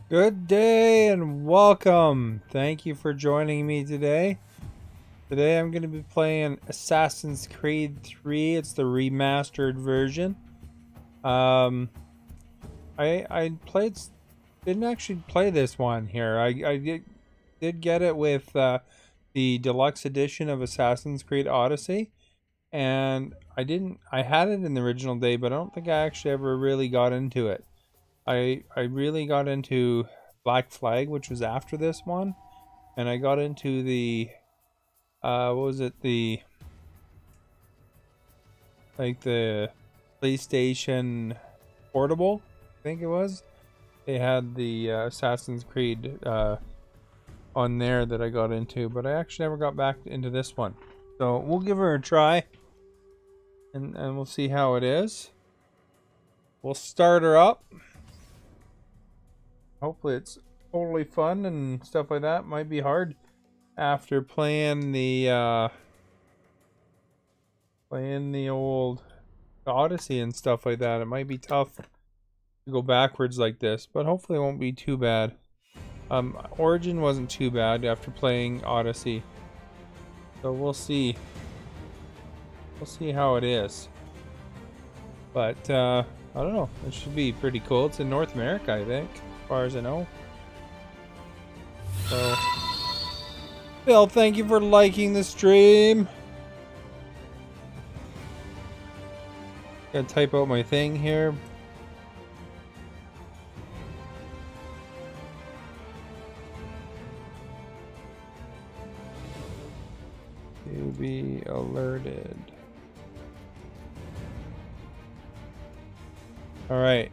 Good day and welcome. Thank you for joining me today. Today I'm going to be playing Assassin's Creed 3. It's the remastered version. I didn't actually play this one here. I did get it with the deluxe edition of Assassin's Creed Odyssey, and I had it in the original day, but I don't think I actually ever really got into it. I really got into Black Flag, which was after this one, and I got into the what was it, the PlayStation Portable, I think it was. They had the Assassin's Creed on there that I got into, but I actually never got back into this one. So we'll give her a try, and we'll see how it is. We'll start her up. Hopefully it's totally fun and stuff like that. Might be hard after playing the old Odyssey and stuff like that. It might be tough to go backwards like this, but hopefully it won't be too bad. Origin wasn't too bad after playing Odyssey, so we'll see. We'll see how it is. But I don't know. It should be pretty cool. It's in North America, I think, as far as I know. So, Bill, thank you for liking the stream. Gotta type out my thing here. To be alerted. Alright.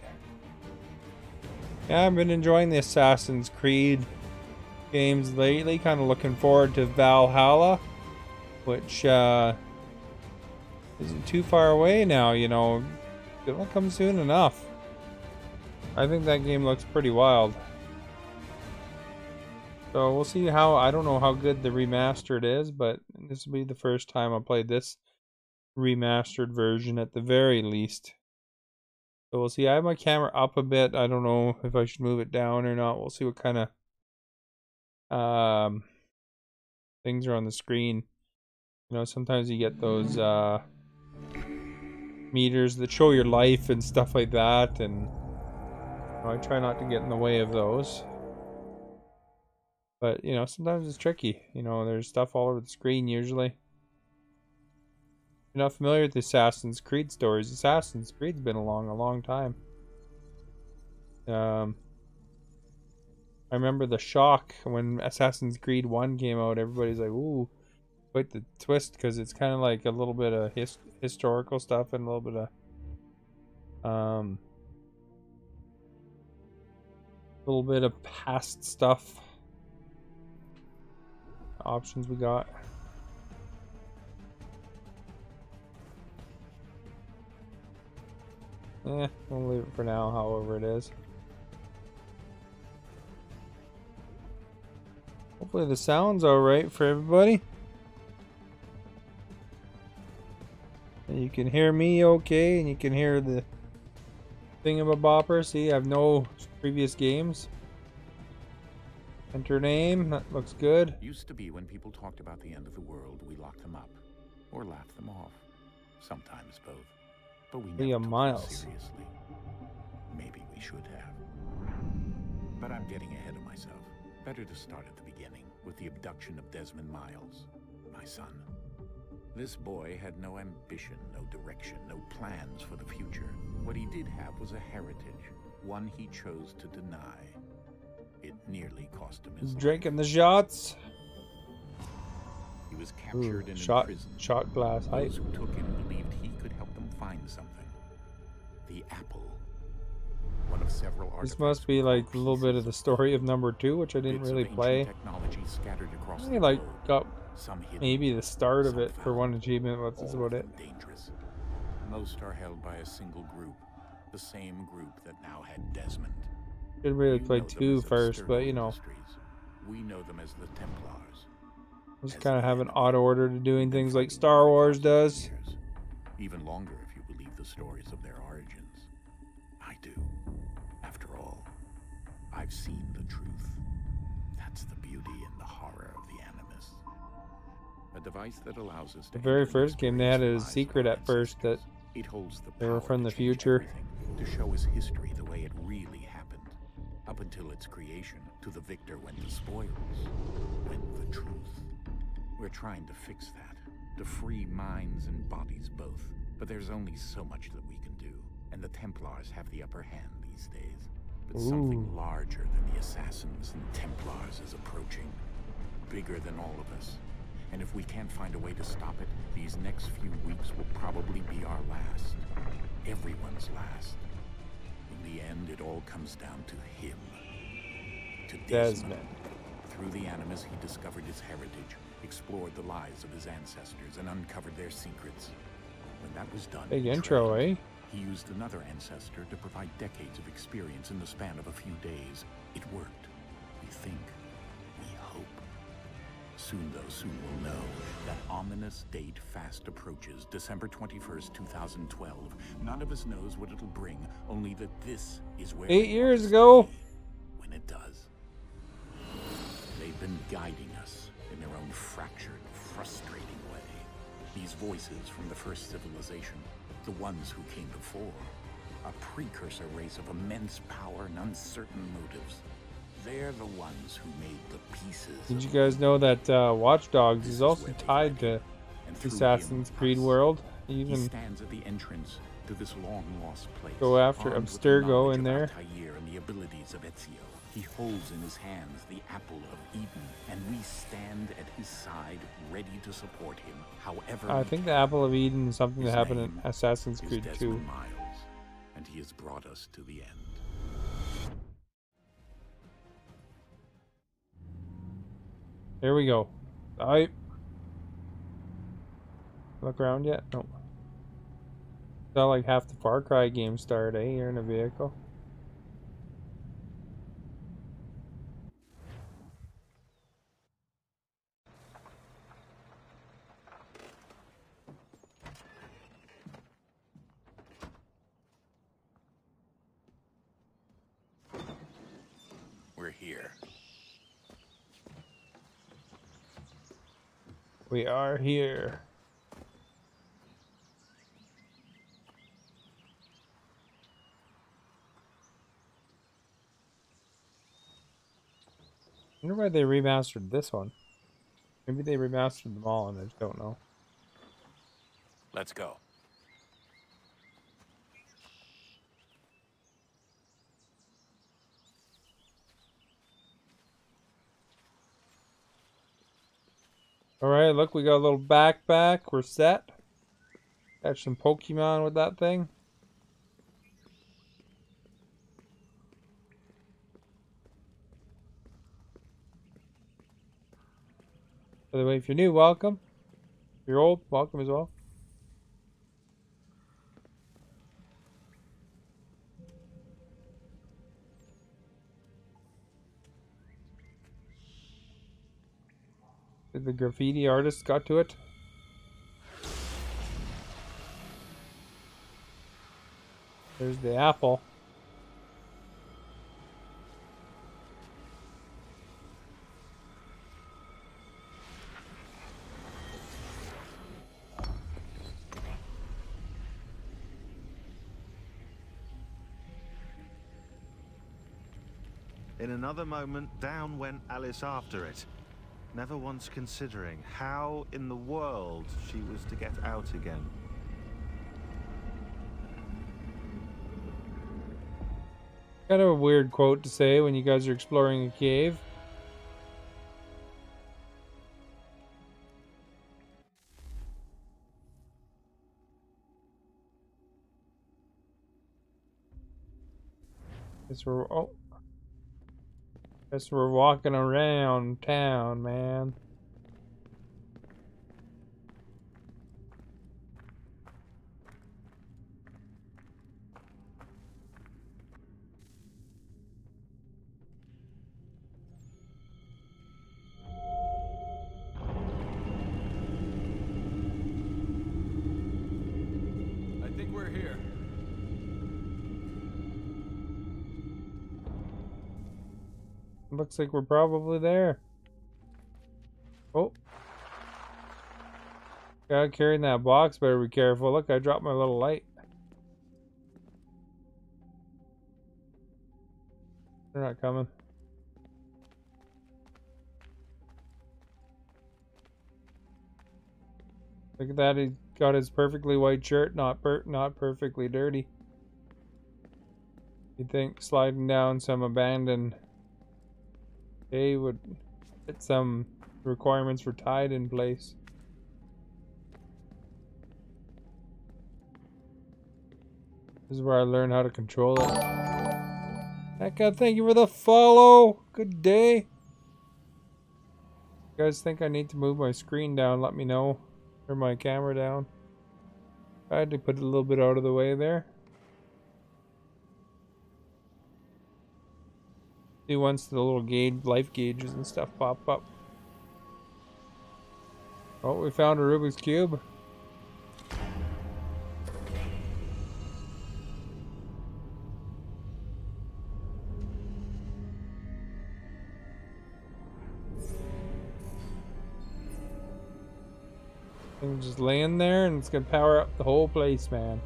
Yeah, I've been enjoying the Assassin's Creed games lately. Kind of looking forward to Valhalla, which isn't too far away now, you know. It'll come soon enough. I think that game looks pretty wild. So we'll see how, I don't know how good the remastered is, but this will be the first time I played this remastered version at the very least. So we'll see. I have my camera up a bit. I don't know if I should move it down or not. We'll see what kind of things are on the screen. You know, sometimes you get those meters that show your life and stuff like that, and you know, I try not to get in the way of those. But you know, sometimes it's tricky. You know, there's stuff all over the screen usually. If you're not familiar with the Assassin's Creed stories, Assassin's Creed's been along a long time. I remember the shock when Assassin's Creed 1 came out. Everybody's like, ooh, quite the twist, because it's kind of like a little bit of historical stuff and a little bit of past stuff. Options we got. We'll leave it for now, however it is. Hopefully the sound's alright for everybody. And you can hear me okay, and you can hear the thingamabopper. See, I have no previous games. Enter name, that looks good. Used to be when people talked about the end of the world, we locked them up. Or laughed them off. Sometimes both. But we never took them seriously. Maybe we should have. But I'm getting ahead of myself. Better to start at the beginning, with the abduction of Desmond Miles, my son. This boy had no ambition, no direction, no plans for the future. What he did have was a heritage, one he chose to deny. It nearly cost him his life. Drinking the shots. He was captured and imprisoned. Shot glass height. Those who took him believed he could help them find something. The apple. One of several artifacts. This must be like a little bit of the story of number 2, which I didn't really play. Technology scattered across I like got maybe the start of it for one achievement, but that's about it. Dangerous. Most are held by a single group, the same group that now had Desmond. Should really play 2 first, but you know, we know them as the Templars. Just kind of have an auto order to doing things like Star Wars does. Even longer if you believe the stories of their origins. I do. After all, I I've seen the truth. That's the beauty and the horror of the Animus. A device that allows us to The very enter first game they had a mysterious lives of secret our at first that ancestors. It holds the they were power from to the change future. everything, to show us history the way it really happened. Up until its creation, to the victor went the spoils, went the truth. We're trying to fix that, to free minds and bodies both. But there's only so much that we can do, and the Templars have the upper hand these days. But something larger than the Assassins and Templars is approaching, bigger than all of us. And if we can't find a way to stop it, these next few weeks will probably be our last. Everyone's last. In the end, it all comes down to him. To Desmond. Through the Animus, he discovered his heritage, explored the lives of his ancestors, and uncovered their secrets. When that was done, big intro, eh? He used another ancestor to provide decades of experience in the span of a few days. It worked. We think. We hope. Soon we'll know. That ominous date fast approaches, December 21st, 2012. None of us knows what it'll bring, only that this is where 8 years ago. When it does. They've been guiding us in their own fractured, frustrating way. These voices from the first civilization, the ones who came before, a precursor race of immense power and uncertain motives. They're the ones who made the pieces. Did you guys know that Watch Dogs is also tied to Assassin's Creed world? He stands at the entrance to this long-lost place. Go after Abstergo in there. And the abilities of Ezio. He holds in his hands the apple of Eden, and we stand at his side, ready to support him, however. I think the apple of Eden is something that happened in Assassin's Creed 2. Miles, and he has brought us to the end. There we go. I look around yet? Nope. Not like half the Far Cry games start, eh? You're in a vehicle. We're here. We are here. I wonder why they remastered this one. Maybe they remastered them all and I just don't know. Let's go. Alright, look, we got a little backpack. We're set. Catch some Pokemon with that thing. By the way, if you're new, welcome. If you're old, welcome as well. The graffiti artist got to it. There's the apple. In another moment, down went Alice after it, never once considering how in the world she was to get out again. Kind of a weird quote to say when you guys are exploring a cave. Guess we're walking around town, man. I think we're here. Looks like we're probably there. Oh. Gotta carry in that box, better be careful. Look, I dropped my little light. They're not coming. Look at that, he got his perfectly white shirt, not perfectly dirty. You'd think sliding down some abandoned hay would get some requirements for tide in place. This is where I learned how to control it. Hecka, thank you for the follow. Good day. You guys think I need to move my screen down? Let me know. Or my camera down. I had to put it a little bit out of the way there. See, once the little life gauges and stuff pop up. Oh, we found a Rubik's Cube. And just laying there, and it's gonna power up the whole place, man.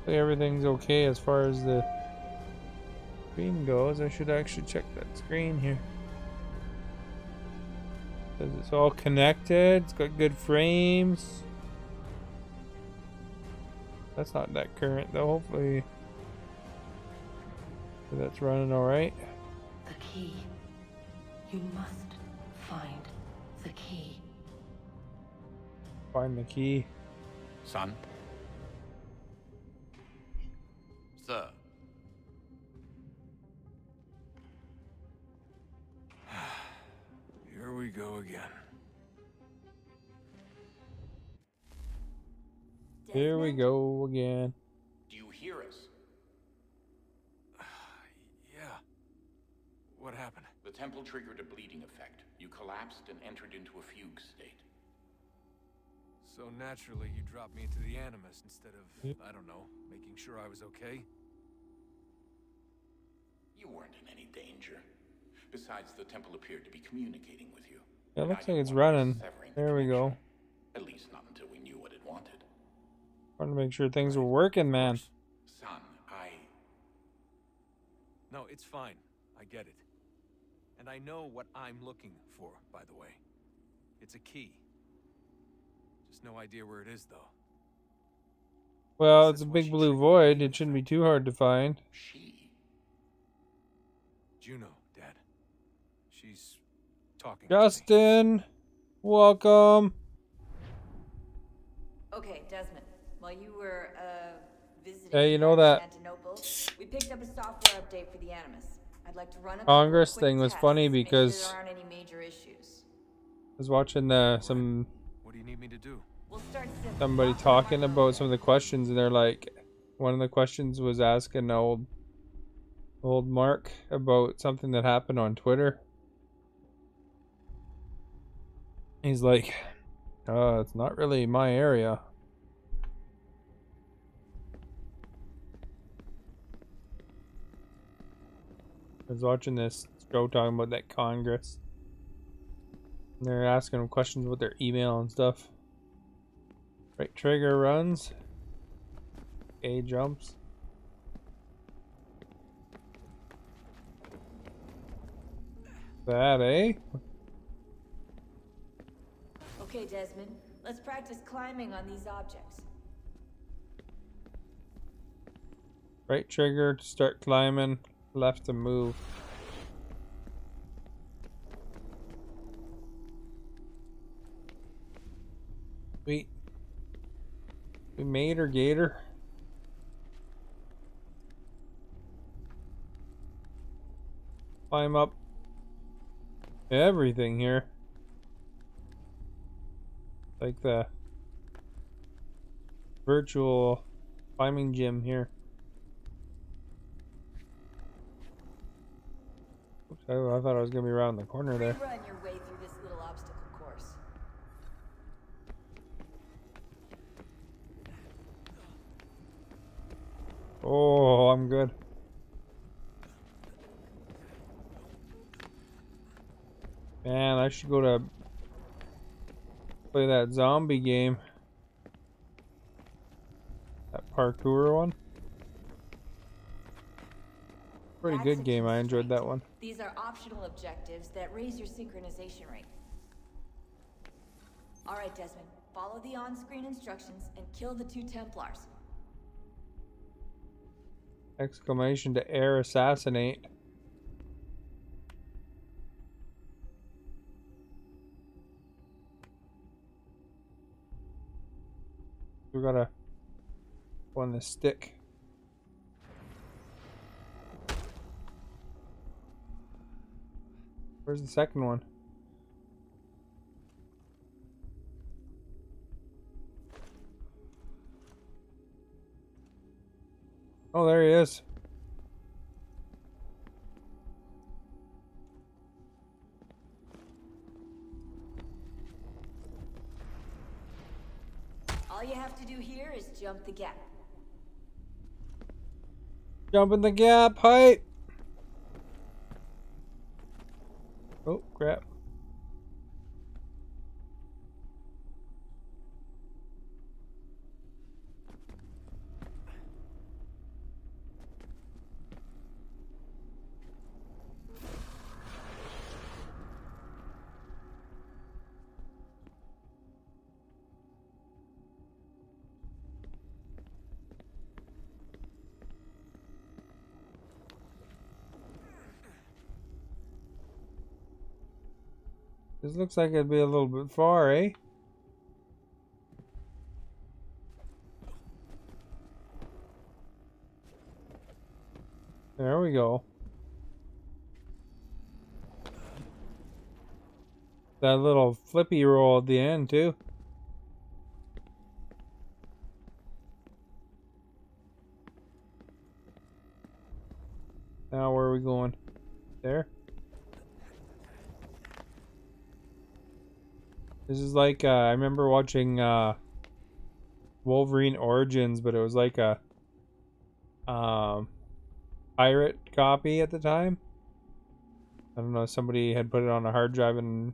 Everything's okay as far as the screen goes. I should actually check that screen here. Because it's all connected, it's got good frames. That's not that current though, hopefully that's running alright. The key. You must find the key. Find the key. Son? Sir. Here we go again. Here we go again. Do you hear us? Yeah. What happened? The temple triggered a bleeding effect. You collapsed and entered into a fugue state. So naturally, you dropped me into the Animus instead of, I don't know, making sure I was okay? You weren't in any danger. Besides, the temple appeared to be communicating with you. Yeah, it looks like it's running. There we go. At least not until we knew what it wanted. Trying to make sure things were working, man. Son, No, it's fine. I get it. And I know what I'm looking for, by the way. It's a key. Just no idea where it is, though. Well, it's a big blue void. It shouldn't be too hard to find. Juno, Dad. She's talking. Justin, welcome. Okay, Desmond. While you were visiting Hey, you know that Constantinople, we picked up a software update for the Animus. I'd like to run a Congress quick thing was tests, funny make because sure there aren't any major issues. I was watching some What do you need me to do? We'll start simple. somebody talking about some of the questions, and they're like, one of the questions was asking old Mark about something that happened on Twitter. He's like, it's not really my area. I was watching this show talking about that Congress. And they're asking them questions about their email and stuff. Right trigger runs. A jumps. That, eh? Okay, Desmond. Let's practice climbing on these objects. Right trigger to start climbing. Left to move. Sweet. We made her, Gator. Climb up everything here. Like the virtual climbing gym here. Oops, I thought I was gonna be around the corner there. Run your way through this little obstacle course. Oh, I'm good. Man, I should go to play that zombie game. That parkour one. Pretty That's a good game. I enjoyed that constraint. one. These are optional objectives that raise your synchronization rate. All right, Desmond. Follow the on-screen instructions and kill the 2 Templars. Exclamation to air assassinate. We gotta go on the stick. Where's the second one? Oh, there he is. All you have to do here is jump the gap. Jump in the gap, height. Oh, crap. This looks like it'd be a little bit far, eh? There we go. That little flippy roll at the end, too. Now, where are we going? There? This is like, I remember watching Wolverine Origins, but it was like a pirate copy at the time. I don't know, somebody had put it on a hard drive and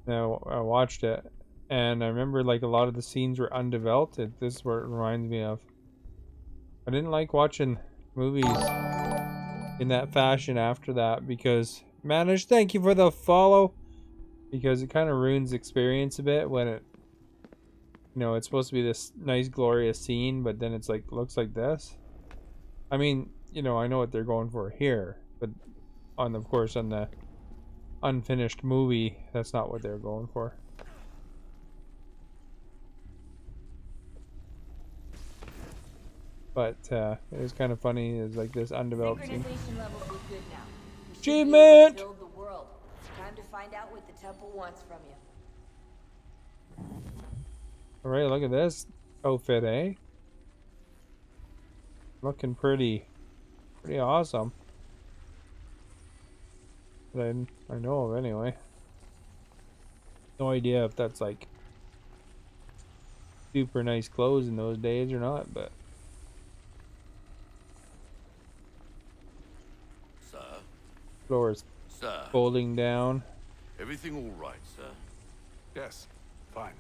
I watched it. And I remember like a lot of the scenes were undeveloped. This is what it reminds me of. I didn't like watching movies in that fashion after that because, Manish, thank you for the follow. Because it kind of ruins the experience a bit when it, you know, it's supposed to be this nice glorious scene, but then it's like, looks like this. I mean, you know, I know what they're going for here, but of course on the unfinished movie, that's not what they're going for. But it is kind of funny. It's like this undeveloped scene. Synchronization levels look good now. You should be able Achievement! to build the world. Time to find out what the temple wants from you. All right, look at this outfit, eh? Looking pretty awesome. That I know of anyway. No idea if that's like super nice clothes in those days or not, but. Sir? Floor is Sir? folding down. Everything all right, sir? Yes, fine.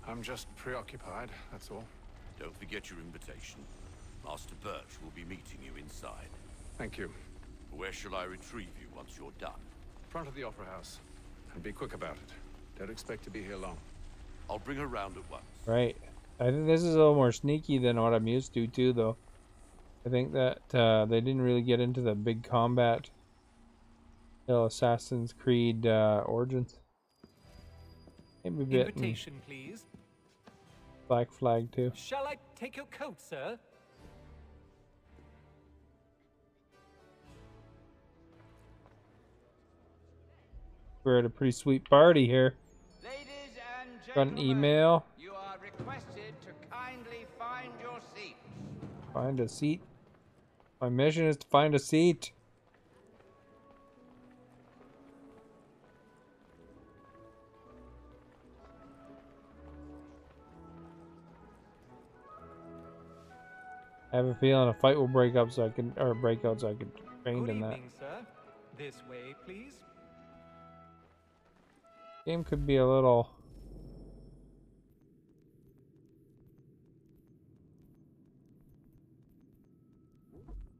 I'm just preoccupied, that's all. Don't forget your invitation. Master Birch will be meeting you inside. Thank you. Where shall I retrieve you once you're done? Front of the Opera House. And be quick about it. Don't expect to be here long. I'll bring her round at once. Right. I think this is a little more sneaky than what I'm used to, too, though. I think that they didn't really get into the big combat till Assassin's Creed Origins. Maybe a bit Invitation, please. Black Flag, too. Shall I take your coat, sir? We're at a pretty sweet party here. Ladies and Got an gentlemen, email. you are requested to kindly find your seats. Find a seat. My mission is to find a seat. I have a feeling a fight will break up so I can, or break out so I can train Good in that. evening, sir. This way, please. Game could be a little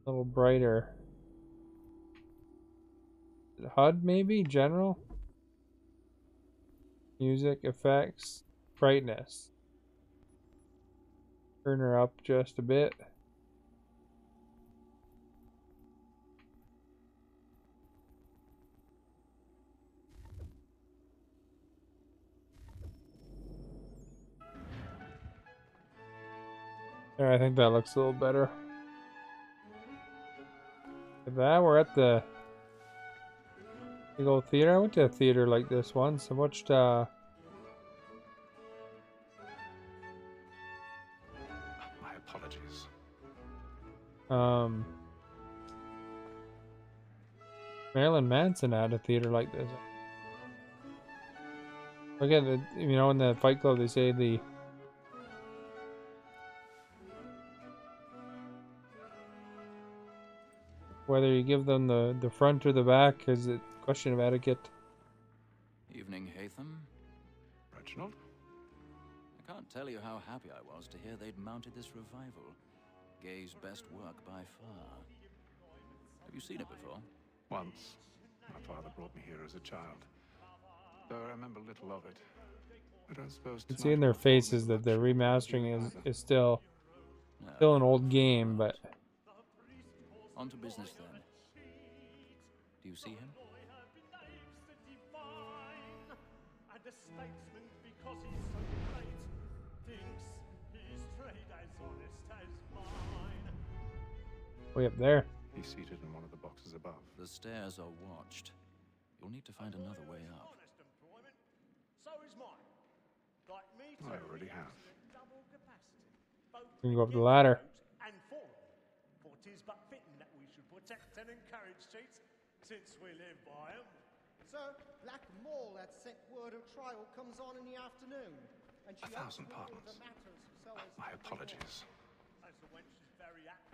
brighter. HUD maybe? General? Music, effects, brightness. Turn her up just a bit. There, I think that looks a little better. With that, we're at the big old theater. I went to a theater like this once. I watched My apologies. Marilyn Manson had a theater like this. Again, you know, in the Fight Club, they say the whether you give them the front or the back is a question of etiquette. Evening, Hatham. Reginald? I can't tell you how happy I was to hear they'd mounted this revival. Gay's best work by far. Have you seen it before? Once. My father brought me here as a child. Though I remember little of it. I don't suppose You can see in their faces that the remastering is still an old game, but on to business then. Do you see him? way up there. He's seated in one of the boxes above. The stairs are watched. You'll need to find another way up. I already have. We can go up the ladder. Since we live by 'em. Sir, Black Mole had sent word of trial comes on in the afternoon. And she 1,000 pardons. My apologies.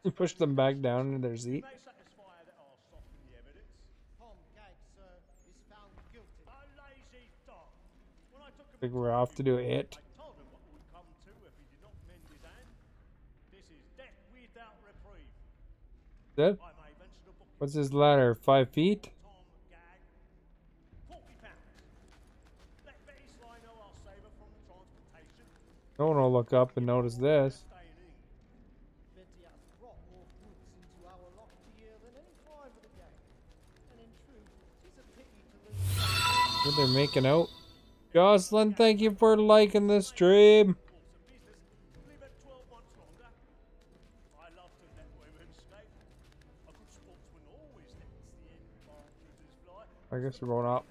You push them back down into their seat. I think we're off to do it. That? What's this ladder? 5 feet? No one will look up and notice this. What they're making out. Jocelyn, thank you for liking the stream. I guess we're going up.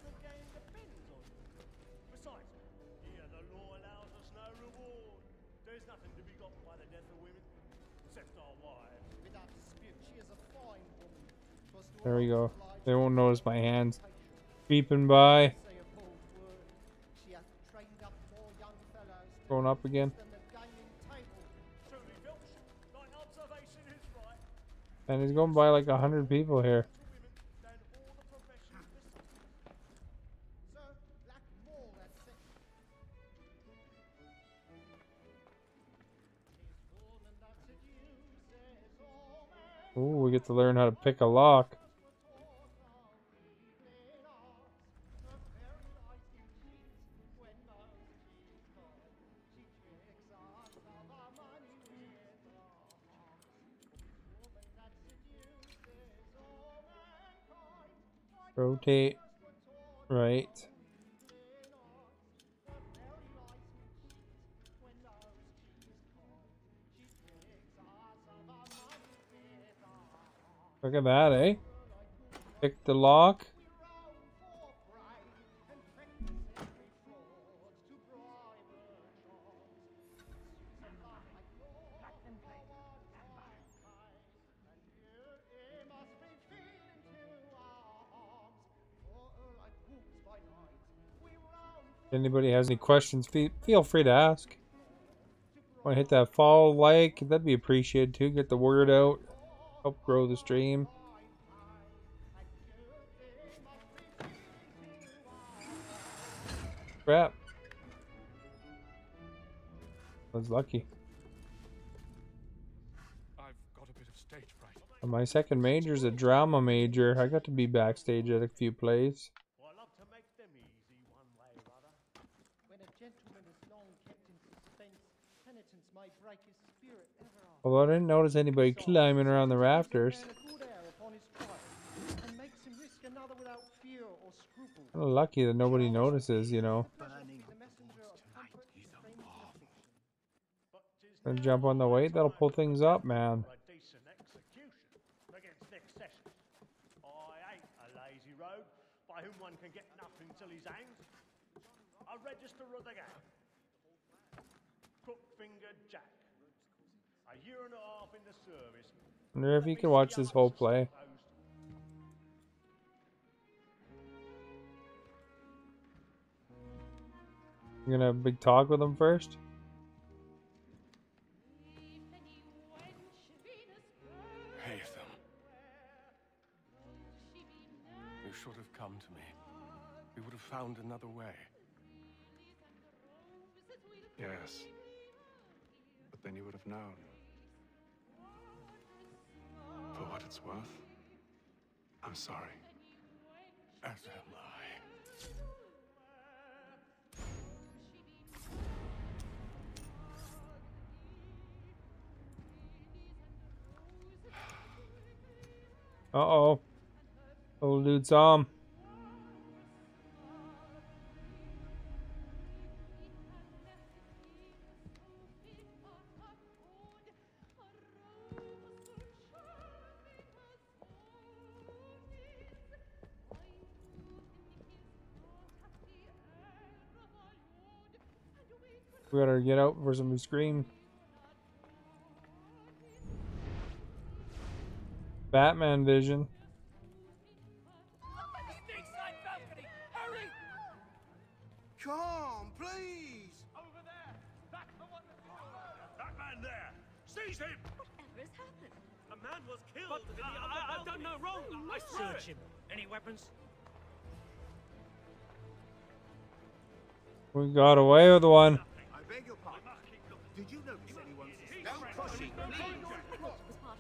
There we go. They won't notice my hands creeping by. Going up again. And he's going by like 100 people here. Ooh, we get to learn how to pick a lock. Rotate. Right. Look at that, eh? Pick the lock. If anybody has any questions, feel free to ask. Want to hit that follow, like, that'd be appreciated too. Get the word out, help grow the stream. Crap. I was lucky. I've got a bit of stage fright. And my second major is a drama major. I got to be backstage at a few plays. Well, I love to make them easy one way or other. When a gentleman is long kept in suspense, penitence may break his spirit ever after. Although I didn't notice anybody climbing around the rafters. Kind of lucky that nobody notices, you know. Gonna jump on the weight, that'll pull things up, man. I hate a lazy rogue by whom one can get nothing till he's hanged. A register of the gang. Crook-fingered Jack. A year and a half in the service. Wonder if you can watch this whole play. You gonna have a big talk with him first? Haytham. You should have come to me. We would have found another way. Yes. But then you would have known. For what it's worth, I'm sorry. As am I. Uh-oh. Old dude saw him. We gotta get out for some scream. Batman vision. Come, please! Over there! That's the one that man there! Seize him! Whatever has happened? A man was killed. But I've done no wrong. I search him. Any weapons? We got away with one. I beg your pardon. Did you notice anyone's... No pushing,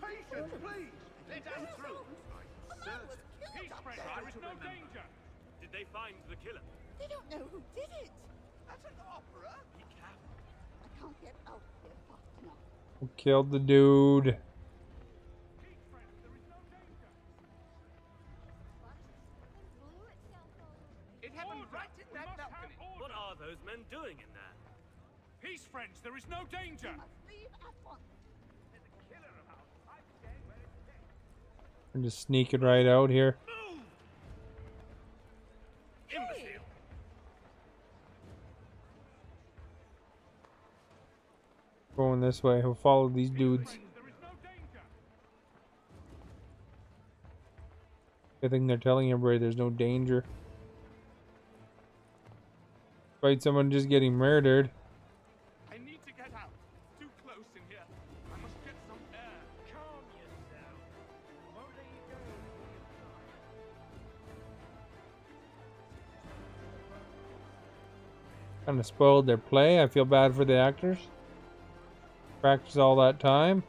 Patience, please! Let us through! Peace, friend. There is no danger. Did they find the killer? They don't know who did it. At an opera? He can. I can't get out here fast enough. We killed the dude. It happened right in that balcony. What are those men doing in there? Peace, friends. There is no danger. You must leave at once. There's a killer about. I'm dead where it's dead. I'm just sneaking right out here. Move! Imbecile! Going this way. We'll follow these dudes. There is no danger. I think they're telling everybody there's no danger. Despite someone just getting murdered. I need to get out. It's too close in here. I must get some air. Calm yourself. Won't let you go. Kind of spoiled their play. I feel bad for the actors. Practice all that time.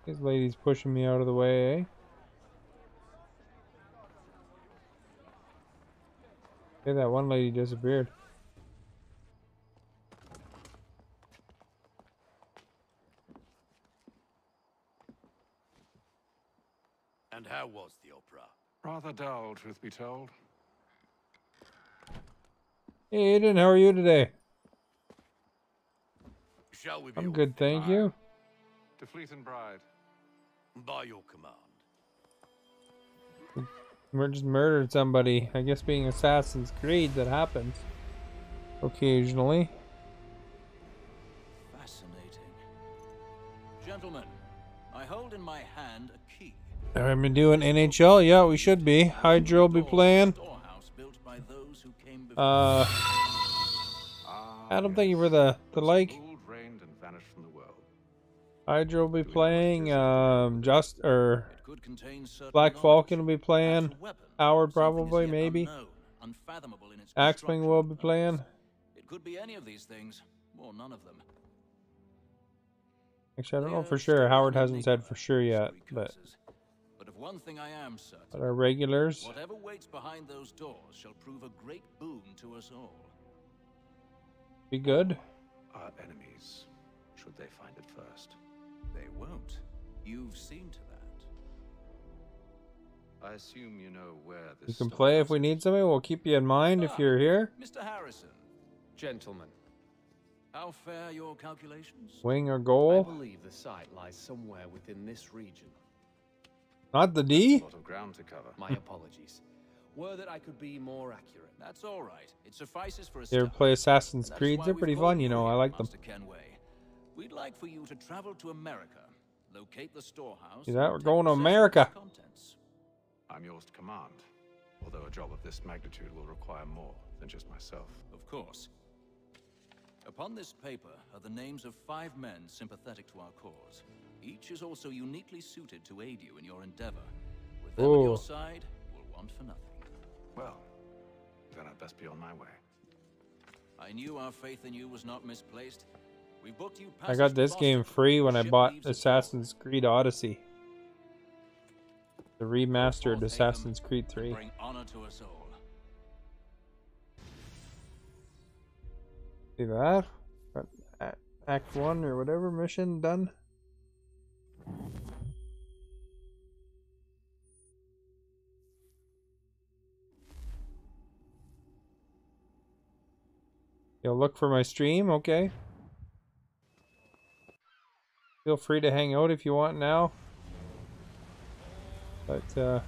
This lady's pushing me out of the way, eh? Okay, that one lady disappeared. And how was the opera? Rather dull, truth be told. Hey Aiden, how are you today? Shall we be I'm good, thank you. To Fleet and Bride. By your command. Just murdered somebody. I guess being Assassin's Creed, that happens occasionally. Fascinating. Gentlemen, I hold in my hand a key. I've been doing NHL. Yeah, we should be. Hydra will be playing. Adam, thank you for the like. Ruled, reigned, and vanished from the world. Hydra will be playing. Could contain certain Black knowledge. Falcon will be Perhaps playing. a weapon, Howard something as probably, yet maybe. unknown, unfathomable in its Axwing will be construction. playing. It could be any of these things, or none of them. Actually, I don't know for sure. Howard hasn't said for sure yet, but of one thing I am certain. our regulars. Whatever waits behind those doors shall prove a great boon to us all. Be good. Our enemies, should they find it first. They won't. You've seen to that. I assume you know where this You can play if we need something. We'll keep you in mind if you're here. Mr. Harrison. Gentlemen. How fair your calculations? Wing or I goal? believe the site lies somewhere within this region. Not the D? A lot of ground to cover. My apologies. Were that I could be more accurate. That's all right. It suffices for a You ever start. play Assassin's That's Creed? why They're we've pretty called fun, you know. I like them. Master Kenway. We'd like for you to travel to America, locate the storehouse. See that? and We're take going to possession of America. its contents. I'm yours to command, although a job of this magnitude will require more than just myself. Of course. Upon this paper are the names of 5 men sympathetic to our cause. Each is also uniquely suited to aid you in your endeavor. With them at your side, we'll want for nothing. Well, then I'd best be on my way. I knew our faith in you was not misplaced. We booked you I got this game free when I bought Assassin's Creed Odyssey. The remastered Assassin's Creed 3. Bring honor to us all. See that? Got Act 1 or whatever mission done. You'll look for my stream, okay? Feel free to hang out if you want now. But,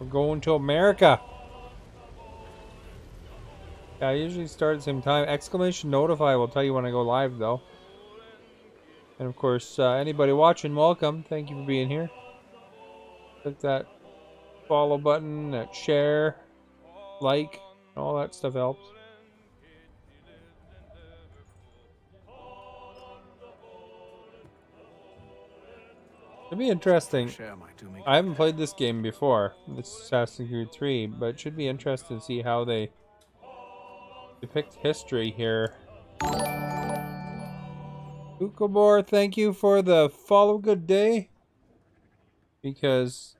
we're going to America! Yeah, I usually start at the same time. Exclamation notify will tell you when I go live, though. And of course, anybody watching, welcome. Thank you for being here. Click that follow button, that share, like, all that stuff helps. It'll be interesting. I haven't played this game before, this Assassin's Creed 3, but it should be interesting to see how they depict history here. Ukobor, thank you for the follow. Good day. Because,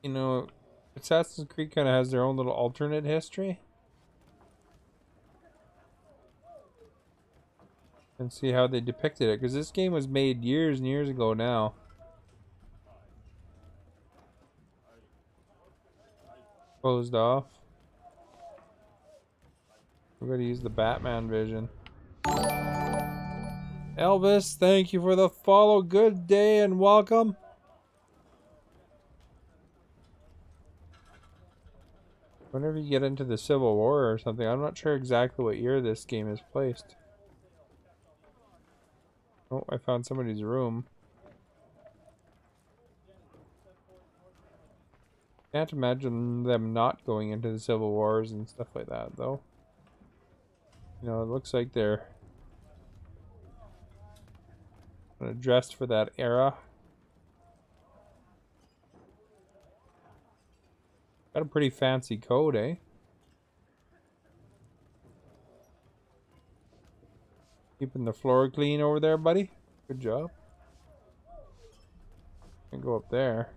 you know, Assassin's Creed kind of has their own little alternate history. And see how they depicted it. Because this game was made years and years ago now. Closed off. We're going to use the Batman vision. Elvis, thank you for the follow. Good day and welcome. Whenever you get into the Civil War or something, I'm not sure exactly what year this game is placed. Oh, I found somebody's room. Can't imagine them not going into the Civil Wars and stuff like that, though. You know, it looks like they're kind of dressed for that era. Got a pretty fancy coat, eh? Keeping the floor clean over there, buddy. Good job. And go up there.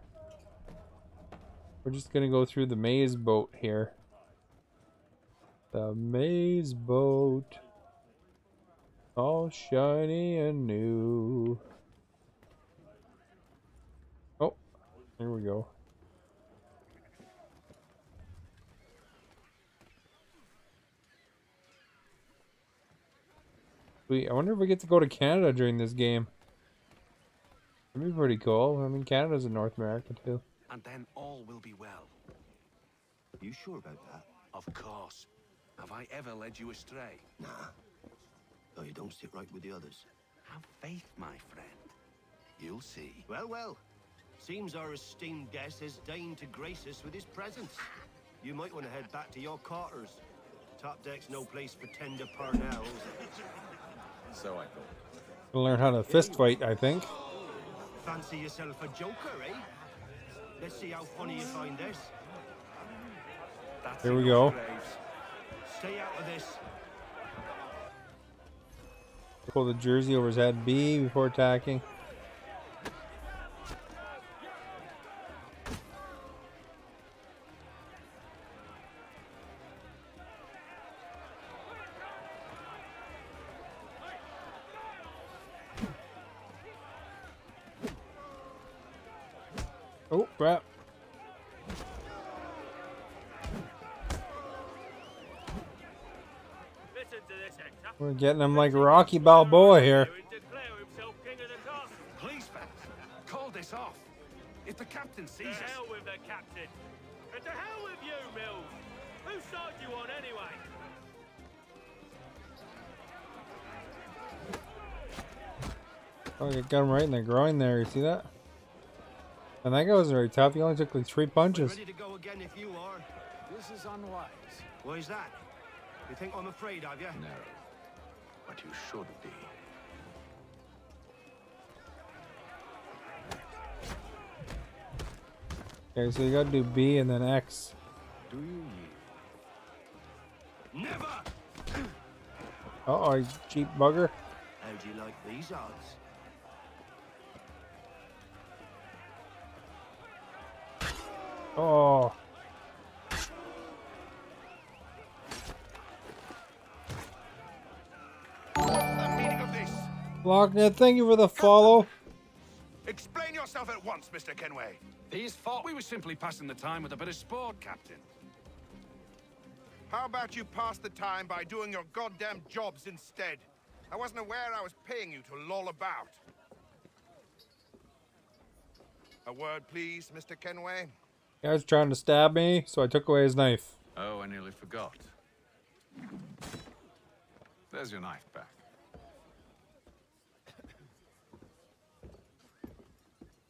We're just gonna go through the maze boat here. The maze boat. All shiny and new. Oh, here we go. Sweet. I wonder if we get to go to Canada during this game. That'd be pretty cool. I mean, Canada's in North America too. And then all will be well. You sure about that? Of course. Have I ever led you astray? Nah. Oh, you don't sit right with the others. Have faith, my friend. You'll see. Well, well. Seems our esteemed guest has deigned to grace us with his presence. You might want to head back to your quarters. Top deck's no place for tender parnells. So I thought. Gonna learn how to fist fight, I think. Fancy yourself a joker, eh? Let's see how funny you find this. Here we go. Stay out of this. Pull the jersey over his head B before attacking. Oh, crap. Listen to this, Hector. We're getting him like Rocky Balboa here. Please, fans, call this off. If the captain sees us... To hell with the captain. And to hell with you, Mills. Whose side you on, anyway? Oh, you got him right in the groin there. You see that? And that guy was very tough. He only took like 3 punches. Ready to go again if you are. This is unwise. Why is that? You think I'm afraid of you? No, but you should be. Okay, so you gotta do B and then X. Do you yield? Never! Uh-oh, you cheap bugger. How do you like these odds? Oh. The meaning of this? Locknet, thank you for the follow. Explain yourself at once, Mr. Kenway. These thought we were simply passing the time with a bit of sport, Captain. How about you pass the time by doing your goddamn jobs instead? I wasn't aware I was paying you to loll about. A word, please, Mr. Kenway. The guy's trying to stab me, so I took away his knife. Oh, I nearly forgot. There's your knife back.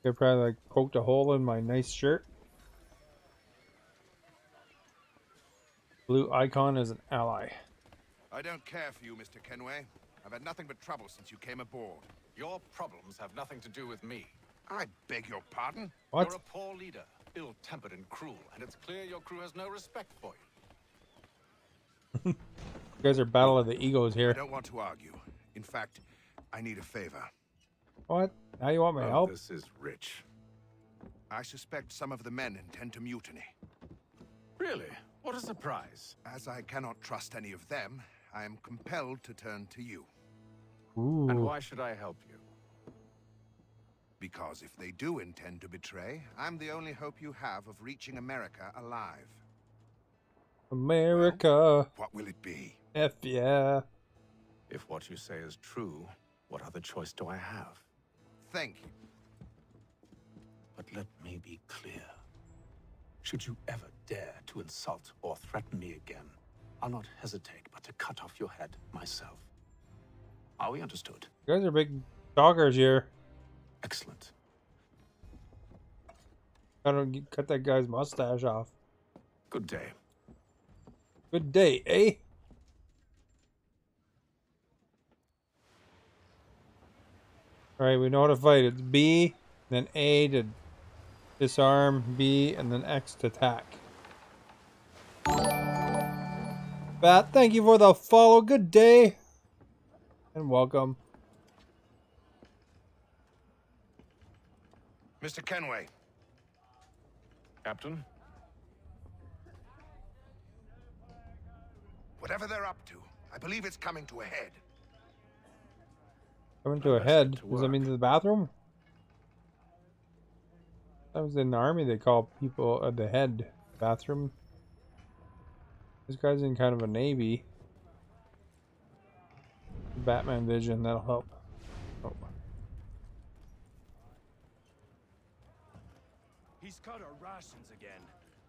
They probably like poked a hole in my nice shirt. Blue icon is an ally. I don't care for you, Mr. Kenway. I've had nothing but trouble since you came aboard. Your problems have nothing to do with me. I beg your pardon? What? You're a poor leader, ill-tempered and cruel, and it's clear your crew has no respect for you. You guys are battle of the egos I here. don't want to argue. In fact, I need a favor. What? Now you want my help? This is rich. I suspect some of the men intend to mutiny. Really? What a surprise. As I cannot trust any of them, I am compelled to turn to you. Ooh. And why should I help you? Because if they do intend to betray, I'm the only hope you have of reaching America alive. America. Well, what will it be? F yeah. If what you say is true, what other choice do I have? Thank you. But let me be clear. Should you ever dare to insult or threaten me again, I'll not hesitate but to cut off your head myself. Are we understood? You guys are big doggers here. Excellent. I don't cut that guy's mustache off. Good day. Good day, eh? Alright, we know how to fight. It's B, then A to disarm, B, and then X to attack. Bat, thank you for the follow. Good day. And welcome. Mr. Kenway. Captain? Whatever they're up to, I believe it's coming to a head. Coming to a head. Does that mean to the bathroom? Sometimes in the army they call people the head bathroom. This guy's in kind of a navy. Batman vision, that'll help. Oh. He's cut our rations again.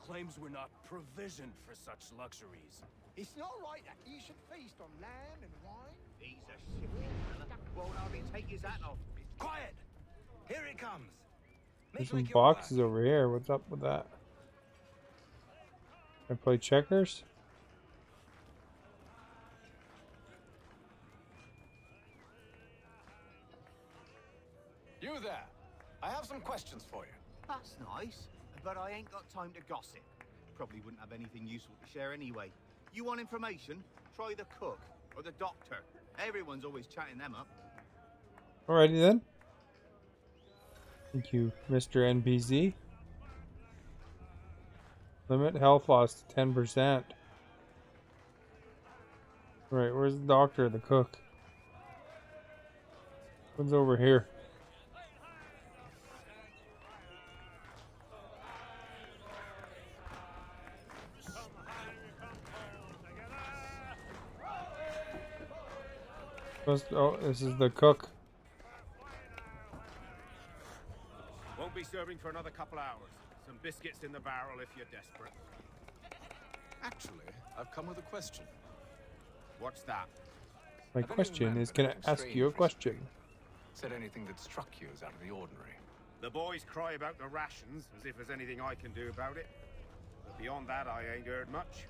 Claims we're not provisioned for such luxuries. It's not right that you should feast on lamb and wine. He's a shifty fella. Won't hardly take his hat off. Quiet! Here it comes. There's some boxes over here. What's up with that? Can I play checkers? questions for you. That's nice, but I ain't got time to gossip. Probably wouldn't have anything useful to share anyway. You want information? Try the cook or the doctor. Everyone's always chatting them up. Alrighty then. Thank you, Mr. NPC. Limit health loss to 10%. Right, where's the doctor, the cook? One's over here. Oh, this is the cook. Won't be serving for another couple hours. Some biscuits in the barrel if you're desperate. Actually, I've come with a question. What's that? My question is, can I ask you a question? Said anything that struck you as out of the ordinary? The boys cry about the rations, as if there's anything I can do about it. But beyond that, I ain't heard much.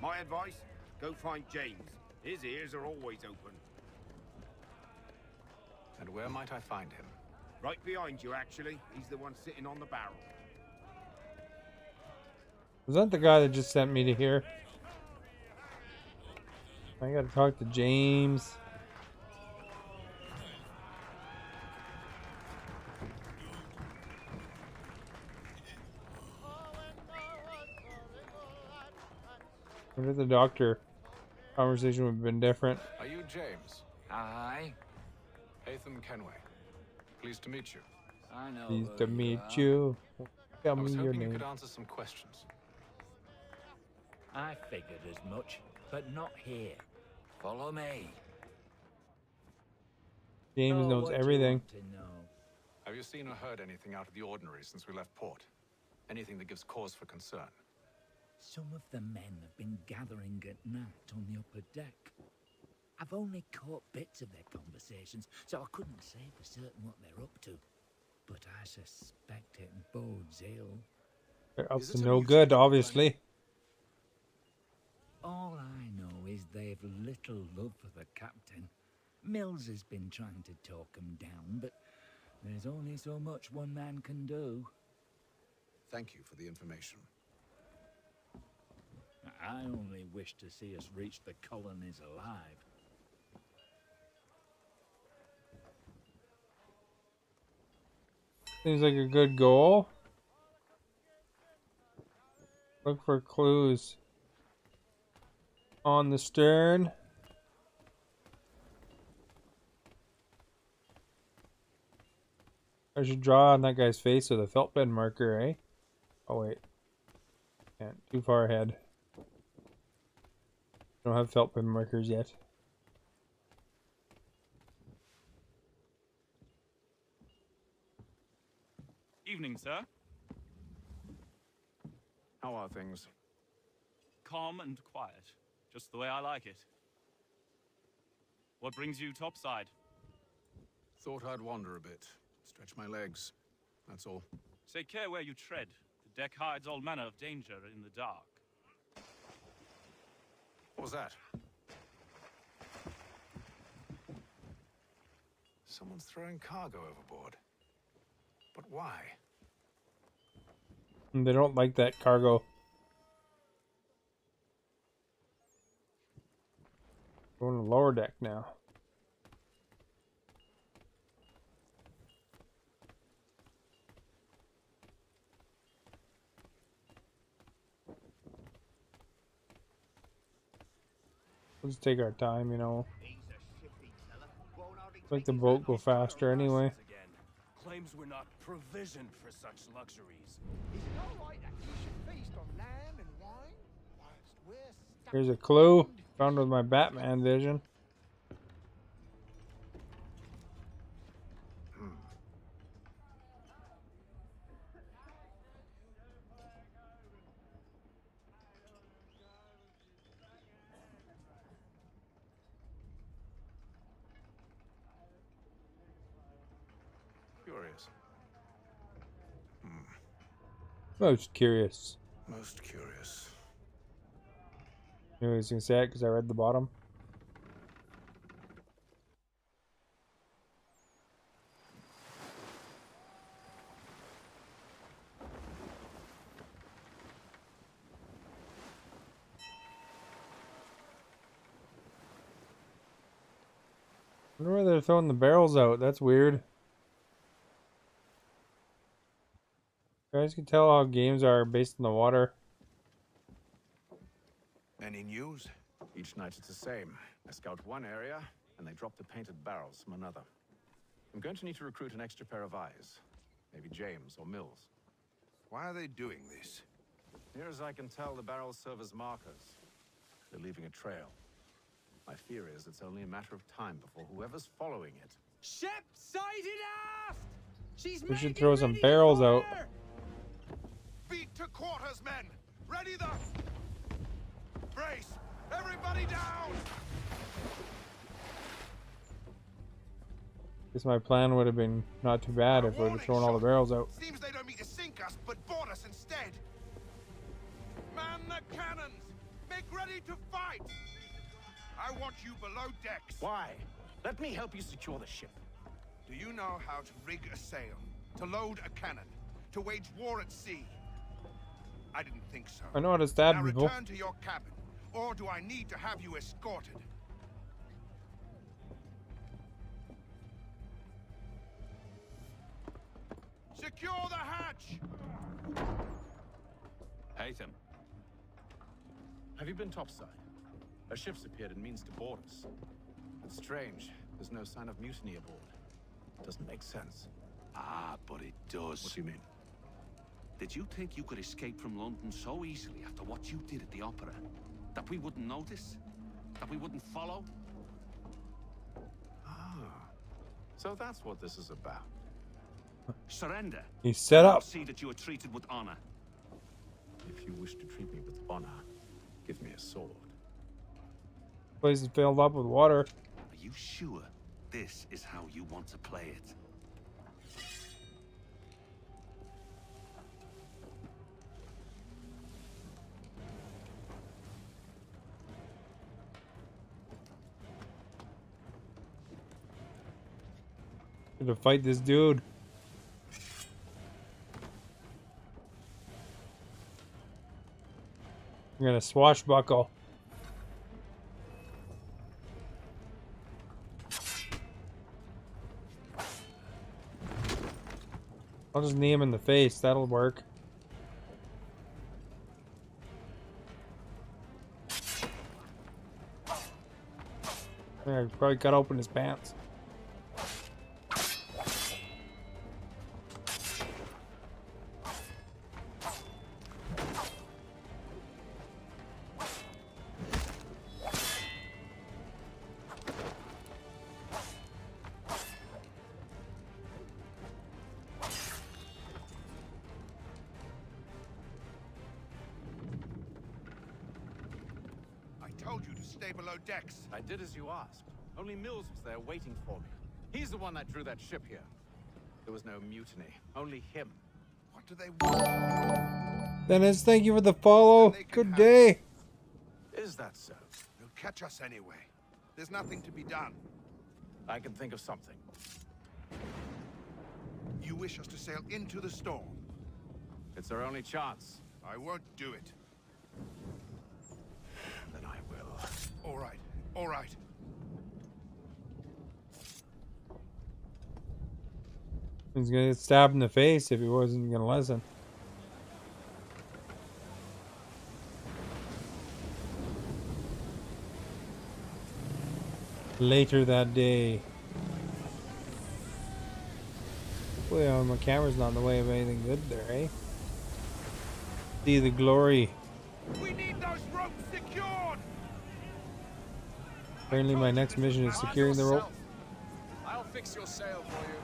My advice, go find James. His ears are always open. And where might I find him? Right behind you, actually. He's the one sitting on the barrel. Was that the guy that just sent me to here? I gotta talk to James. What did the doctor? Conversation would have been different. Are you James? Aye. Hatham Kenway. Pleased to meet you. I know. Pleased to meet you. Tell I was me your hoping you name. could answer some questions. I figured as much, but not here. Follow me. James knows everything. Have you seen or heard anything out of the ordinary since we left port? Anything that gives cause for concern? Some of the men have been gathering at night on the upper deck. I've only caught bits of their conversations, so I couldn't say for certain what they're up to. But I suspect it bodes ill. They're up to no good, obviously. All I know is they've little love for the captain. Mills has been trying to talk him down, but there's only so much one man can do. Thank you for the information. I only wish to see us reach the colonies alive. Seems like a good goal. Look for clues on the stern. I should draw on that guy's face with a felt pen marker, eh? Oh wait. Can't. Too far ahead. Don't have felt pen markers yet. Evening, sir. How are things? Calm and quiet. Just the way I like it. What brings you topside? Thought I'd wander a bit. Stretch my legs. That's all. Take care where you tread. The deck hides all manner of danger in the dark. What was that? Someone's throwing cargo overboard. But why? They don't like that cargo. Going to lower deck now. Let's take our time, you know. Make the boat go faster anyway. Claims we're not provisioned for such luxuries. Is it all right that you should feast on lamb and wine whilst we're stuck? Here's a clue found with my Batman vision. Curious. Most curious. Most curious. You know he's gonna say it because I read the bottom. I wonder why they're throwing the barrels out. That's weird. You guys can tell how games are based in the water. Any news? Each night it's the same. I scout one area, and they drop the painted barrels from another. I'm going to need to recruit an extra pair of eyes. Maybe James or Mills. Why are they doing this? Near as I can tell, the barrels serve as markers. They're leaving a trail. My fear is it's only a matter of time before whoever's following it. Ship sighted aft! She's We should throw some barrels out. Beat to quarters, men! Ready the... Brace! Everybody down! Guess my plan would have been not too bad if we would have thrown all the barrels out. Seems they don't mean to sink us, but board us instead. Man the cannons! Make ready to fight! I want you below decks. Why? Let me help you secure the ship. Do you know how to rig a sail? To load a cannon? To wage war at sea? I didn't think so. I know how to stab now people. Return to your cabin, or do I need to have you escorted? Secure the hatch! Haytham. Have you been topside? A ship's appeared and means to board us. It's strange. There's no sign of mutiny aboard. Doesn't make sense. Ah, but it does. What do you mean? Did you think you could escape from London so easily after what you did at the opera? That we wouldn't notice? That we wouldn't follow? Ah. So that's what this is about. Surrender. He's set up. I'll see that you are treated with honor. If you wish to treat me with honor, give me a sword. Place is filled up with water. Are you sure this is how you want to play it? To fight this dude. I'm gonna swashbuckle. I'll just knee him in the face. That'll work. I probably cut open his pants. Decks. I did as you asked. Only Mills was there waiting for me. He's the one that drew that ship here. There was no mutiny. Only him. What do they want? Dennis, thank you for the follow. Good day. Is that so? They'll catch us anyway. There's nothing to be done. I can think of something. You wish us to sail into the storm? It's our only chance. I won't do it. Then I will. All right. All right. He's gonna get stabbed in the face if he wasn't gonna listen. Later that day. Well, my camera's not in the way of anything good there, eh? See the glory. We need those ropes secured. Apparently my next mission is securing the rope. I'll fix your sail for you.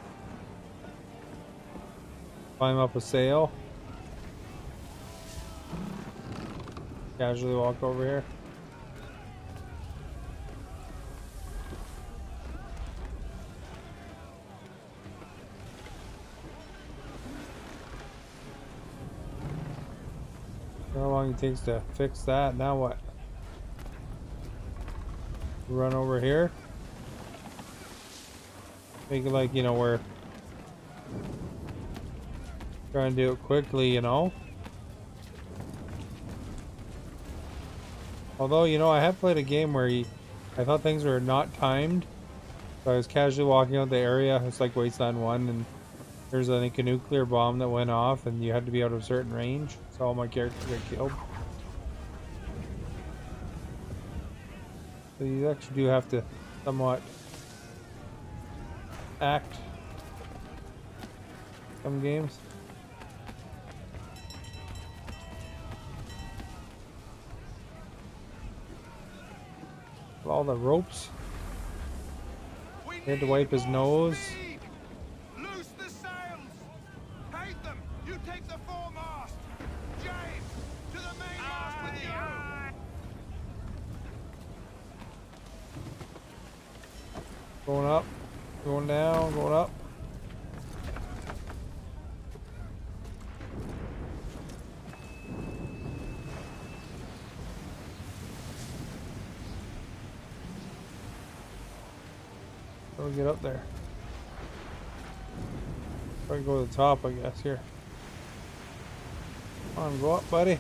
Climb up a sail. Casually walk over here. How long it takes to fix that? Now what? Run over here. Make it like, you know, we're trying to do it quickly, you know. Although, you know, I have played a game where I thought things were not timed. So I was casually walking out the area. It's like Wasteland 1, and there's, I think, a nuclear bomb that went off, and you had to be out of a certain range, so all my characters got killed. So you actually do have to somewhat act some games. All the ropes. He had to wipe his nose. Loose the sails! Hate them! You take the foremast! James! To the mainmast with you! Going up, going down, going up. How do we get up there? Probably go to the top, I guess, here. Come on, go up, buddy.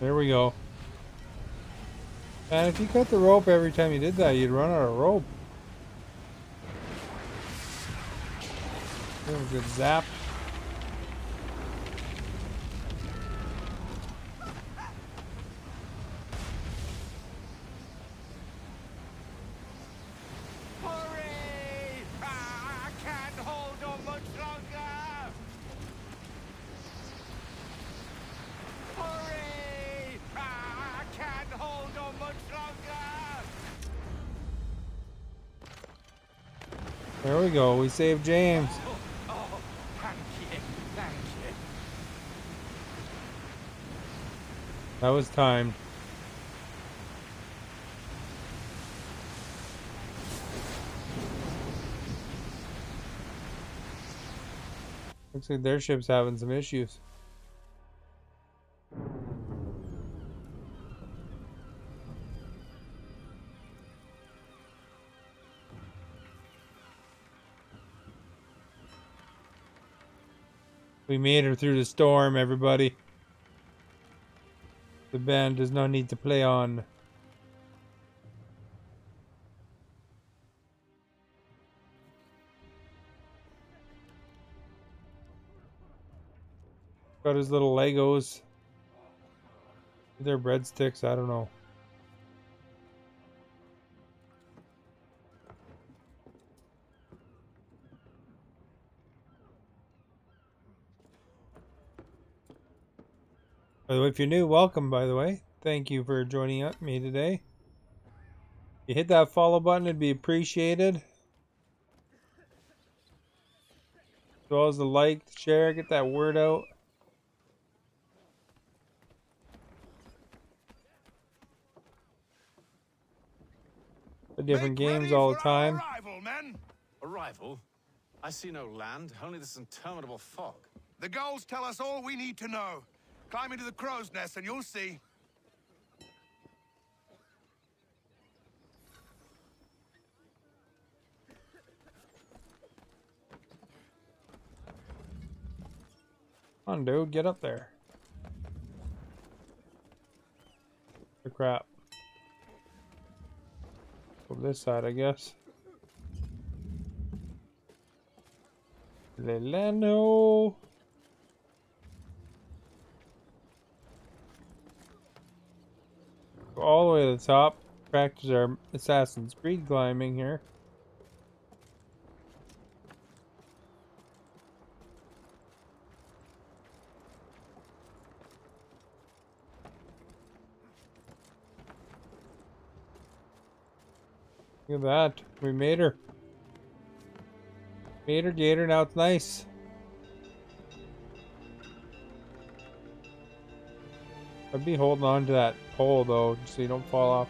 There we go. And if you cut the rope every time you did that, you'd run out of rope. That was a good zap. Hurry! I can't hold on much longer! Hurry! I can't hold on much longer! There we go. We saved James. Oh, thank you, thank you. That was timed. Looks like their ship's having some issues. We made her through the storm, everybody. The band does not need to play on. Got his little Legos. They're breadsticks, I don't know. By the way, if you're new, welcome, by the way. Thank you for joining me today. If you hit that follow button, it'd be appreciated. As well as the like, the share, get that word out. The different games all the time. Arrival, men! Arrival? I see no land, only this interminable fog. The goals tell us all we need to know. Climb into the crow's nest and you'll see. Come on, dude, get up there. The crap. Go this side, I guess. Lelano. Go all the way to the top. Practice our Assassin's Creed climbing here. Look at that. We made her. Made her, Gator. Now it's nice. I'd be holding on to that pole, though, so you don't fall off.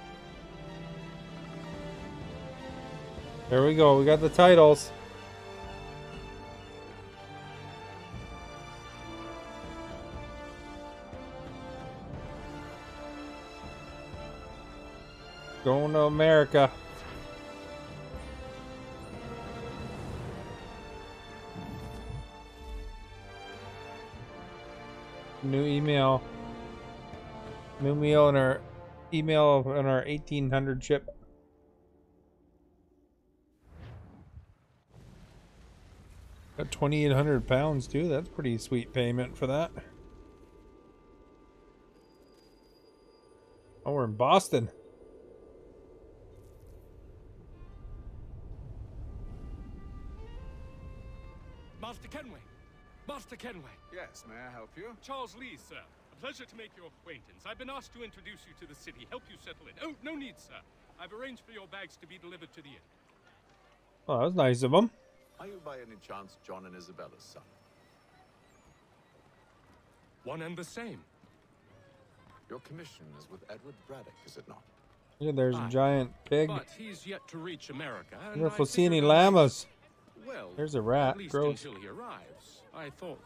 There we go. We got the titles. Going to America. New email. New meal in our email in our 1800 chip. Got 2,800 pounds too. That's pretty sweet payment for that. Oh, we're in Boston. Master Kenway! Master Kenway! Yes, may I help you? Charles Lee, sir. A pleasure to make your acquaintance. I've been asked to introduce you to the city, help you settle in. Oh, no need, sir. I've arranged for your bags to be delivered to the inn. Oh, that was nice of him. Are you by any chance John and Isabella's son? One and the same. Your commission is with Edward Braddock, is it not? Yeah, there's a giant pig. But he's yet to reach America. I wonder if we'll see any llamas. Well, there's a rat. At least Gross. until he arrives, I thought.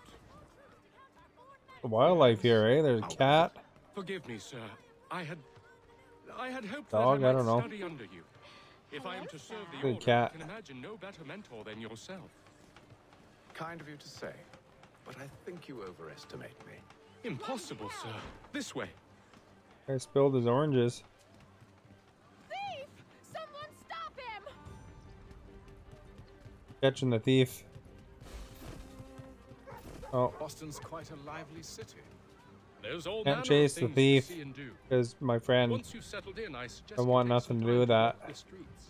The wildlife here, eh? There's a cat. Forgive me, sir. I had hoped Dog, that I I don't might know. study under you. If I am to serve the Good order, cat. I can imagine no better mentor than yourself. Kind of you to say, but I think you overestimate me. Impossible, sir. This way. Guy spilled his oranges. Thief! Someone stop him! Catching the thief. Oh, Boston's quite a lively city. There's all can't manner chase of the things thief to see and do. because my friend Once you've settled in, I suggest don't you want take nothing some to time do with that. walk the streets.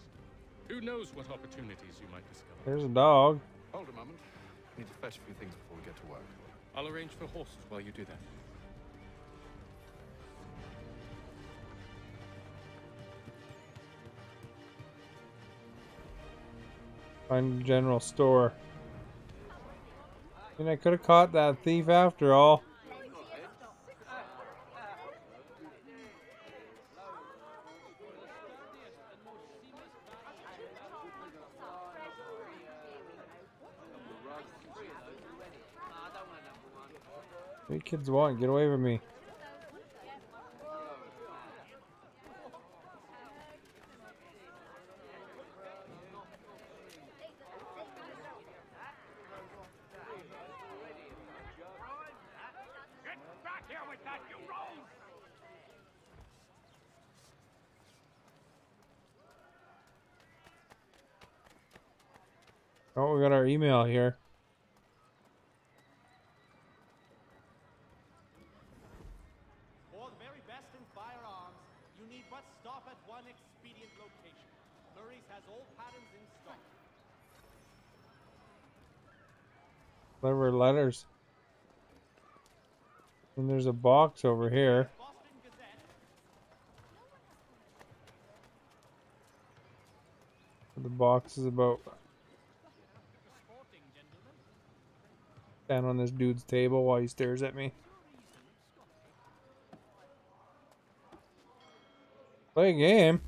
Who knows what opportunities you might discover? There's a dog. Hold a moment. I need to fetch a few things before we get to work. I'll arrange for horses while you do that. Find general store. I mean, I could have caught that thief after all. What do you kids want? Get away from me. Get back here with that, you rogue! Oh, we got our email here. For the very best in firearms, you need but stop at one expedient location. Murray's has all patterns in stock. Clever letters. And there's a box over here. The box is about. Stand on this dude's table while he stares at me. Play a game.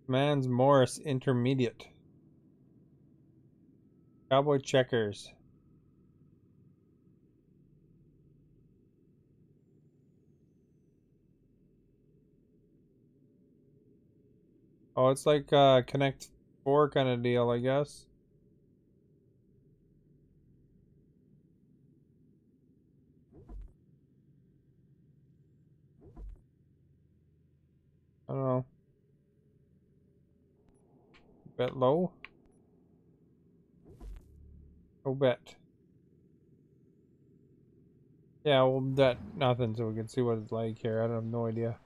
Mans Morris Intermediate. Cowboy Checkers. Oh, it's like Connect 4 kind of deal, I guess. I don't know. Bet low? No bet. Yeah, we'll bet nothing so we can see what it's like here. I have no idea.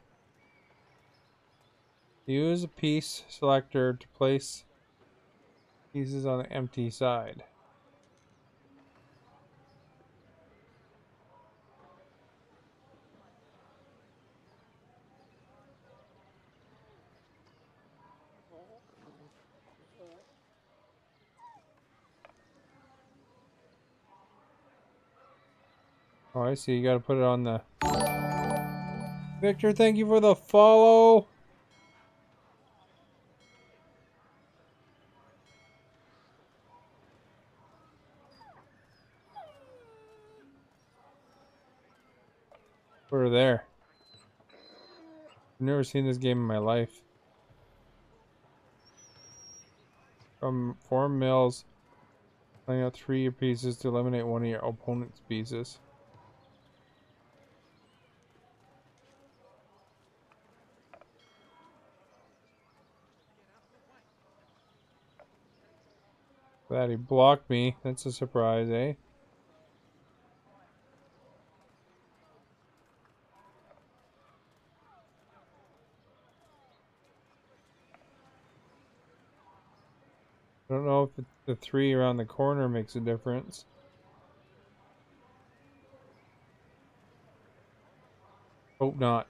Use a piece selector to place pieces on the empty side. Oh, I see. You gotta put it on the... Victor, thank you for the follow. Put her there. I've never seen this game in my life. From Forum Mills, Laying out 3 of your pieces to eliminate one of your opponent's pieces. Glad he blocked me. That's a surprise, eh? I don't know if the 3 around the corner makes a difference. Hope not.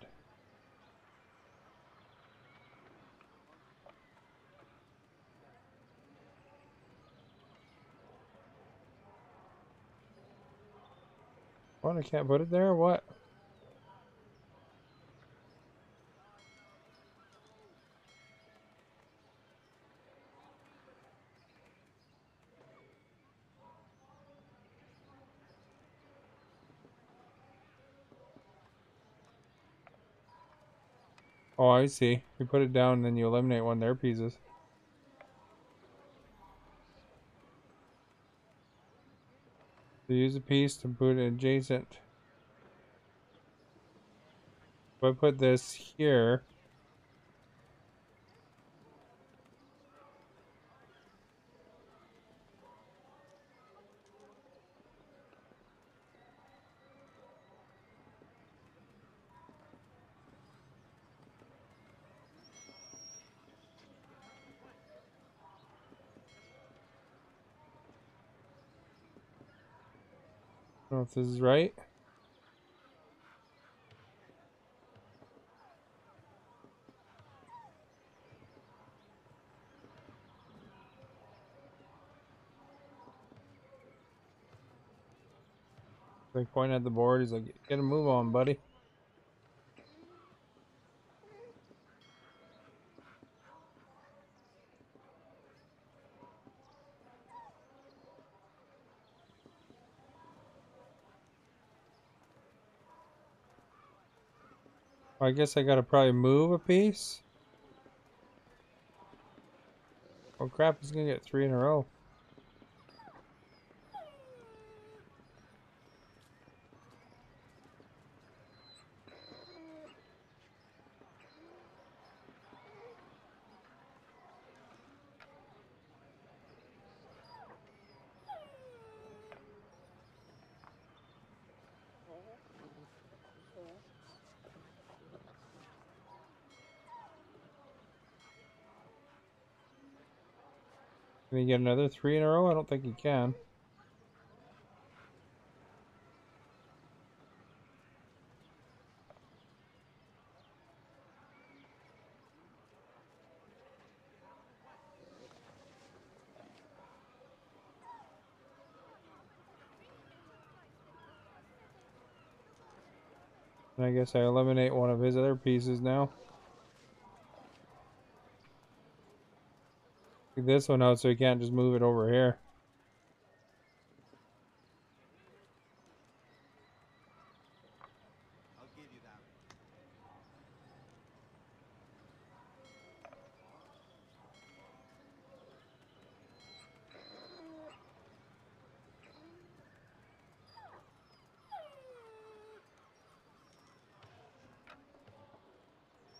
What? I can't put it there? What? Oh, I see. You put it down and then you eliminate one of their pieces. So use a piece to put it adjacent. If I put this here, I don't know if this is right. Like pointing at the board, he's like, "Get a move on, buddy." I guess I gotta probably move a piece. Oh crap, he's gonna get 3 in a row. Can he get another 3 in a row? I don't think he can. And I guess I eliminate one of his other pieces now. Take this one out so he can't just move it over here.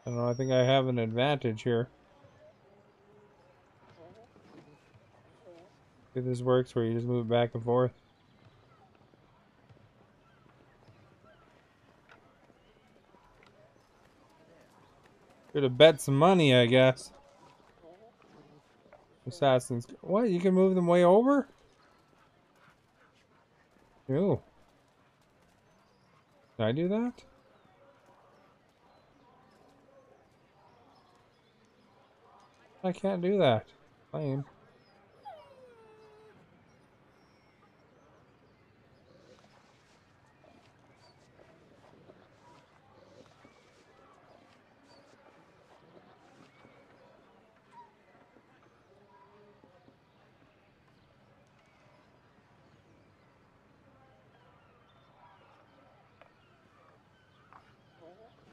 I don't know, I think I have an advantage here. If this works where you just move it back and forth. Should have bet some money, I guess. Assassins. What? You can move them way over? Ooh. Can I do that? I can't do that. Lame.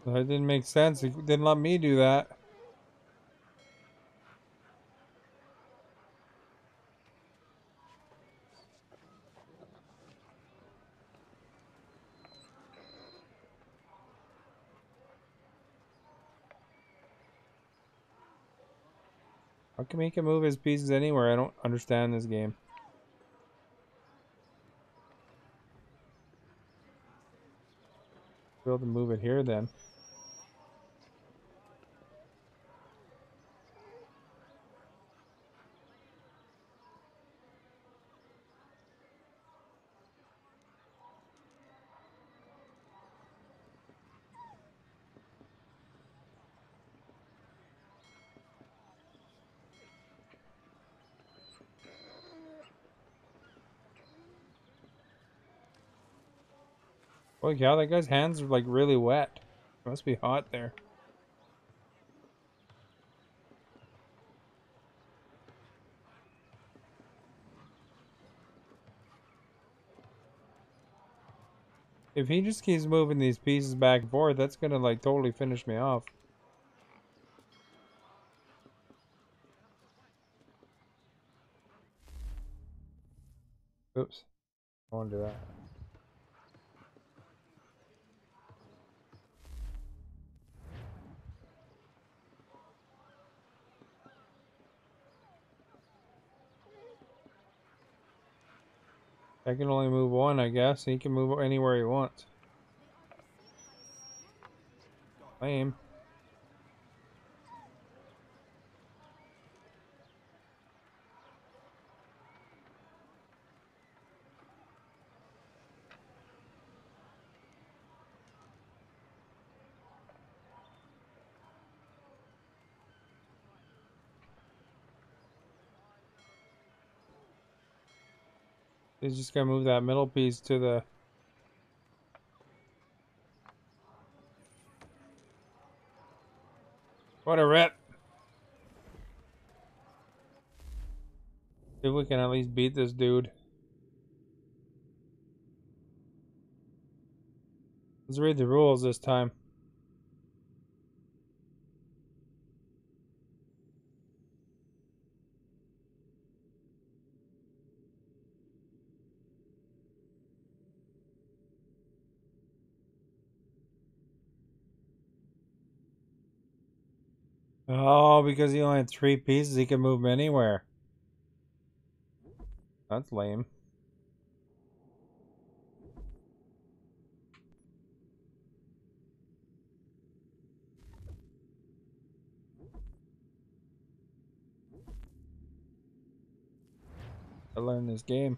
That didn't make sense. It didn't let me do that. How come he can move his pieces anywhere? I don't understand this game. Be able to move it here then. Holy cow, that guy's hands are like really wet. It must be hot there. If he just keeps moving these pieces back and forth, that's gonna like totally finish me off. Oops. I won't do that. I can only move one, I guess. He can move anywhere he wants. Lame. He's just gonna move that middle piece to the... What a rip! See if we can at least beat this dude. Let's read the rules this time. Oh, because he only had 3 pieces, he can move anywhere. That's lame. I learned this game.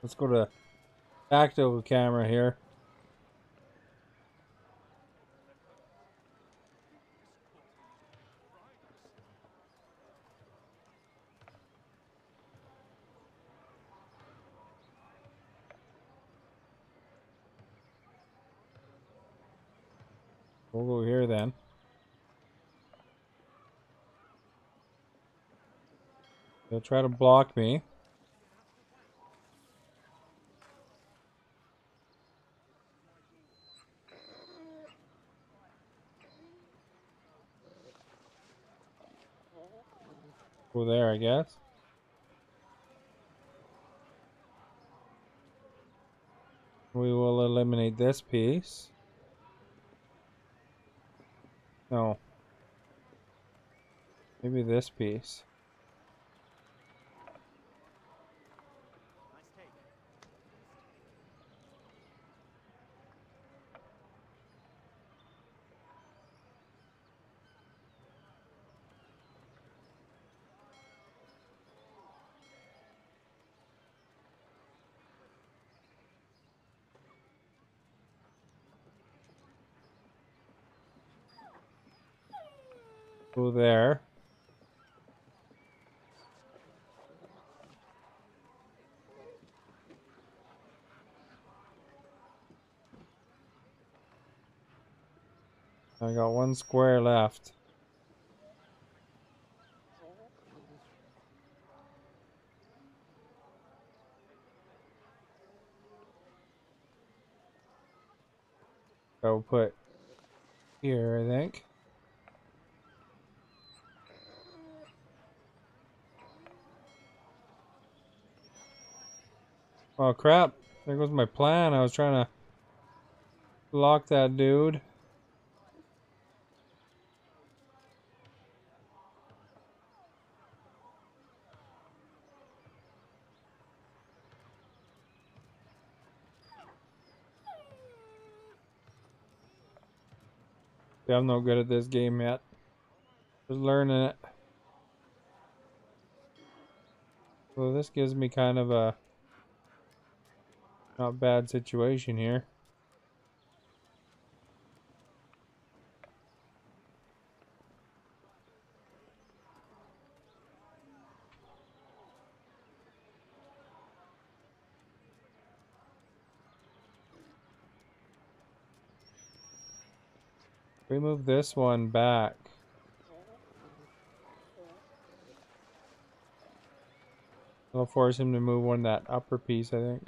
Let's go to active camera here. We'll go here then. They'll try to block me. Go there, I guess. We will eliminate this piece. No. Maybe this piece. Go there. I got one square left. I'll put here, I think. Oh crap, there goes my plan. I was trying to lock that dude. Yeah, I'm no good at this game yet. Just learning it. So this gives me kind of a not bad situation here. We move this one back. I'll force him to move one that upper piece, I think.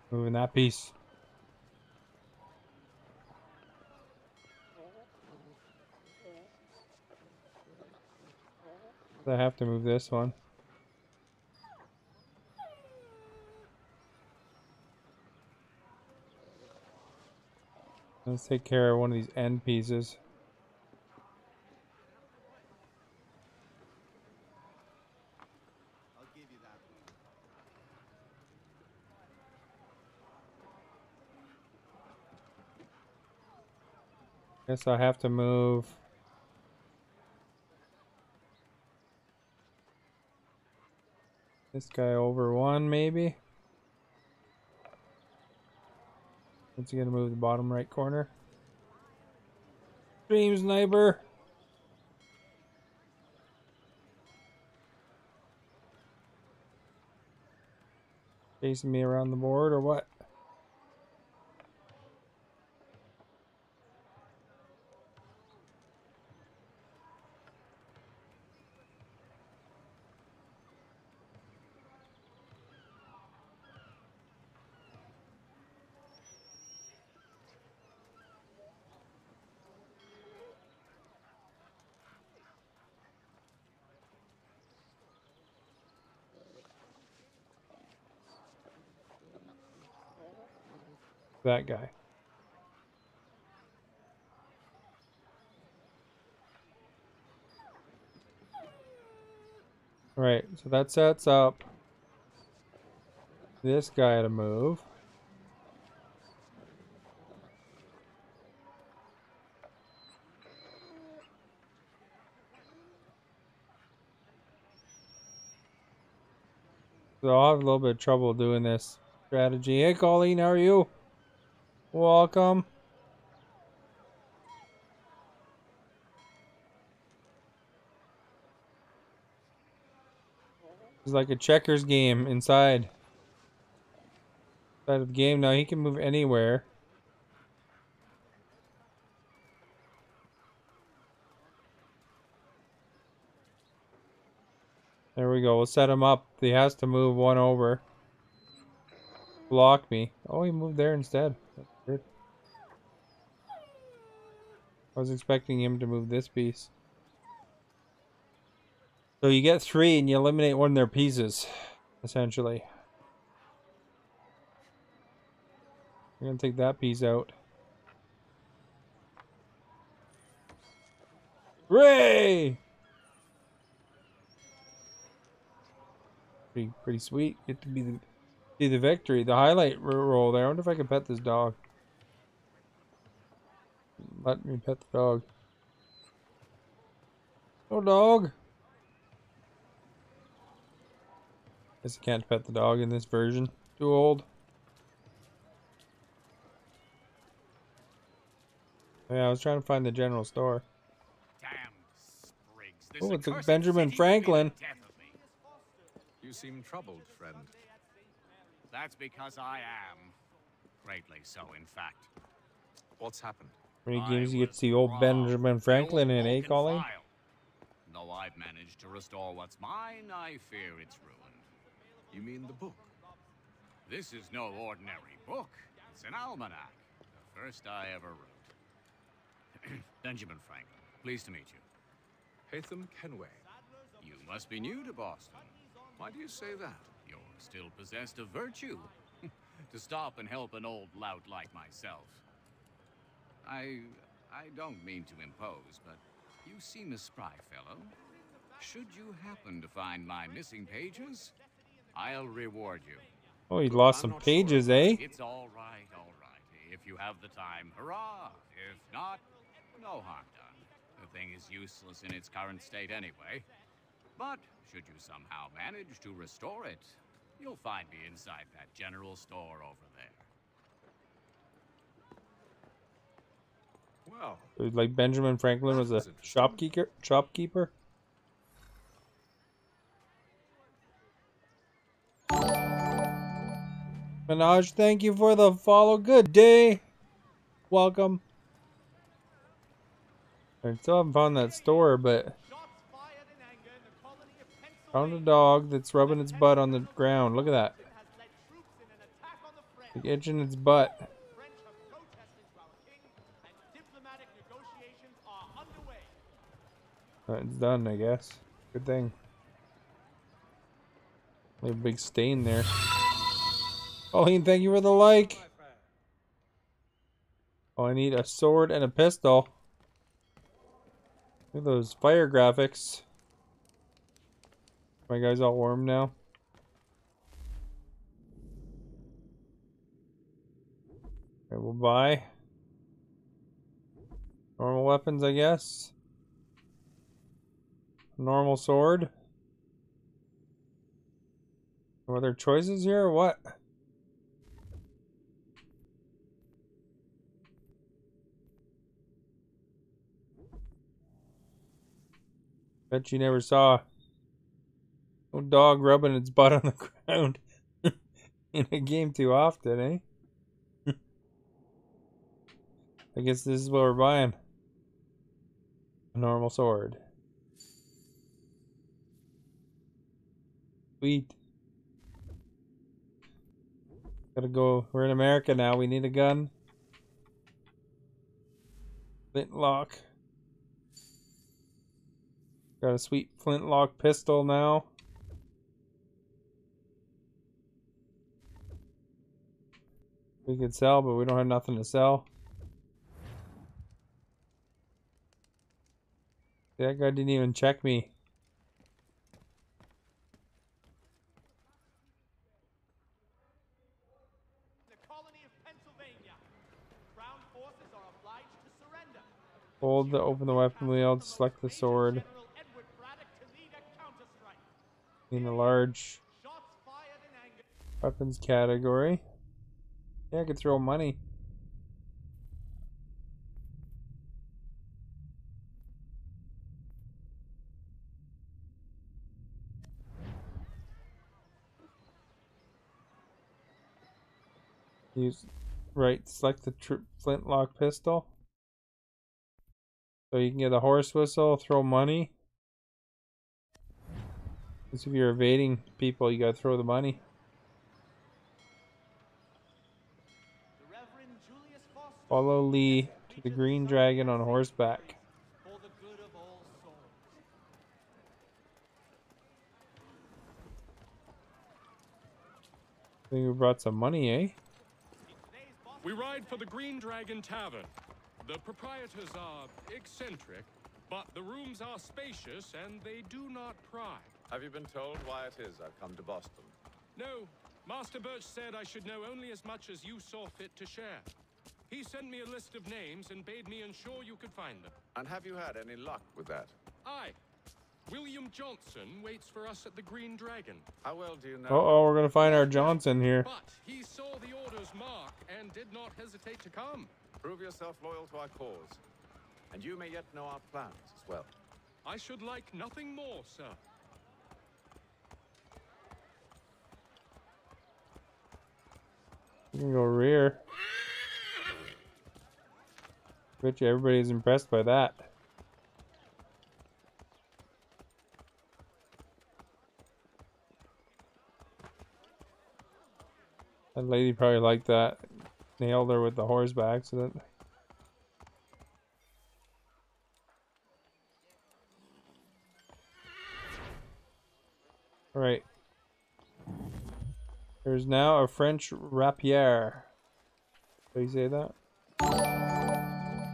Moving that piece. I have to move this one. Let's take care of one of these end pieces. Guess I have to move this guy over one, maybe. What's he gonna move the bottom right corner? Stream sniper. Chasing me around the board or what? That guy. Right, so that sets up this guy to move. So I'll have a little bit of trouble doing this strategy. Hey Colleen, how are you? Welcome. It's like a checkers game inside of the game. Now he can move anywhere. There we go. We'll set him up. He has to move one over. Block me. Oh, he moved there instead. That's weird. I was expecting him to move this piece. So you get 3 and you eliminate one of their pieces, essentially. I'm gonna take that piece out. Hooray! Pretty sweet. Get to be the victory. The highlight roll there. I wonder if I can pet this dog. Let me pet the dog. Oh, dog. Guess I can't pet the dog in this version. Too old. Yeah, I was trying to find the general store. Oh, it's a Benjamin Franklin. You seem troubled, friend. That's because I am. Greatly so, in fact. What's happened? Many games you get to see old Benjamin Franklin in, eh, Colleen? Though I've managed to restore what's mine, I fear it's ruined. You mean the book? This is no ordinary book. It's an almanac. The first I ever wrote. Benjamin Franklin, pleased to meet you. Hatham Kenway. You must be new to Boston. Why do you say that? You're still possessed of virtue. To stop and help an old lout like myself. I don't mean to impose, but you seem a spry fellow. Should you happen to find my missing pages, I'll reward you. Oh, he lost some pages, eh? It's all right, all right. If you have the time, hurrah. If not, no harm done. The thing is useless in its current state anyway. But should you somehow manage to restore it, you'll find me inside that general store over there. Well, like Benjamin Franklin was a shopkeeper. Minaj, thank you for the follow. Good day. Welcome. I still haven't found that store, but found a dog that's rubbing its butt on the ground. Look at that. Like itching its butt. It's done, I guess. Good thing. A big stain there. Colleen, thank you for the like. Oh, I need a sword and a pistol. Look at those fire graphics. My guy's all warm now. Okay, we'll buy normal weapons, I guess. Normal sword. Are there choices here or what? Bet you never saw no dog rubbing its butt on the ground in a game too often, eh? I guess this is what we're buying. A normal sword. Sweet. Gotta go. We're in America now. We need a gun. Flintlock. Got a sweet flintlock pistol now. We could sell, but we don't have nothing to sell. That guy didn't even check me. Hold to open the weapon wheel to select the sword. In the large weapons category. Yeah, I could throw money. Use right, select the flintlock pistol. So you can get a horse whistle, throw money. Because if you're evading people, you gotta throw the money. Follow Lee to the Green Dragon on horseback. I think we brought some money, eh? We ride for the Green Dragon Tavern. The proprietors are eccentric, but the rooms are spacious and they do not pry. Have you been told why it is I've come to Boston? No. Master Birch said I should know only as much as you saw fit to share. He sent me a list of names and bade me ensure you could find them. And have you had any luck with that? Aye. William Johnson waits for us at the Green Dragon. How well do you know? Uh-oh, we're gonna find our Johnson here. But he saw the order's mark and did not hesitate to come. Prove yourself loyal to our cause. And you may yet know our plans as well. I should like nothing more, sir. can go rear. Bet you everybody's impressed by that. That lady probably liked that. Nailed her with the horse by accident. Alright. There's now a French rapier. How do you say that?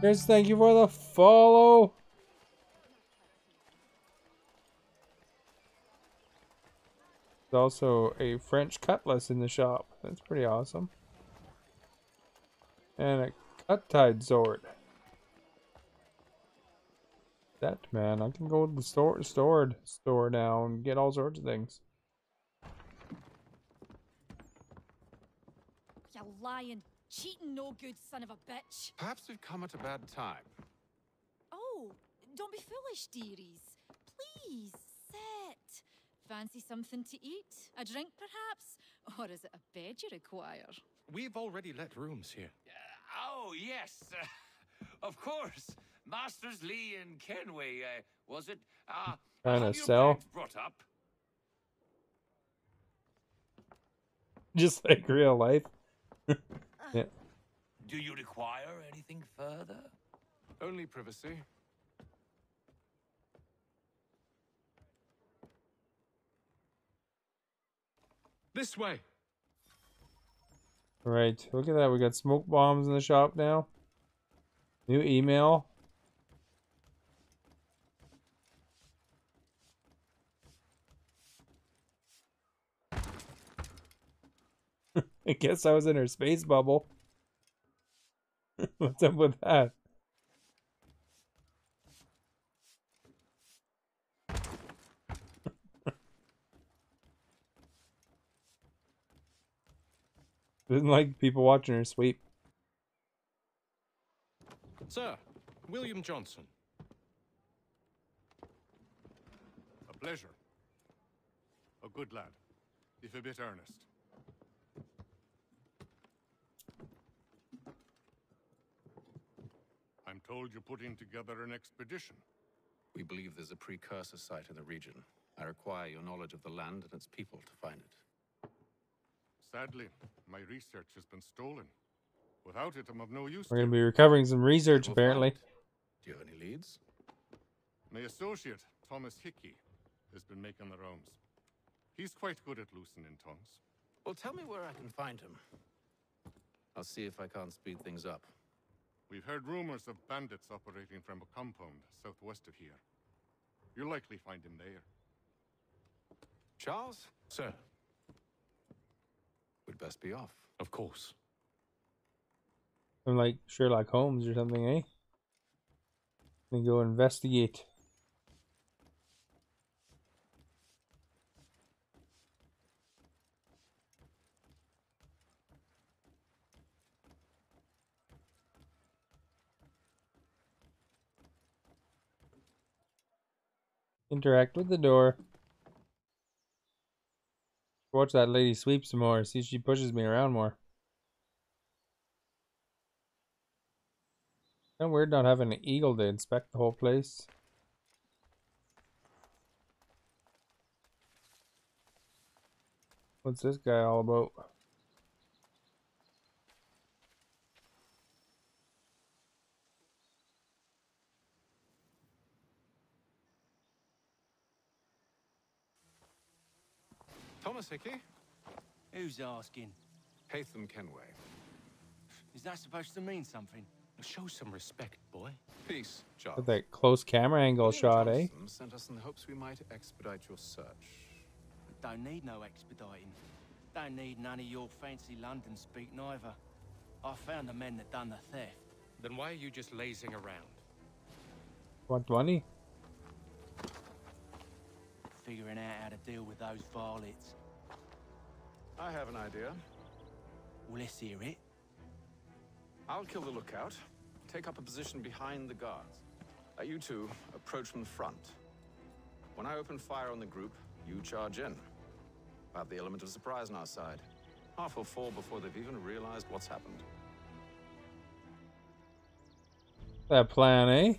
Chris, thank you for the follow. There's also a French cutlass in the shop. That's pretty awesome. And a cut-tied sword. That man, I can go to the store now and get all sorts of things. You lying, cheating, no good son of a bitch. Perhaps we've come at a bad time. Oh, don't be foolish, dearies. Please, sit. Fancy something to eat? A drink, perhaps? Or is it a bed you require? We've already let rooms here. Oh, yes. Of course. Masters Lee and Kenway, was it? Trying to have your sell. bags brought up? Just like real life. Yeah. Do you require anything further? Only privacy. This way. Right, look at that. We got smoke bombs in the shop now. New email. I guess I was in her space bubble. What's up with that? Doesn't like people watching her sweep. Sir, William Johnson. A pleasure. A good lad, if a bit earnest. I'm told you're putting together an expedition. We believe there's a precursor site in the region. I require your knowledge of the land and its people to find it. Sadly, my research has been stolen. Without it, I'm of no use. We're going to be recovering some research, apparently. Do you have any leads? My associate, Thomas Hickey, has been making the rounds. He's quite good at loosening tongues. Well, tell me where I can find him. I'll see if I can't speed things up. We've heard rumors of bandits operating from a compound southwest of here. You'll likely find him there. Charles? Sir. We'd best be off. Of course. I'm like Sherlock Holmes or something, eh? Let me go investigate. Interact with the door. Watch that lady sweep some more. See if she pushes me around more. Kind of weird not having an eagle to inspect the whole place. What's this guy all about? Thomas Hickey? Who's asking? Haytham Kenway. Is that supposed to mean something? Show some respect, boy. Peace, Charles. With that close camera angle shot, eh? Johnson sent us in the hopes we might expedite your search. Don't need no expediting. Don't need none of your fancy London speak neither. I found the men that done the theft. Then why are you just lazing around? Want money? Figuring out how to deal with those varlets. I have an idea. Well, let's hear it. I'll kill the lookout. Take up a position behind the guards. You two approach from the front. When I open fire on the group, you charge in. We'll have the element of surprise on our side. Half will fall before they've even realized what's happened. That plan, eh?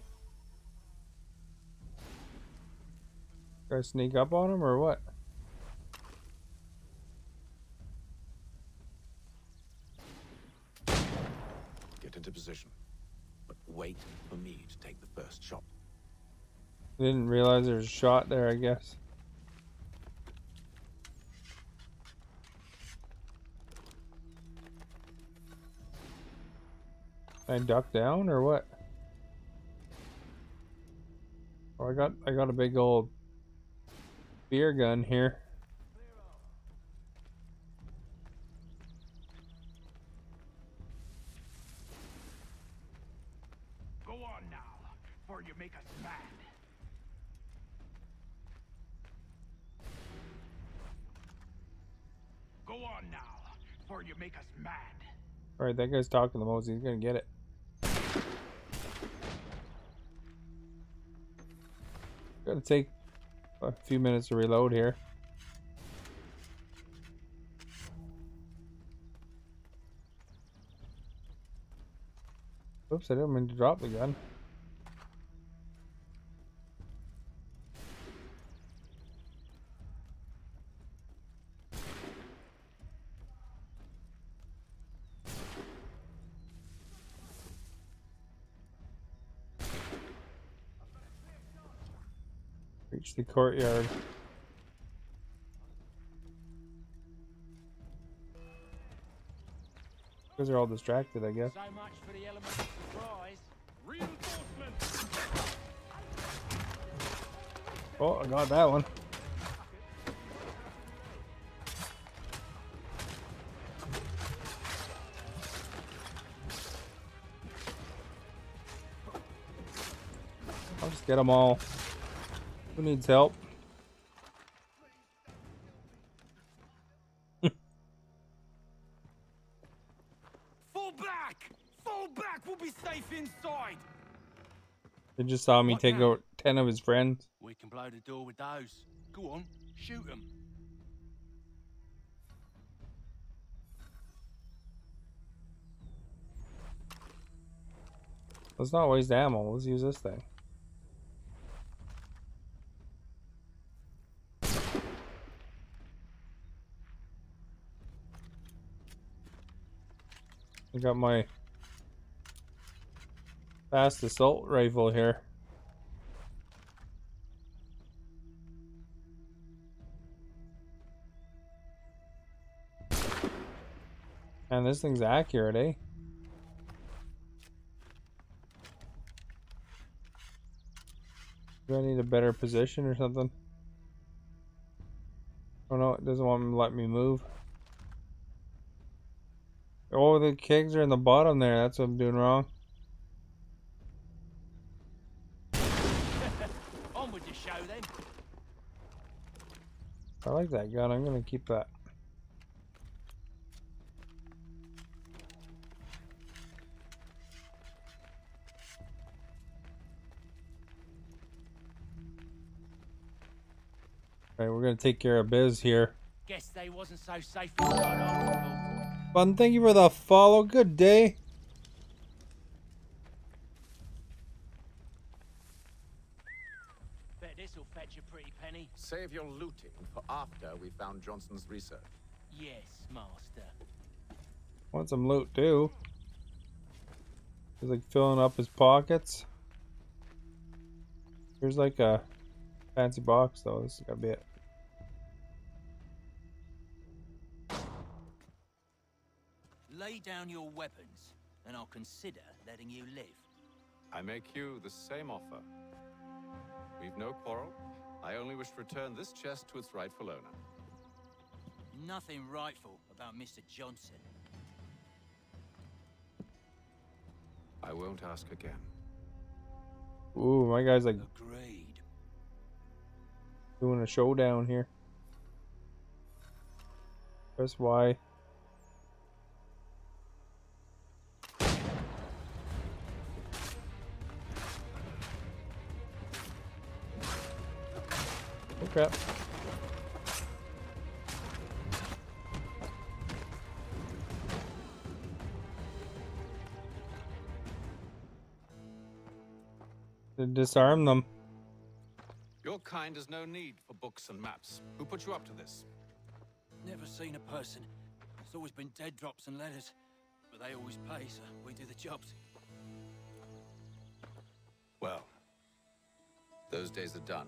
Gotta sneak up on him or what? Get into position. But wait for me to take the first shot. Didn't realize there was a shot there, I guess. Can I duck down or what? Oh, I got a big old beer gun here. Go on now, before you make us mad. Go on now, before you make us mad. Alright, that guy's talking the most. He's gonna get it. Gotta take a few minutes to reload here. Oops, I didn't mean to drop the gun. Reach the courtyard. Because they're all distracted, I guess. So much for the element of surprise. Reinforcements! Oh, I got that one. I'll just get them all. Who needs help? Fall back! Fall back! We'll be safe inside! They just saw me What take now? out 10 of his friends. We can blow the door with those. Go on, shoot them. Let's not waste ammo. Let's use this thing. I got my fast assault rifle here. And this thing's accurate, eh? Do I need a better position or something? Oh no, it doesn't want me to let me move. Oh, the kegs are in the bottom there. That's what I'm doing wrong. On with the show then. I like that gun. I'm gonna keep that. Alright, we're gonna take care of Biz here. Guess they wasn't so safe after all. Fun, thank you for the follow. Good day. Bet this'll fetch a pretty penny. Save your looting for after we found Johnson's research. Yes, master. Want some loot too. He's like filling up his pockets. Here's like a fancy box though. This is gotta be it. Lay down your weapons, and I'll consider letting you live. I make you the same offer. We've no quarrel. I only wish to return this chest to its rightful owner. Nothing rightful about Mr. Johnson. I won't ask again. Ooh, my guy's like Agreed. doing a showdown here. Press Y. Oh crap. To disarm them. Your kind has no need for books and maps. Who put you up to this? Never seen a person. It's always been dead drops and letters. But they always pay, so we do the jobs. Well, those days are done.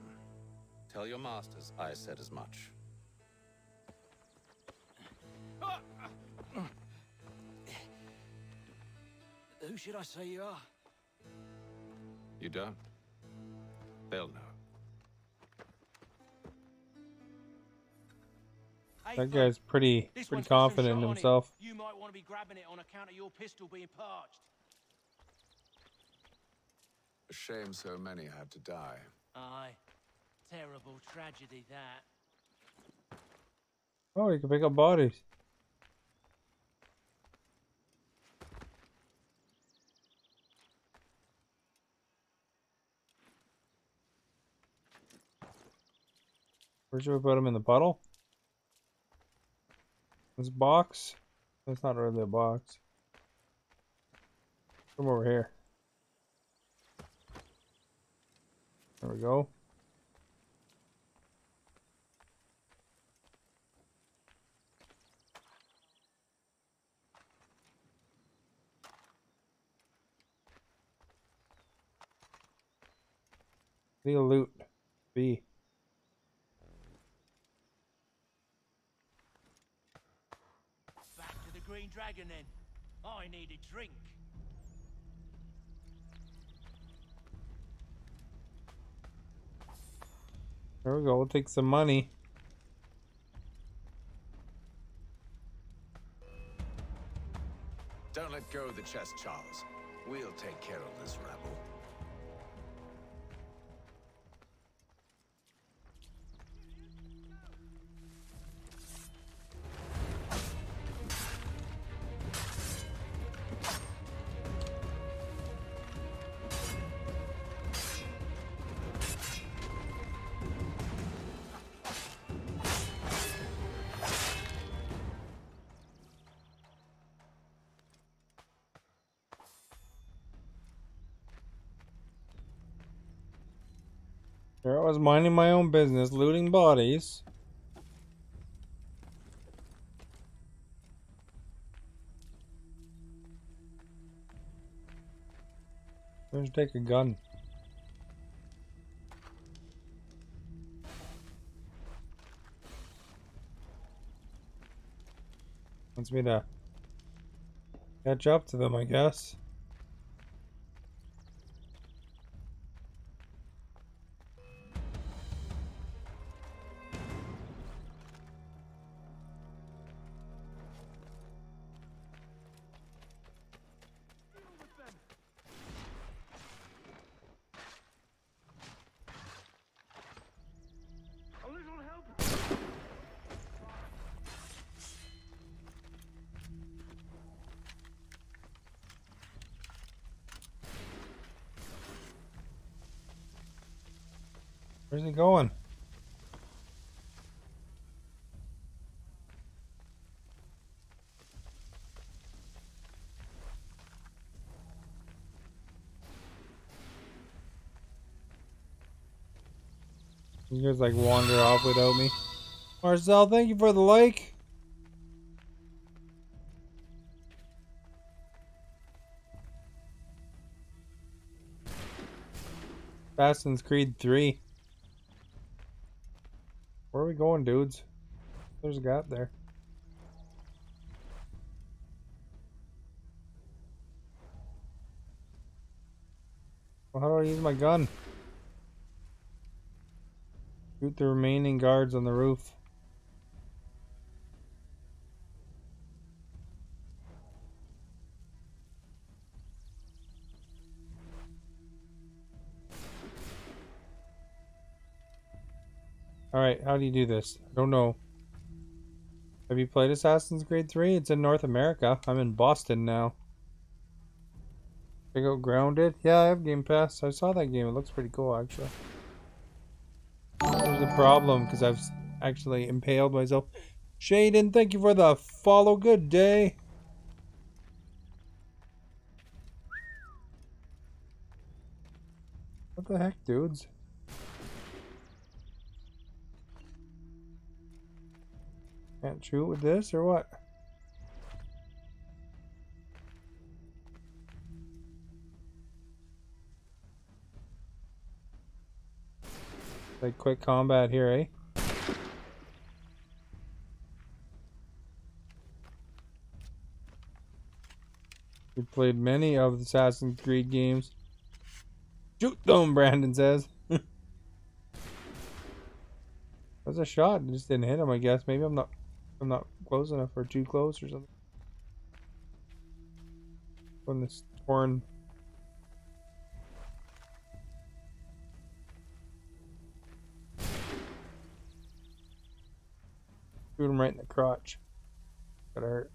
Tell your masters I said as much. Who should I say you are? You don't? They'll know. That guy's pretty confident in himself. You might want to be grabbing it on account of your pistol being parched. A shame so many had to die. Aye. Terrible tragedy, that. Oh, you can pick up bodies. Where should we put him, in the puddle? This box? That's not really a box. Come over here. There we go. Need a loot. B. Back to the Green Dragon then. I need a drink. There we go. We'll take some money. Don't let go of the chest, Charles. We'll take care of this rabble. Here I was minding my own business, looting bodies. Let's take a gun. Wants me to catch up to them, I guess. Where's he going? You guys like wander off without me. Marcel, thank you for the like. Assassin's Creed 3. Where are we going, dudes? There's a gap there. Well, how do I use my gun? Shoot the remaining guards on the roof. Alright, how do you do this? I don't know. Have you played Assassin's Creed 3? It's in North America. I'm in Boston now. Check out Grounded. Yeah, I have Game Pass. I saw that game. It looks pretty cool, actually. There's a problem, because I've actually impaled myself. Shaden, thank you for the follow. Good day. What the heck, dudes? Can't shoot with this or what? Like quick combat here, eh? We played many of the Assassin's Creed games. Shoot them, Brandon says. That's a shot. It just didn't hit him, I guess. Maybe I'm not close enough or too close or something. When this torn. Shoot him right in the crotch. Gotta hurt.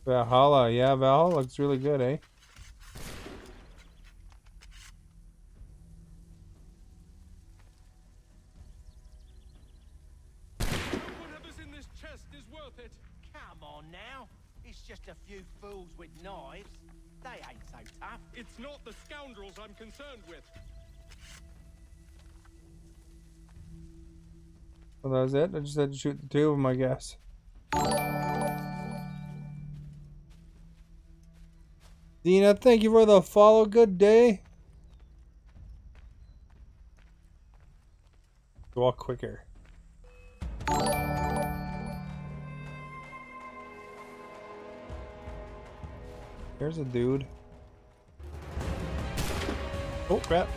Valhalla, yeah, Valhalla looks really good, eh? Whatever's in this chest is worth it. Come on now. It's just a few fools with knives. They ain't so tough. It's not the scoundrels I'm concerned with. Well, that was it. I just had to shoot the two of them, I guess. Dina, thank you for the follow. Good day. Walk quicker. Here's a dude. Oh, crap.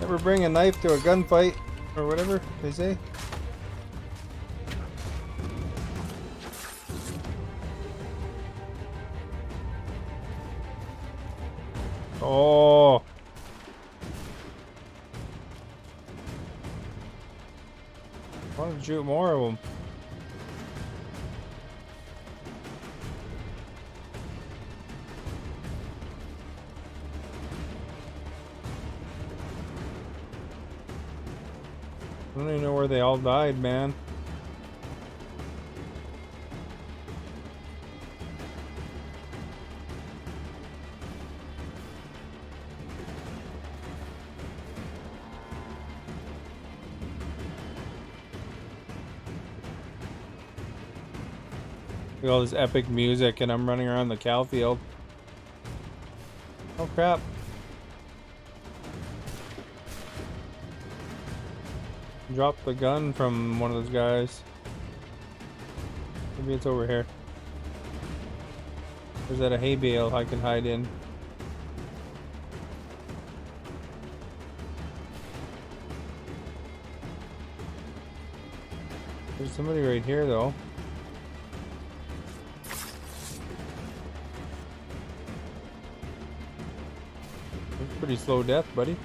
Never bring a knife to a gunfight, or whatever they say. Oh. I want to shoot more of them. I don't even know where they all died, man. Look at all this epic music and I'm running around the cow field. Oh crap. Dropped the gun from one of those guys. Maybe it's over here. Or is that a hay bale I can hide in? There's somebody right here though. That's pretty slow death, buddy.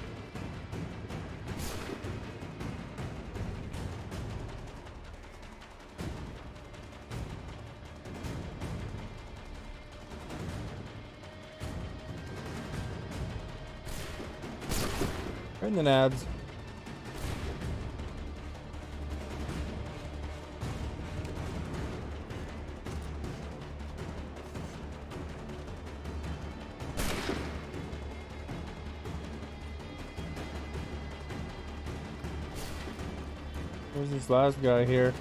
Right in the nads. Where's this last guy here?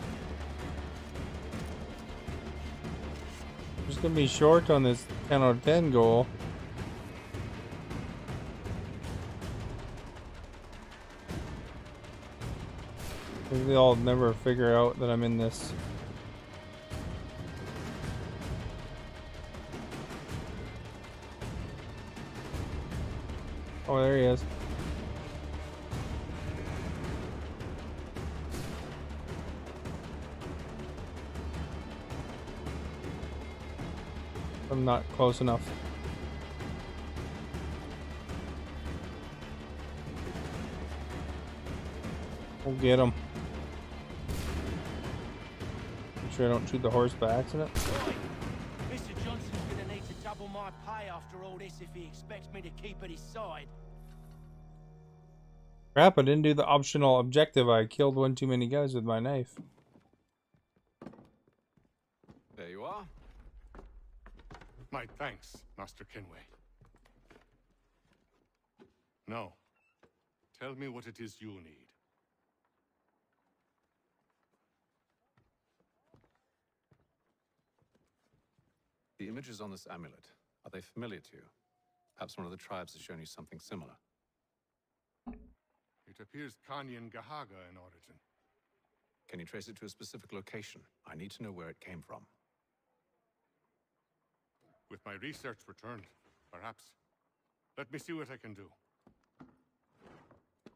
Just gonna be short on this 10 out of 10 goal. Maybe they'll never figure out that I'm in this. Oh, there he is. I'm not close enough. We'll get him. Make sure I don't shoot the horse by accident. Mr. Johnson's gonna need to double my pay after all this if he expects me to keep at his side. Crap, I didn't do the optional objective. I killed one too many guys with my knife. There you are. My thanks, Master Kenway. Now, tell me what it is you need. The images on this amulet, are they familiar to you? Perhaps one of the tribes has shown you something similar. It appears Kanyan Gahaga in origin. Can you trace it to a specific location? I need to know where it came from. With my research returned, perhaps. Let me see what I can do.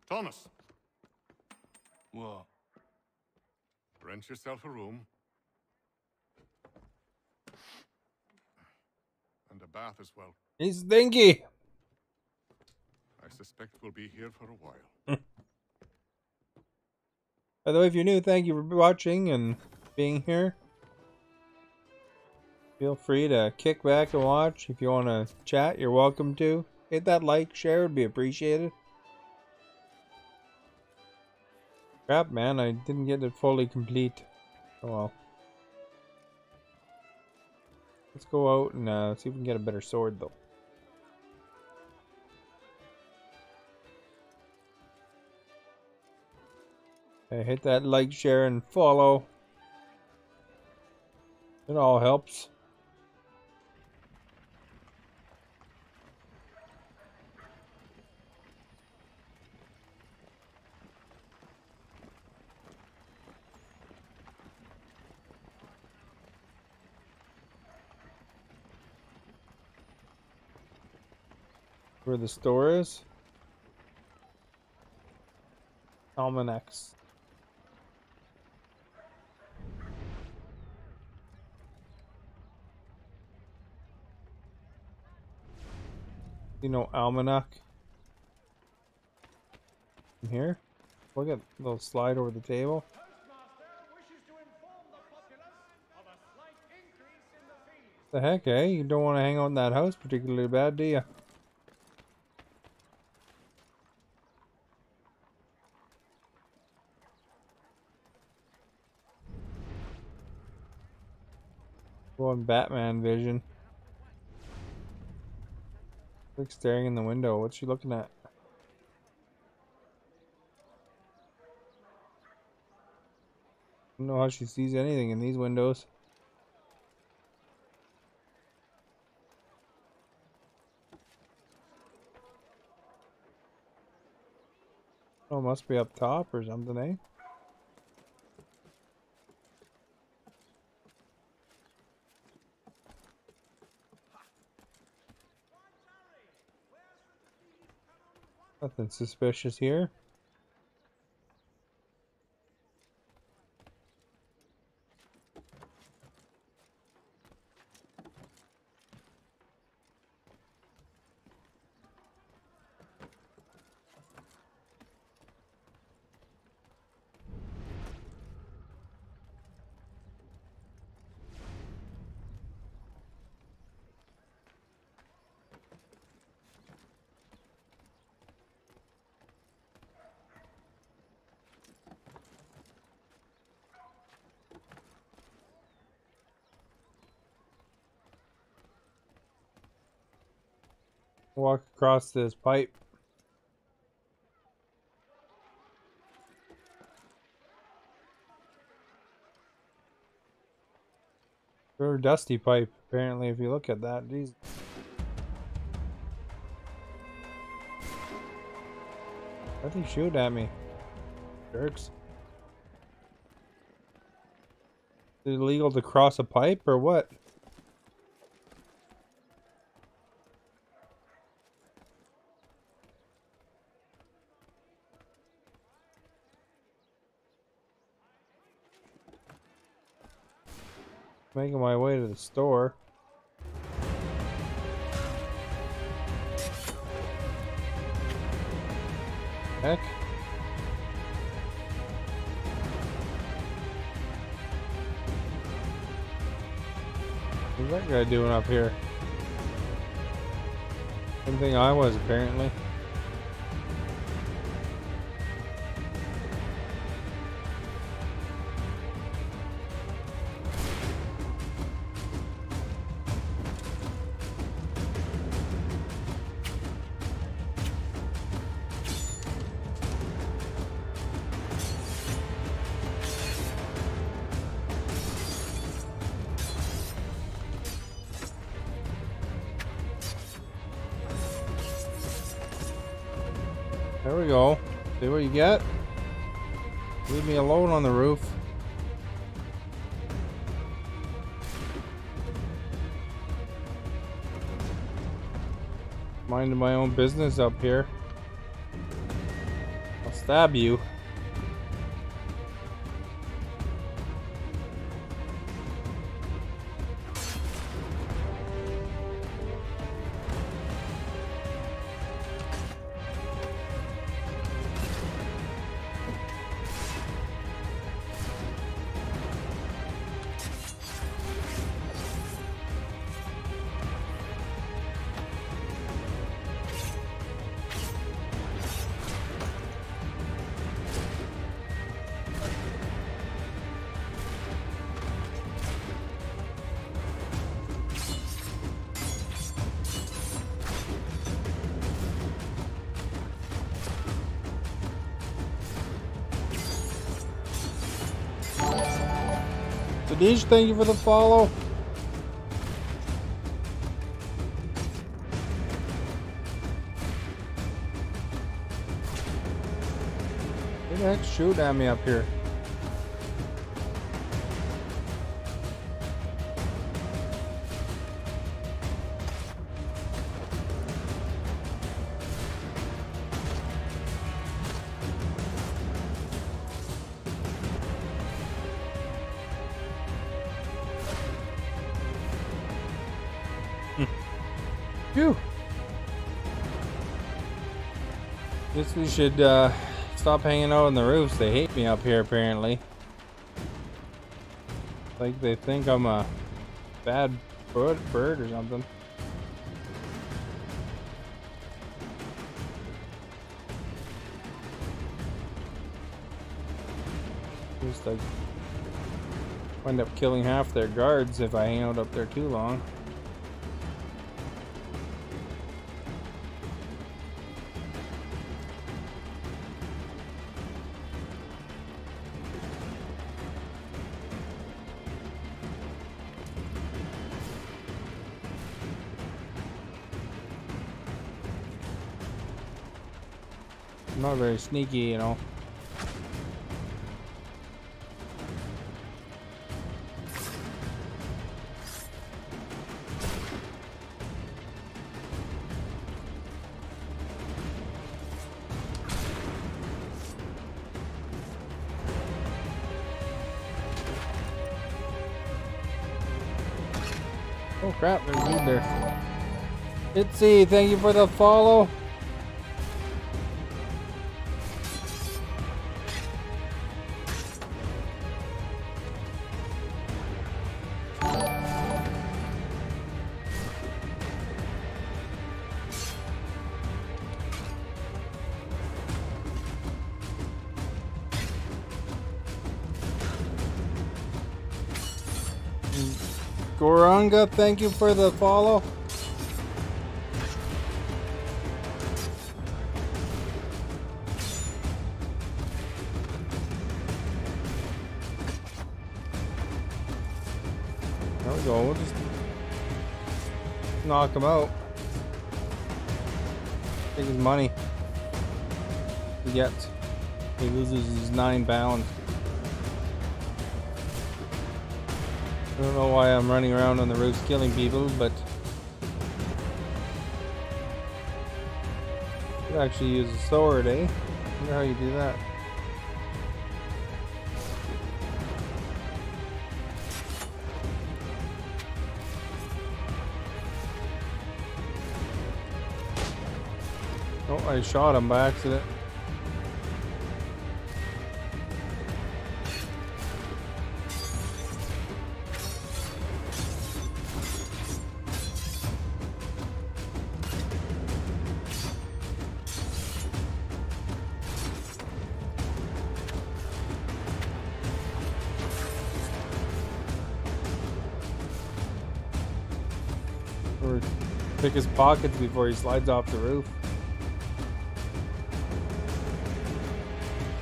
Thomas! What? Rent yourself a room. And a bath as well. He's stinky! I suspect we'll be here for a while. By the way, if you're new, thank you for watching and being here. Feel free to kick back and watch. If you want to chat, you're welcome to. Hit that like, share, would be appreciated. Crap, man, I didn't get it fully complete. Oh well. Let's go out and see if we can get a better sword, though. Okay, hit that like, share, and follow. It all helps. Where the store is? Almanacs. You know, almanac. In here? Look at the little slide over the table. The heck, eh? You don't want to hang out in that house particularly bad, do you? Going Batman vision. Like staring in the window. What's she looking at? I don't know how she sees anything in these windows. Oh, must be up top or something, eh? Nothing suspicious here. Walk across this pipe. Very dusty pipe, apparently, if you look at that. Jeez. Why'd they shoot at me? Jerks. Is it illegal to cross a pipe or what? Making my way to the store. Heck. What's that guy doing up here? Same thing I was, apparently. There we go. See what you get? Leave me alone on the roof. Minding my own business up here. I'll stab you. Sadish, thank you for the follow. Who the heck's shooting at me up here? Phew. Guess we should stop hanging out on the roofs. They hate me up here apparently. Like they think I'm a bad bird or something. Just like wind up killing half their guards if I hang out up there too long. I'm not very sneaky, you know. Oh crap, there's a dude there. Itzy, thank you for the follow. Goranga, thank you for the follow. There we go, we'll just knock him out. Take his money. He gets. He loses his 9 pounds. I don't know why I'm running around on the roofs killing people, but you could actually use a sword, eh? I wonder how you do that. Oh, I shot him by accident. Pick his pockets before he slides off the roof.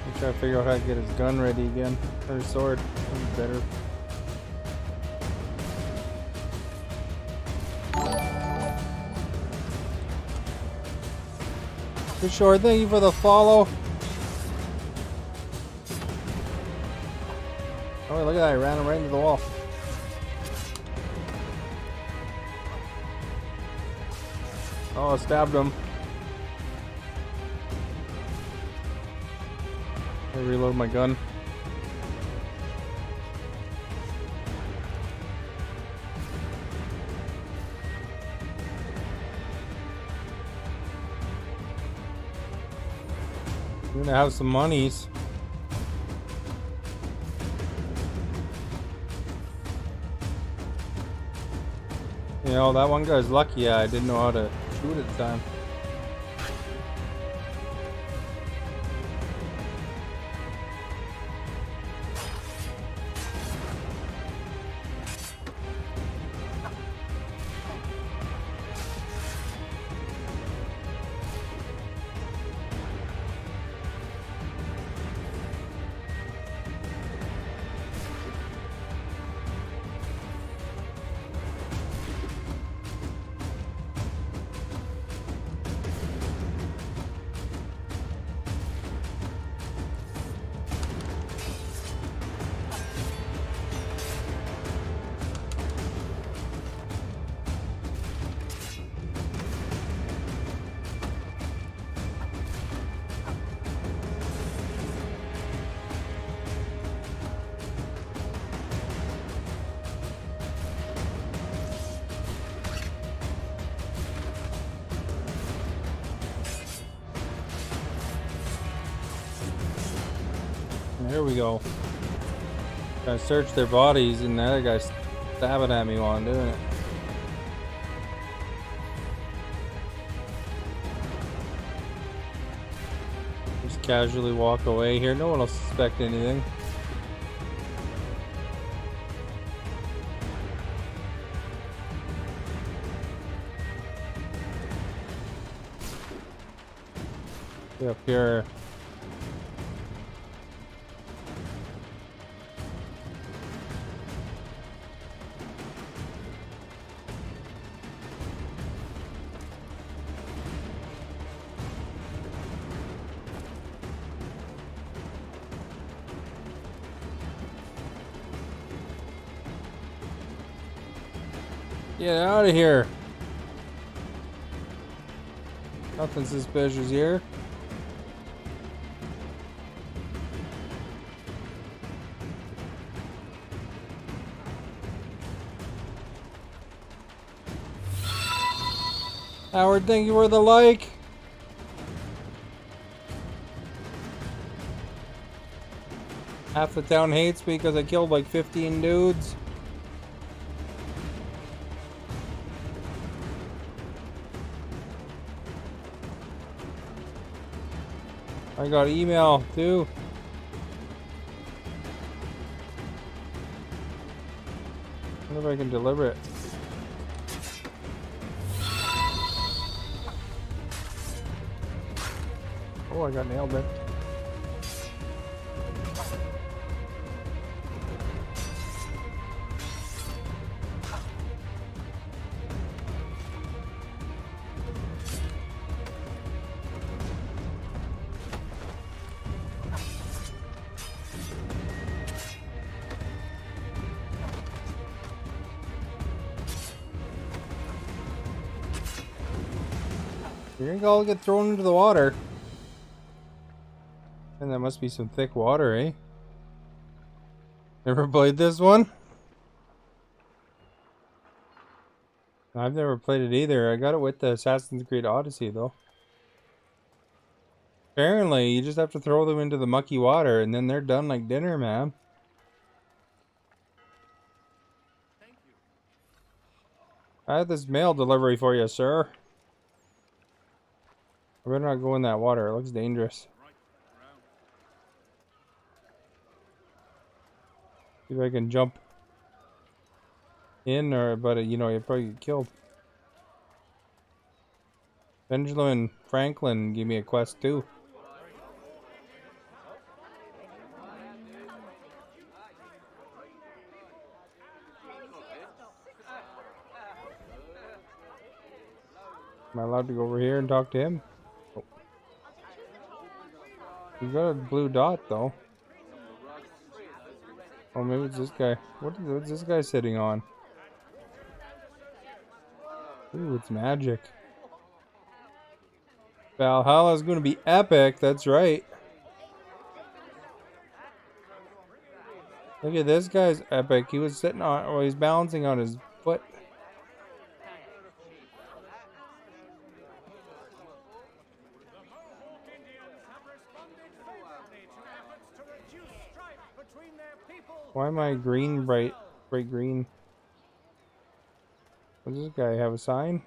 I'm trying to figure out how to get his gun ready again. Or his sword. That'd be better. For sure, thank you for the follow. Oh, look at that, I ran him right into the wall. Oh, I stabbed him. I reload my gun. I'm gonna have some monies. You know, that one guy's lucky. I didn't know how to shoot at the time. Here we go. Gotta search their bodies, and the other guy's stabbing at me while I'm doing it. Just casually walk away here. No one will suspect anything. Up here. Get out of here. Nothing suspicious here. Howard, thank you for the like. Half the town hates me because I killed like 15 dudes. I got email too. I wonder if I can deliver it. Oh, I got nailed it. You're gonna all get thrown into the water. And that must be some thick water, eh? Never played this one? I've never played it either. I got it with the Assassin's Creed Odyssey, though. Apparently, you just have to throw them into the mucky water, and then they're done like dinner, man. I have this mail delivery for you, sir. I better not go in that water. It looks dangerous. See if I can jump in, or but you know, you'll probably get killed. Benjamin Franklin gave me a quest too. Am I allowed to go over here and talk to him? Oh. He's got a blue dot though. Oh, maybe it's this guy. What's this guy sitting on? Ooh, it's magic. Valhalla's gonna be epic, that's right. Look at this guy's epic. He was sitting on, oh, he's balancing on his foot. Why am I green, bright green? Does this guy have a sign?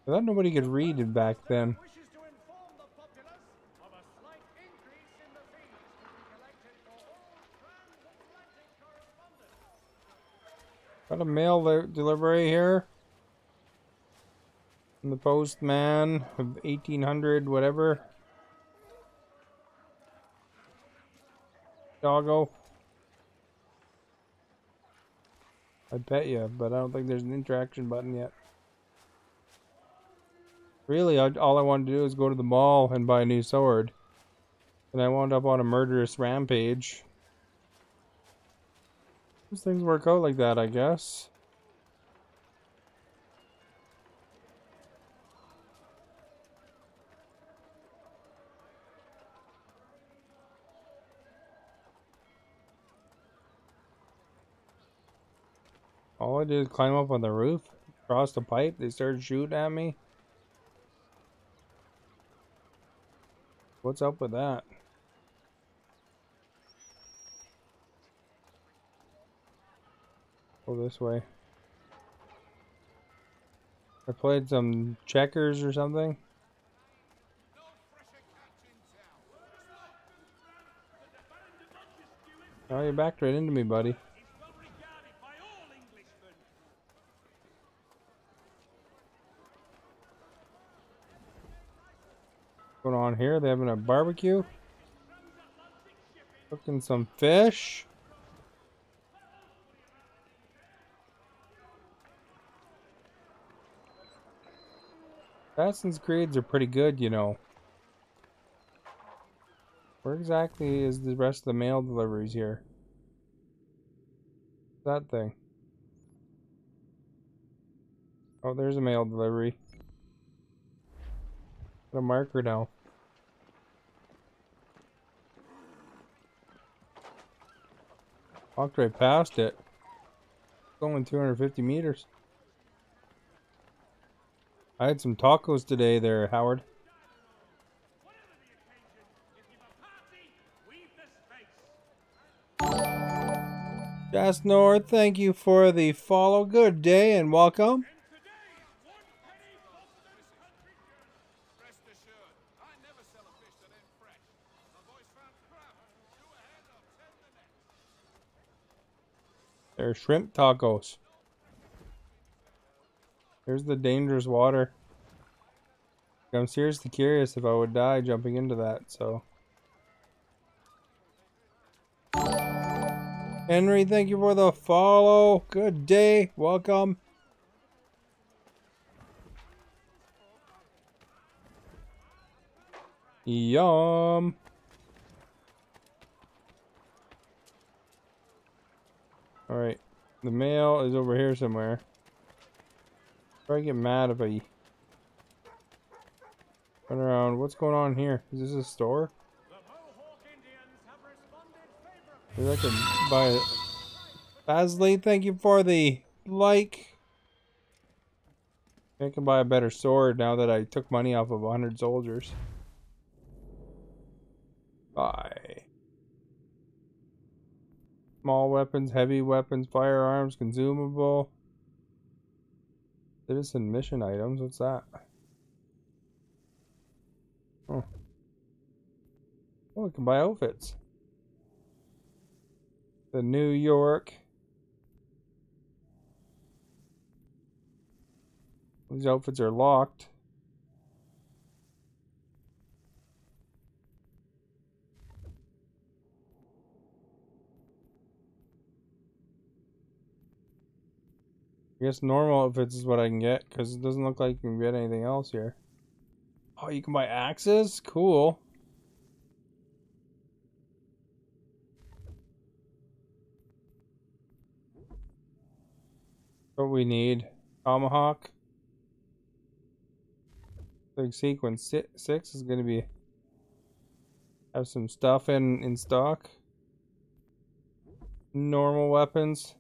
I thought nobody could read it back then. Got a mail delivery here. From the postman of 1800, whatever. Doggo. I bet you, but I don't think there's an interaction button yet. Really, all I wanted to do is go to the mall and buy a new sword. And I wound up on a murderous rampage. Those things work out like that, I guess. All I did is climb up on the roof, cross the pipe, they started shooting at me. What's up with that? Go this way. I played some checkers or something. Oh, you backed right into me, buddy. What's going on here? They having a barbecue? Cooking some fish? Assassin's Creeds are pretty good, you know. Where exactly is the rest of the mail deliveries here? That thing. Oh, there's a mail delivery. Got a marker now. Walked right past it. It's only 250 meters. I had some tacos today there, Howard. Just North, thank you for the follow. Good day and welcome. They're shrimp tacos. Here's the dangerous water. I'm seriously curious if I would die jumping into that, so. Henry, thank you for the follow. Good day. Welcome. Yum. Alright. The mail is over here somewhere. I get mad if I run around. What's going on here? Is this a store? Maybe I can buy it. Basley, thank you for the like. I can buy a better sword now that I took money off of 100 soldiers. Bye. Small weapons, heavy weapons, firearms, consumable. Citizen mission items, what's that? Oh. Oh, we can buy outfits. The New York. These outfits are locked. I guess normal outfits is what I can get, because it doesn't look like you can get anything else here. Oh, you can buy axes? Cool. What we need. Tomahawk. Big sequence 6 is going to be have some stuff in stock. Normal weapons.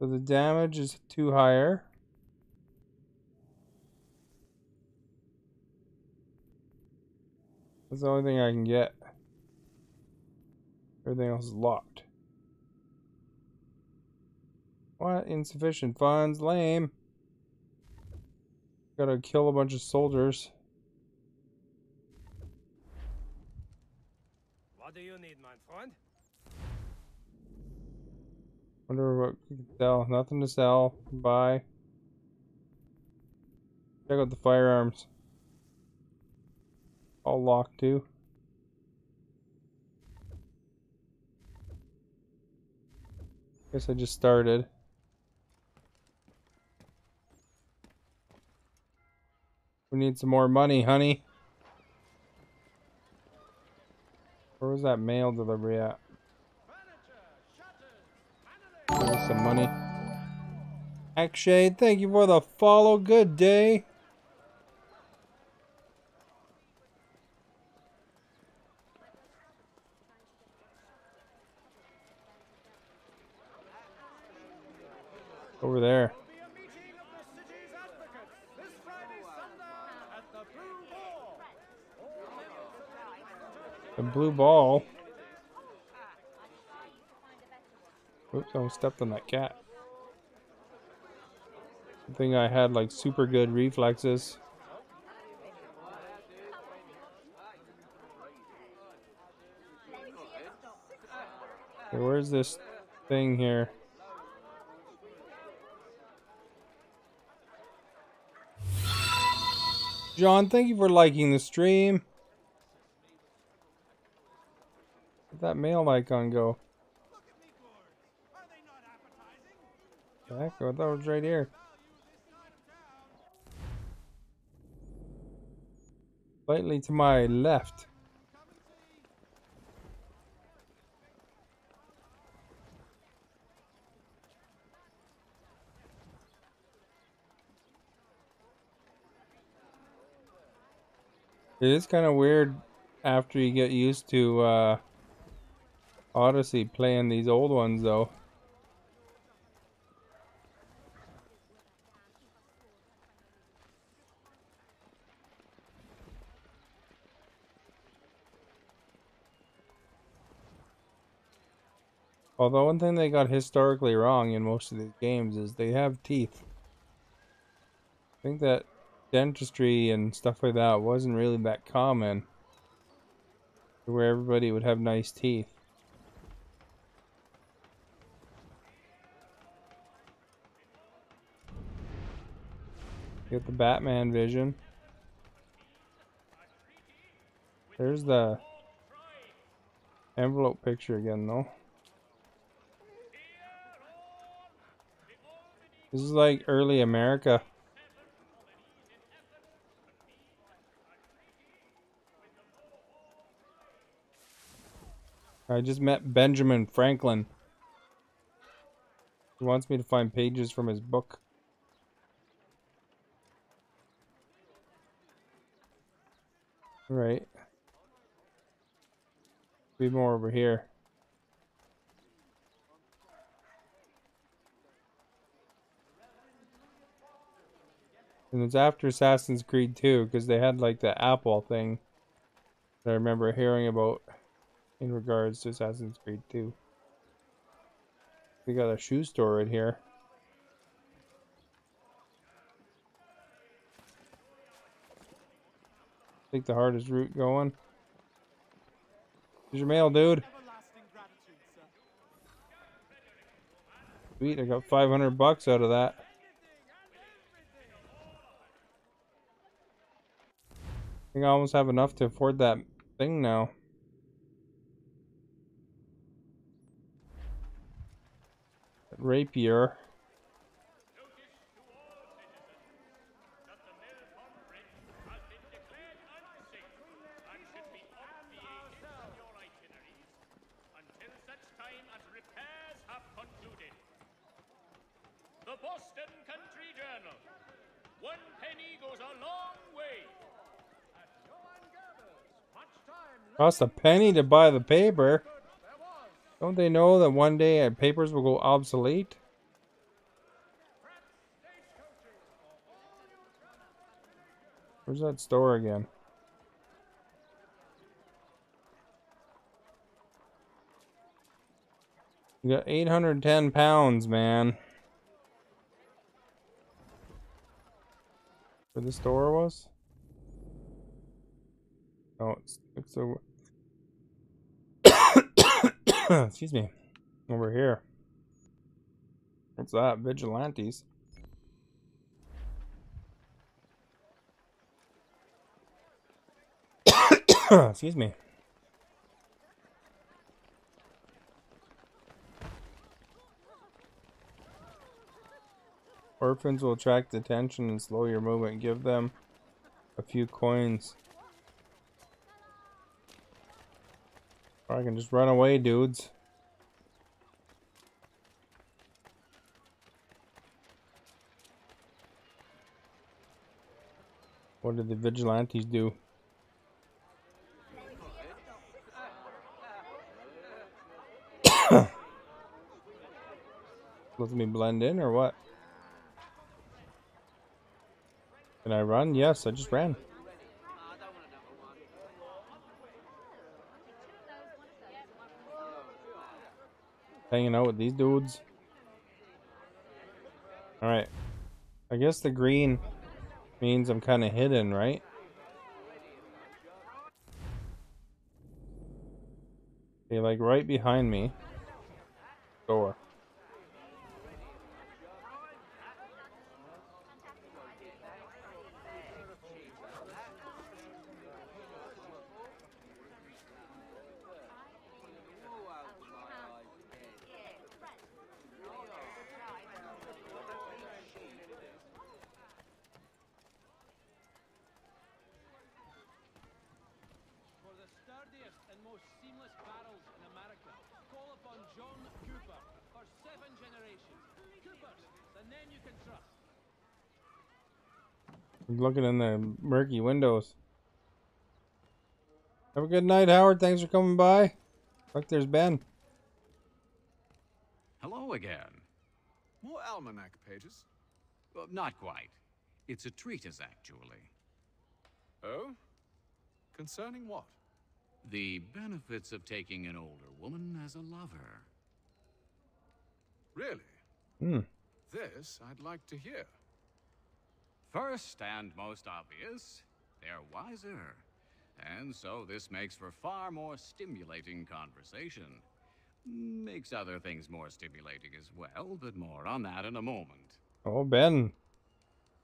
So the damage is 2 higher. That's the only thing I can get. Everything else is locked. What? Insufficient funds? Lame. Gotta kill a bunch of soldiers. What do you need, my friend? Wonder what we can sell. Nothing to sell. Buy. Check out the firearms. All locked too. Guess I just started. We need some more money, honey. Where was that mail delivery at? There's some money. Ackshade, thank you for the follow. Good day. Over there. The blue ball. Oops, I almost stepped on that cat. I think I had like super good reflexes. Okay, where's this thing here? John, thank you for liking the stream. Where'd that mail icon go? Heck, I thought it was right here. Slightly to my left. It is kind of weird after you get used to Odyssey playing these old ones though. Although one thing they got historically wrong in most of these games is they have teeth. I think that dentistry and stuff like that wasn't really that common, where everybody would have nice teeth. Get the Batman vision. There's the envelope picture again though. This is like early America. I just met Benjamin Franklin. He wants me to find pages from his book. Right. Be more over here. And it's after Assassin's Creed 2 because they had like the Apple thing that I remember hearing about in regards to Assassin's Creed 2. We got a shoe store right here. Take the hardest route going. Here's your mail, dude. Sweet, I got 500 bucks out of that. I think I almost have enough to afford that thing now. Rapier. The Boston Country Journal. 1 penny goes a long way. Cost a penny to buy the paper. Don't they know that one day papers will go obsolete? Where's that store again? We got 810 pounds, man. Where the store was? Oh, it's over. Excuse me. Over here. What's that? Vigilantes. Excuse me. Orphans will attract attention and slow your movement. Give them a few coins. Or I can just run away, dudes. What did the vigilantes do? Let me blend in or what? Can I run? Yes, I just ran. Hanging out with these dudes. Alright. I guess the green means I'm kind of hidden, right? Okay, like right behind me. Door. I'm looking in the murky windows. Have a good night, Howard. Thanks for coming by. Look, there's Ben. Hello again. More almanac pages? Well, not quite. It's a treatise, actually. Oh? Concerning what? The benefits of taking an older woman as a lover. Really? This I'd like to hear. First and most obvious, they're wiser. And so this makes for far more stimulating conversation. Makes other things more stimulating as well, but more on that in a moment. Oh, Ben.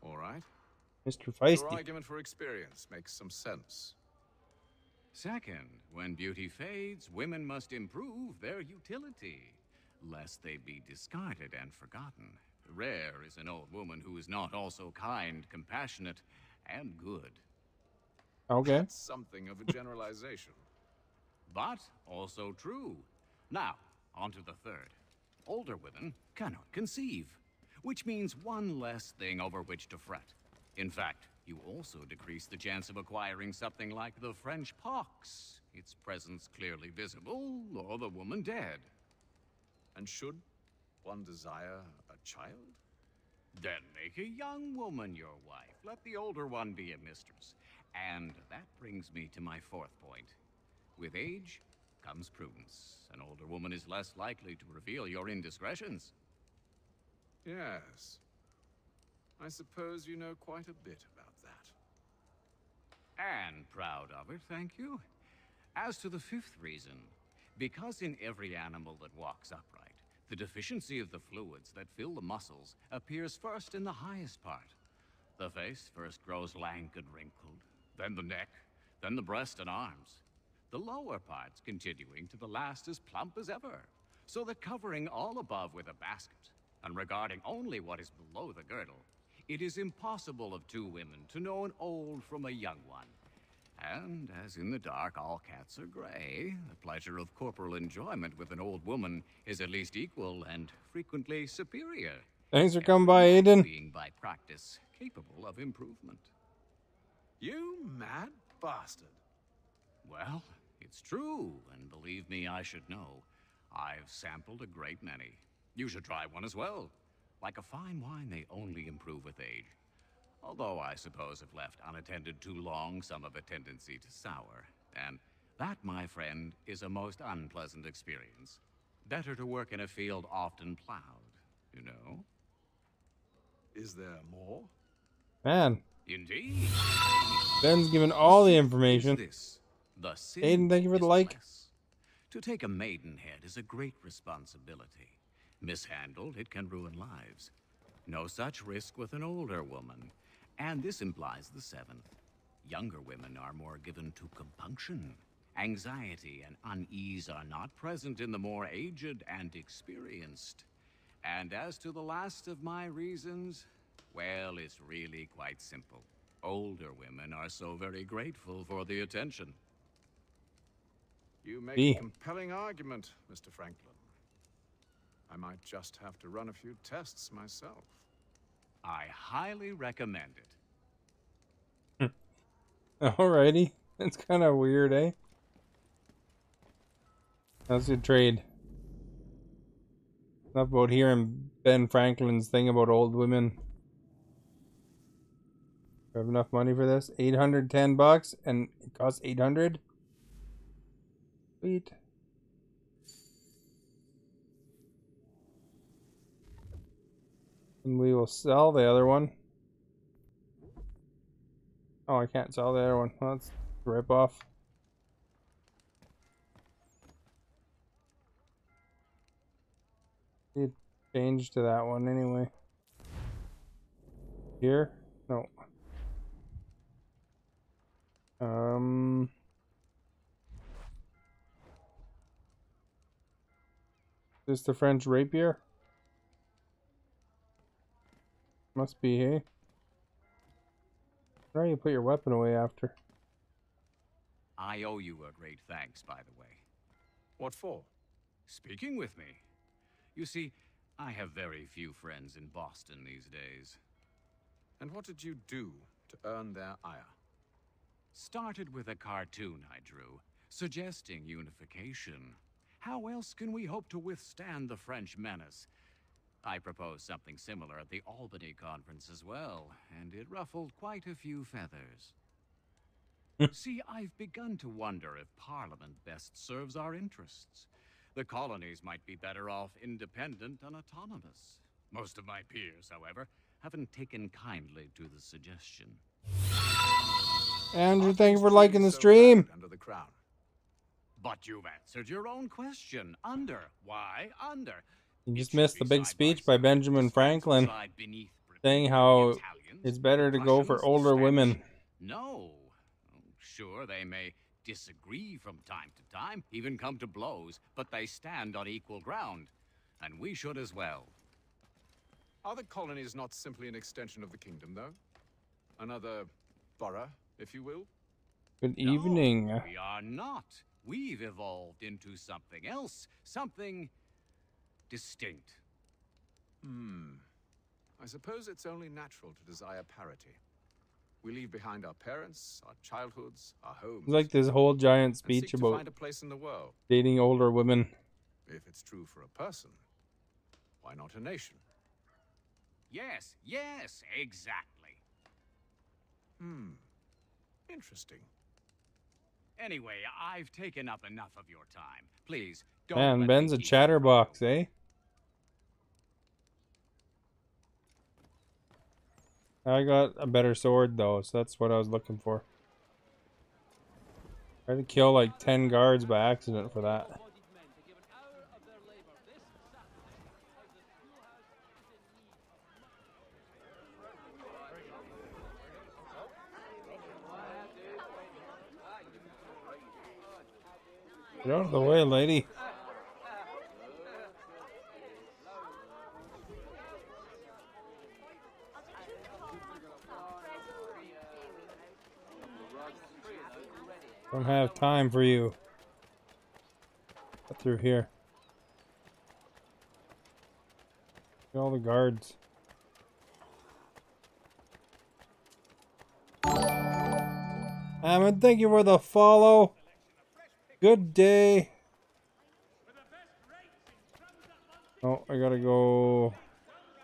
All right. Mr. Feisty. Your argument for experience makes some sense. Second, when beauty fades, women must improve their utility, lest they be discarded and forgotten. Rare is an old woman who is not also kind, compassionate, and good. Okay. That's something of a generalization. But also true. Now, on to the third. Older women cannot conceive, which means one less thing over which to fret. In fact, you also decrease the chance of acquiring something like the French pox, its presence clearly visible, or the woman dead. And should one desire a child? Then make a young woman your wife. Let the older one be a mistress. And that brings me to my fourth point. With age comes prudence. An older woman is less likely to reveal your indiscretions. Yes. I suppose you know quite a bit about that. And proud of it, thank you. As to the fifth reason, because in every animal that walks upright, The deficiency of the fluids that fill the muscles appears first in the highest part. The face first grows lank and wrinkled, then the neck, then the breast and arms. The lower parts continuing to the last as plump as ever, so that covering all above with a basket, and regarding only what is below the girdle, it is impossible of two women to know an old from a young one. And, as in the dark all cats are gray, the pleasure of corporal enjoyment with an old woman is at least equal and frequently superior. Thanks for coming by, Aiden. Being by practice capable of improvement. You mad bastard. Well, it's true, and believe me, I should know. I've sampled a great many. You should try one as well. Like a fine wine, they only improve with age. Although I suppose if left unattended too long, some have a tendency to sour. And that, my friend, is a most unpleasant experience. Better to work in a field often plowed, you know? Is there more? Man. Indeed. Ben's given all the information. Aiden, thank you for the like. To take a maidenhead is a great responsibility. Mishandled, it can ruin lives. No such risk with an older woman. And this implies the seventh. Younger women are more given to compunction. Anxiety and unease are not present in the more aged and experienced. And as to the last of my reasons, well, it's really quite simple. Older women are so very grateful for the attention. You make a compelling argument, Mr. Franklin. I might just have to run a few tests myself. I highly recommend it. Alrighty. That's kind of weird, eh? That's a trade. Enough about hearing Ben Franklin's thing about old women. Do I have enough money for this? $810 and it costs 800. Sweet. And we will sell the other one. Oh, I can't sell the other one. Well, that's a rip off. It changed to that one anyway. Here? No. Is this the French rapier? Must be, hey? Where do you put your weapon away after? I owe you a great thanks, by the way. What for? Speaking with me. You see, I have very few friends in Boston these days. And what did you do to earn their ire? Started with a cartoon I drew, suggesting unification. How else can we hope to withstand the French menace? I proposed something similar at the Albany conference as well, and it ruffled quite a few feathers. See, I've begun to wonder if Parliament best serves our interests. The colonies might be better off independent and autonomous. Most of my peers, however, haven't taken kindly to the suggestion. Andrew, thank you for liking the stream. Under the crown. But you've answered your own question. Under. Why under? You just missed the big speech by Benjamin Franklin saying how it's better to go for older women. No. Sure, they may disagree from time to time, even come to blows, but they stand on equal ground. And we should as well. Are the colonies not simply an extension of the kingdom, though? Another borough, if you will? Good evening. No, we are not. We've evolved into something else. Something distinct. I suppose it's only natural to desire parity. We leave behind our parents, our childhoods, our homes. It's like this whole giant speech about find a place in the world. Dating older women. If it's true for a person, why not a nation? Yes, exactly. Interesting. Anyway, I've taken up enough of your time. Please, don't Man, let Ben's me a keep chatterbox, eh? I got a better sword though, so that's what I was looking for. I had to kill like 10 guards by accident for that. Get out of the way, lady. Don't have time for you. Get through here. Get all the guards. Hammond, thank you for the follow. Good day. Oh, I gotta go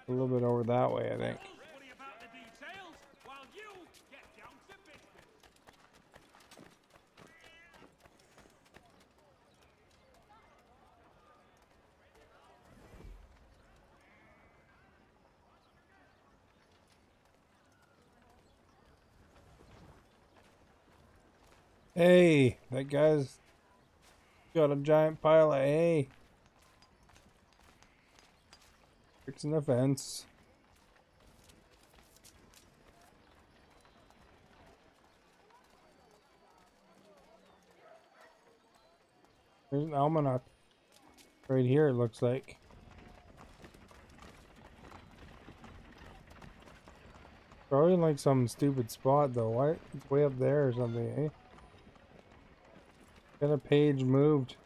a little bit over that way, I think. Hey, that guy's got a giant pile of hay. Fixing the fence. There's an almanac right here, it looks like. Probably in like some stupid spot though. Why? It's way up there or something, eh? Got a page moved.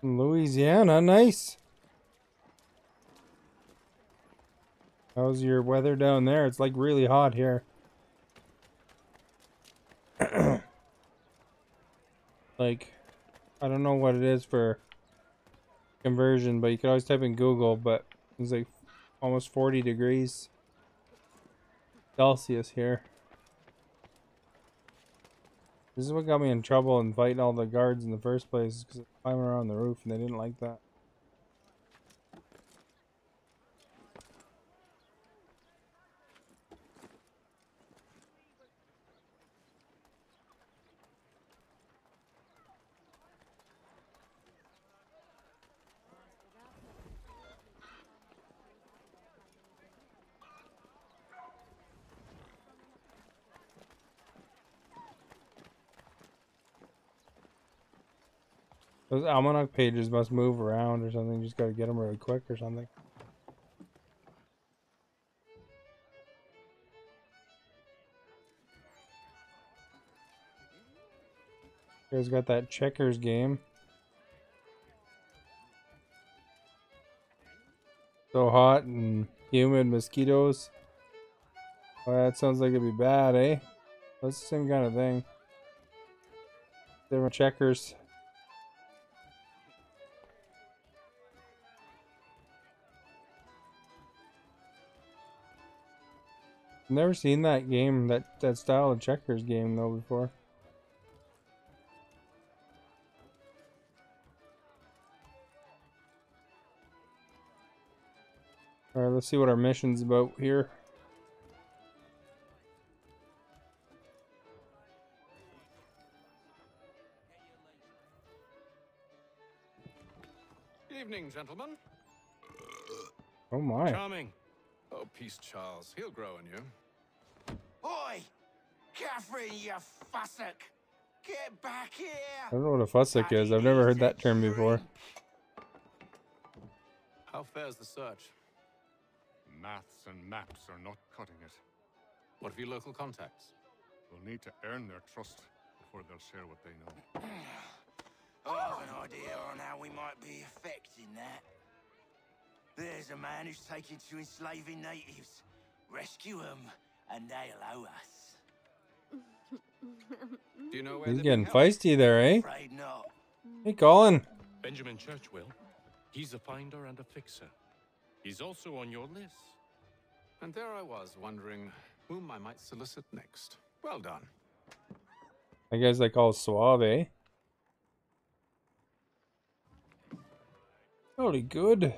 Louisiana, nice. How's your weather down there? It's like really hot here. Like, I don't know what it is for conversion, but you can always type in Google, but it's like almost 40 degrees Celsius here. This is what got me in trouble and fighting all the guards in the first place, because I was climbing around the roof and they didn't like that. Those almanac pages must move around or something. You just gotta get them really quick or something. You guys got that checkers game. So hot and humid, mosquitoes. Oh, that sounds like it'd be bad, eh? That's the same kind of thing. Different checkers. Never seen that game, that style of checkers game though before. Alright, let's see what our mission's about here. Evening, gentlemen. Oh my. Charming. Oh, peace, Charles. He'll grow on you. Oi! Catherine, you fussock! Get back here! I don't know what a fussock is. I've never heard that term before. How fares the search? Maths and maps are not cutting it. What of your local contacts? We'll need to earn their trust before they'll share what they know. I have an idea on how we might be affecting that. There's a man who's taken to enslaving natives. Rescue them, and they'll owe us. Do you know where He's getting feisty there, eh? Hey, Colin. Benjamin Churchwill. He's a finder and a fixer. He's also on your list. And there I was, wondering whom I might solicit next. Well done. That guy's like all suave, eh? Totally good.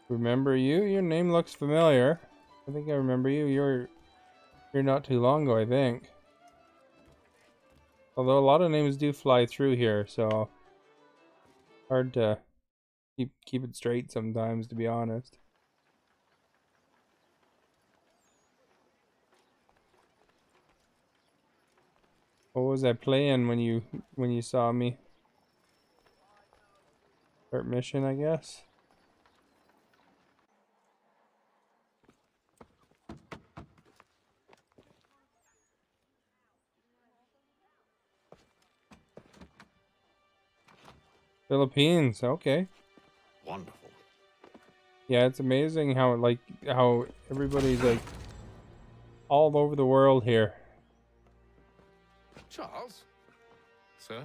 Remember you? Your name looks familiar. I think I remember you. You're not too long ago, I think. Although a lot of names do fly through here, so Hard to keep it straight sometimes, to be honest. What was I playing when you saw me? Start mission, I guess. Philippines, okay. Wonderful. Yeah, it's amazing how everybody's like all over the world here. Charles? Sir?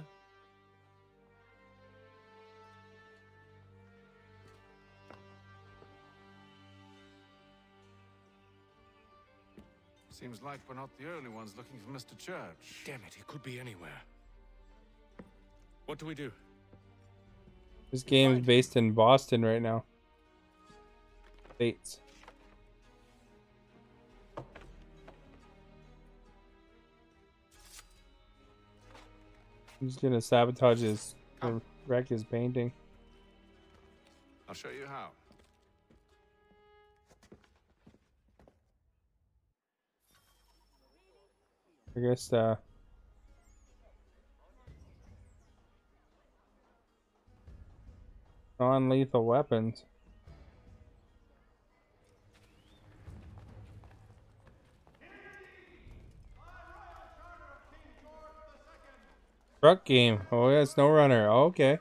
Seems like we're not the only ones looking for Mr. Church. Damn it, he could be anywhere. What do we do? This game is based in Boston right now. States. I'm just gonna sabotage his, or wreck his painting. I'll show you how. I guess, non-lethal weapons. Truck game. Oh yeah, SnowRunner. Oh, okay.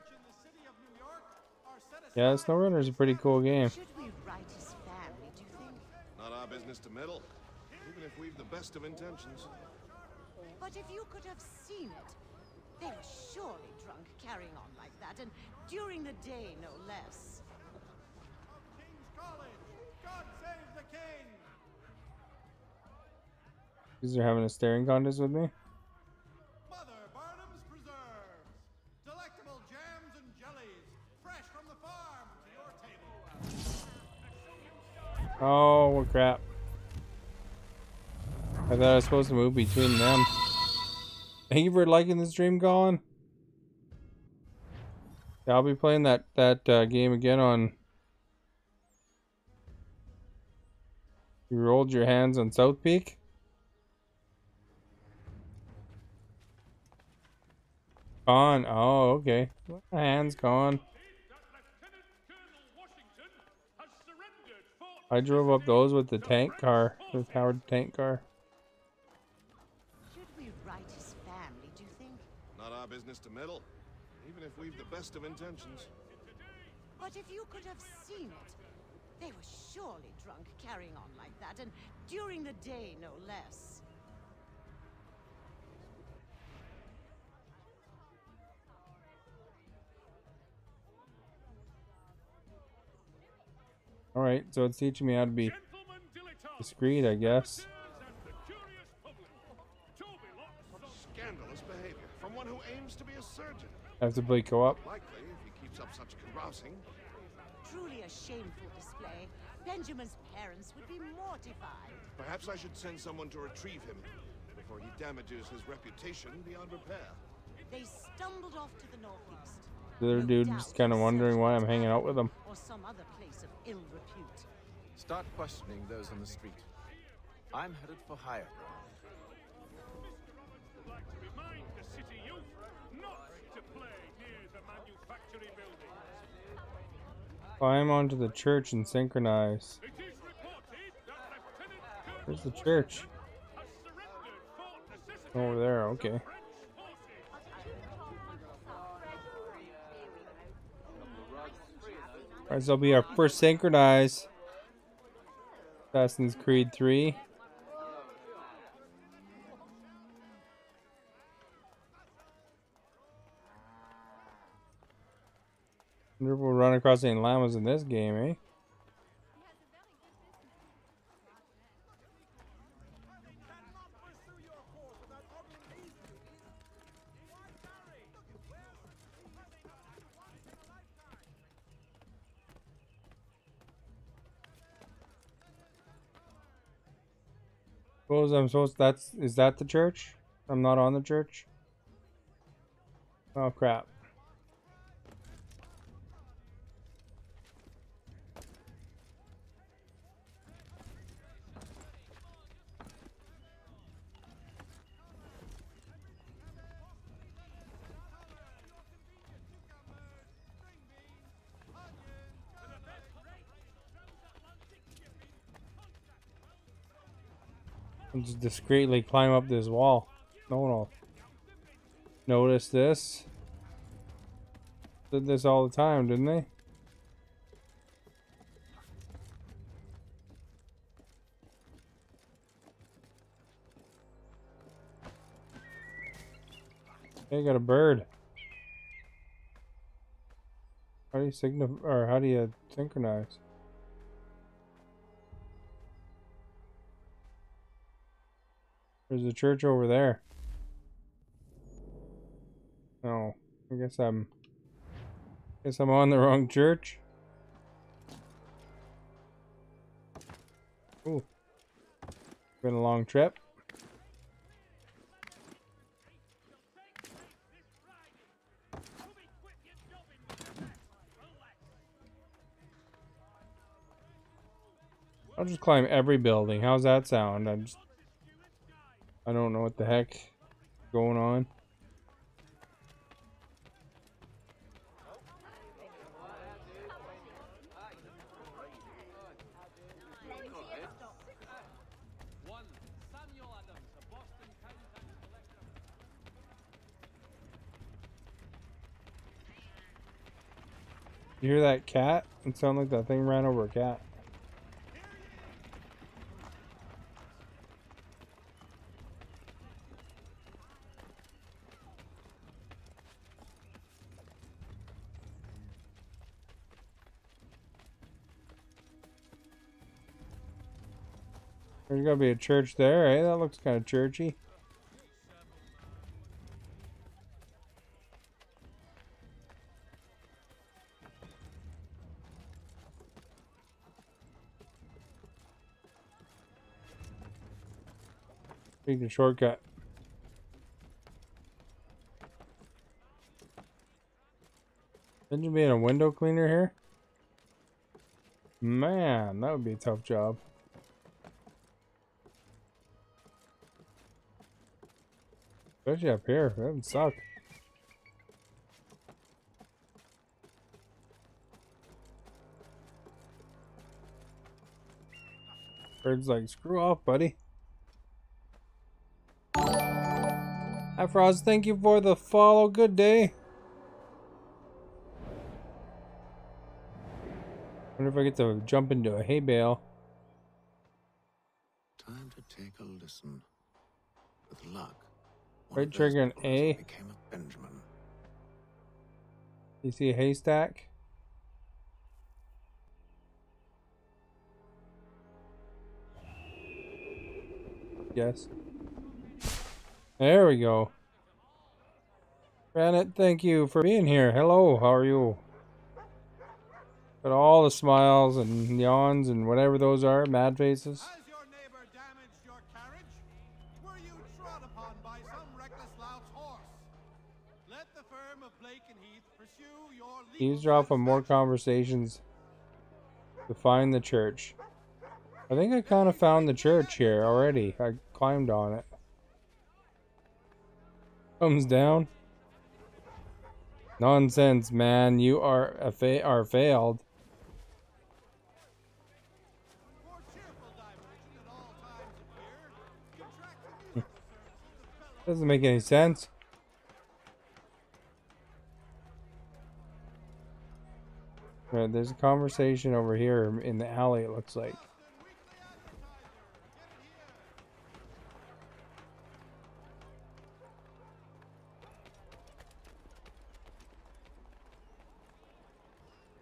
Yeah, SnowRunner is a pretty cool game. Should we write his family, do you think? Not our business to meddle, even if we've the best of intentions. But if you could have seen it, they were surely drunk carrying on like that, and during the day, no less. King's College! God save the king! These are having a staring contest with me. Mother Barnum's Preserves! Delectable jams and jellies, fresh from the farm to your table. Oh, crap. I thought I was supposed to move between them. Thank you for liking the stream, Colin. Yeah, I'll be playing that game again on... You rolled your hands on South Peak? Gone. Oh, okay. My hand's gone. I drove up those with the tank car, the powered tank car. Should we write his family, do you think? Not our business to meddle, even if we've the best of intentions. But if you could have seen it, they were surely drunk carrying on like that, and during the day, no less. Alright, so it's teaching me how to be discreet, I guess. Scandalous behavior from one who aims to be a surgeon. I have to play co-op. Likely, if he keeps up such carousing. Truly a shameful display. Benjamin's parents would be mortified. Perhaps I should send someone to retrieve him before he damages his reputation beyond repair. They stumbled off to the northeast. The other dude just kind of wondering why I'm hanging out with him. Or some other place of ill repute. Start questioning those on the street. I'm headed for higher ground. Like to remind the city youth not to play near the manufacturing buildings. Climb onto the church and synchronize. It is reported that Lieutenant Where's the church? has surrendered Fort Necessity. Over there, okay. Alright, so that'll be our first synchronize. Assassin's Creed 3. Wonder if we'll run across any llamas in this game, eh? Suppose I'm supposed is that the church? I'm not on the church? Oh crap. And just discreetly climb up this wall. No one will notice this. Did this all the time, didn't they? Hey, got a bird. How do you how do you synchronize? There's a church over there. Oh, I guess I'm on the wrong church. Ooh. Been a long trip. I'll just climb every building. How's that sound? I don't know what the heck is going on. You hear that cat? It sounded like that thing ran over a cat. There's gotta be a church there, eh? That looks kind of churchy. Taking a shortcut. Shouldn't you be a window cleaner here? Man, that would be a tough job. Especially up here. That would suck. Bird's like, screw off, buddy. Hi, Frost. Thank you for the follow. Good day. Wonder if I get to jump into a hay bale. Time to take a listen. With luck, Right trigger and A. became a Benjamin. You see a haystack? Yes. There we go. Granite, thank you for being here. Hello, how are you? Got all the smiles and yawns and whatever those are, mad faces. Has your neighbor damaged your carriage? Were you trod upon by some reckless lout's horse? Let the firm of Blake and Heath pursue your legal Eavesdrop on more conversations to find the church. I think I kind of found the church here already. I climbed on it. Thumbs down. Nonsense, man. You are failed. Doesn't make any sense. Right, there's a conversation over here in the alley, it looks like.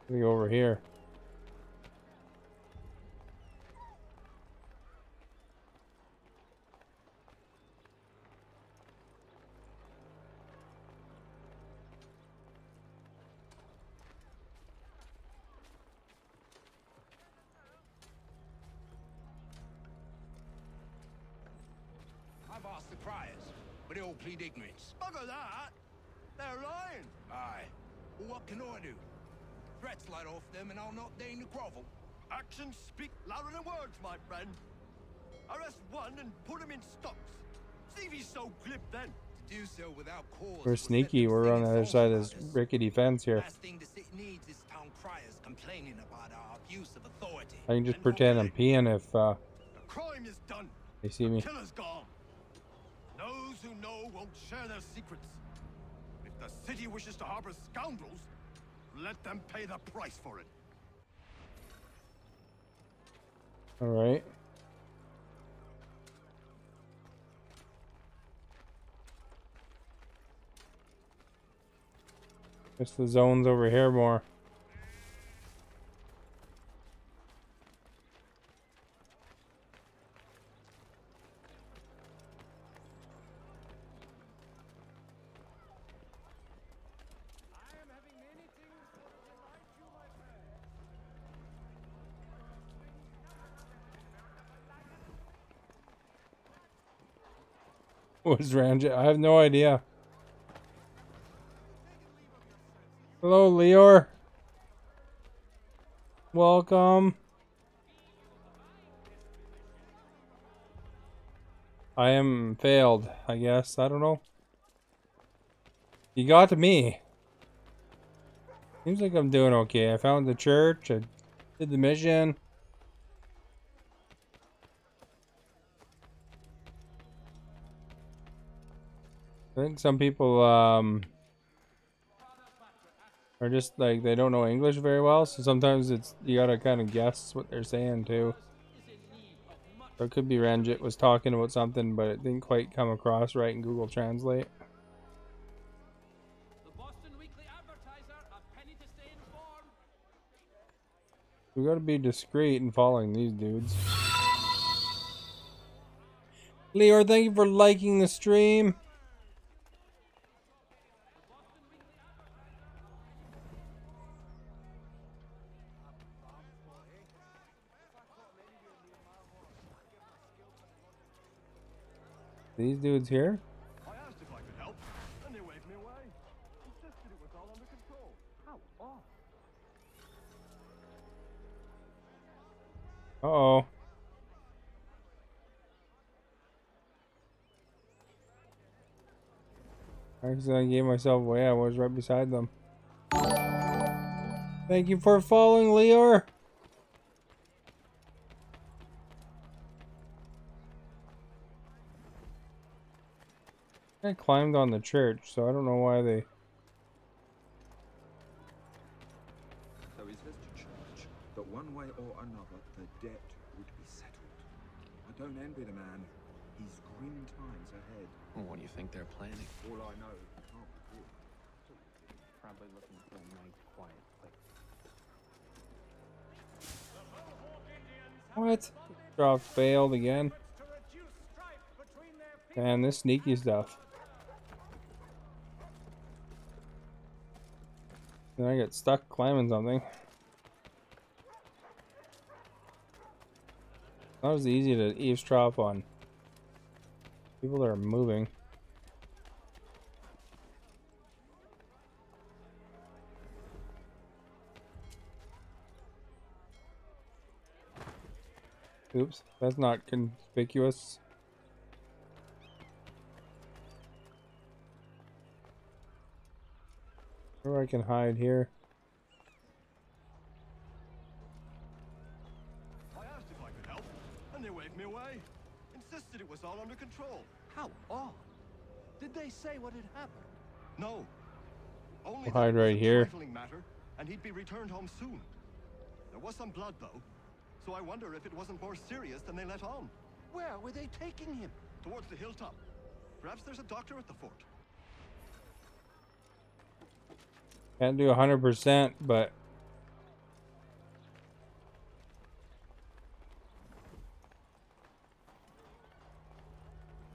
Let me go over here. I've asked the criers, but they all plead ignorance. Bugger that! They're lying! Aye. Well, what can I do? Threats light off them and I'll not deign to grovel. Actions speak louder than words, my friend. Arrest one and put him in stocks. See if he's so glib then. To do so without cause. We're sneaky. We're on the other side of this rickety fence here. Last thing the city needs is town criers complaining about our abuse of authority. I can just pretend I'm peeing if The crime is done. They see me. Killer's gone. Those who know won't share their secrets. If the city wishes to harbor scoundrels, let them pay the price for it. All right. Guess the zone's over here more. Was Ranjit? I have no idea. Hello, Leor. Welcome. I am failed, I guess. I don't know. You got to me. Seems like I'm doing okay. I found the church. I did the mission. I think some people are just like they don't know English very well, so sometimes it's you gotta kind of guess what they're saying too. So it could be Ranjit was talking about something, but it didn't quite come across right in Google Translate. We gotta be discreet in following these dudes. Leor, thank you for liking the stream. These dudes here? I asked if I could help, and they waved me away. Insisted it was all under control. How odd. Uh-oh. I accidentally gave myself away. I was right beside them. Thank you for following, Leor. I climbed on the church, so I don't know why they... So is this church that one way or another the debt would be settled? I don't envy the man. He's grim times ahead. Well, what do you think they're planning? All I know is it can't be good. Probably looking for a nice, quiet place. What? Drop failed again. And this sneaky stuff. Then I get stuck climbing something. Not as easy to eavesdrop on people that are moving. Oops, that's not conspicuous. Where I can hide here. I asked if I could help, and they waved me away. Insisted it was all under control. How odd. Did they say what had happened? No. Only We'll that hide it was right a here. trifling matter, and he'd be returned home soon. There was some blood, though, so I wonder if it wasn't more serious than they let on. Where were they taking him? Towards the hilltop. Perhaps there's a doctor at the fort. Can't do 100%, but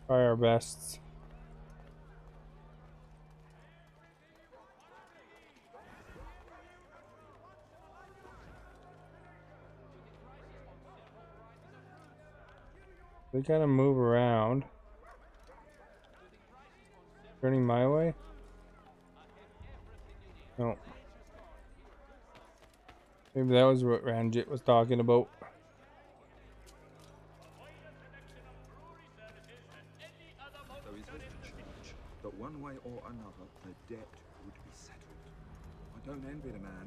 try our best. They kind of move around. Turning my way? No. Maybe that was what Ranjit was talking about. So is this church that one way or another the debt would be settled? I don't envy the man.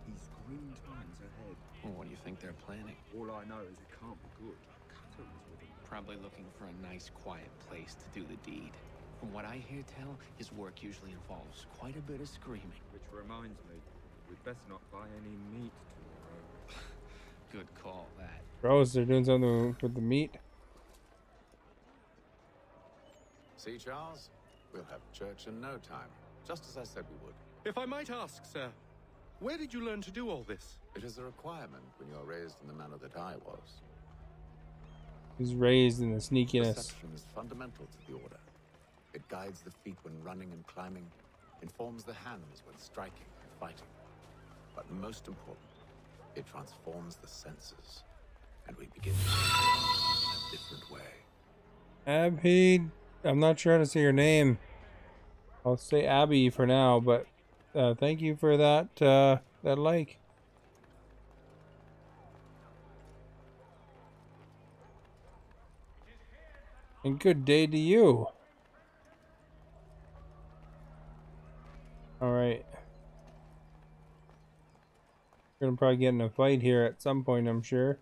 He's grim times ahead. Well, what do you think they're planning? All I know is it can't be good. Cutter was with him. probably looking for a nice, quiet place to do the deed. From what I hear tell, his work usually involves quite a bit of screaming. Which reminds me, we'd best not buy any meat tomorrow. Good call, that. Gross, they're doing something with the meat. See, Charles? We'll have church in no time, just as I said we would. If I might ask, sir, where did you learn to do all this? It is a requirement when you're raised in the manner that I was. He's raised in the sneakiness. Perception is fundamental to the order. It guides the feet when running and climbing, informs the hands when striking and fighting. But most important, it transforms the senses, and we begin to see in a different way. Abby, I'm not sure how to say your name. I'll say Abby for now, but thank you for that that like. And good day to you. All right. We're gonna probably get in a fight here at some point, I'm sure.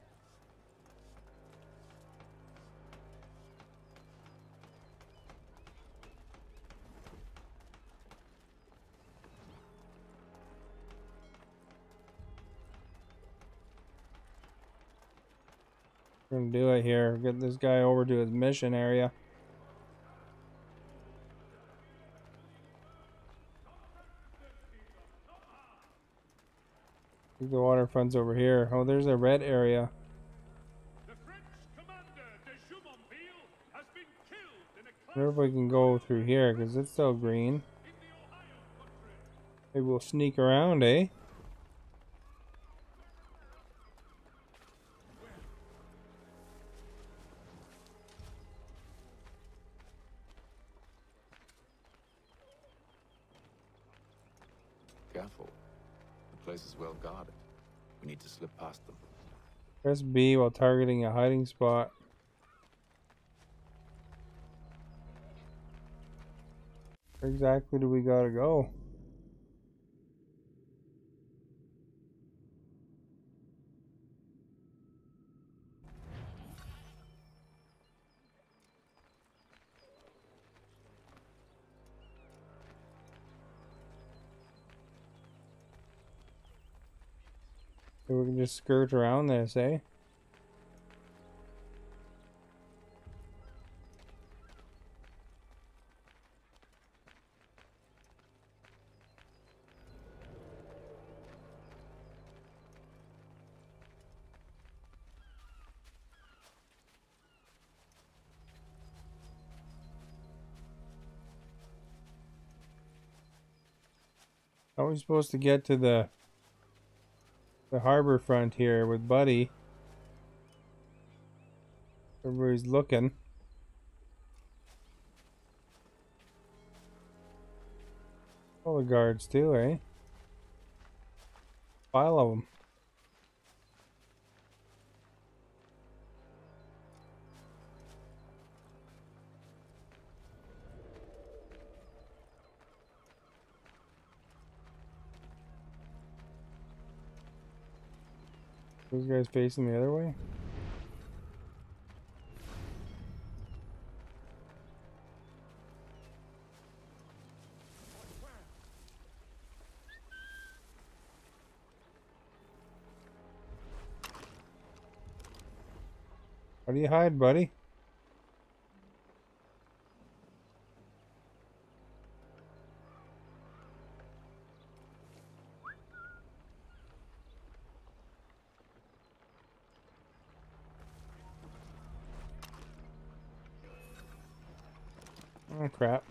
We're gonna do it here. Get this guy over to his mission area. I think the waterfront's over here. Oh, there's a red area. I wonder if we can go through here, because it's still green. Maybe we'll sneak around, eh? Careful. The place is well guarded. We need to slip past them. Press B while targeting a hiding spot. Where exactly do we gotta go? So we can just skirt around this, eh? How are we supposed to get to the harbor front here with Buddy? Everybody's looking. All the guards too, eh? Pile of them. Those guys facing the other way? How do you hide, buddy? Oh, crap.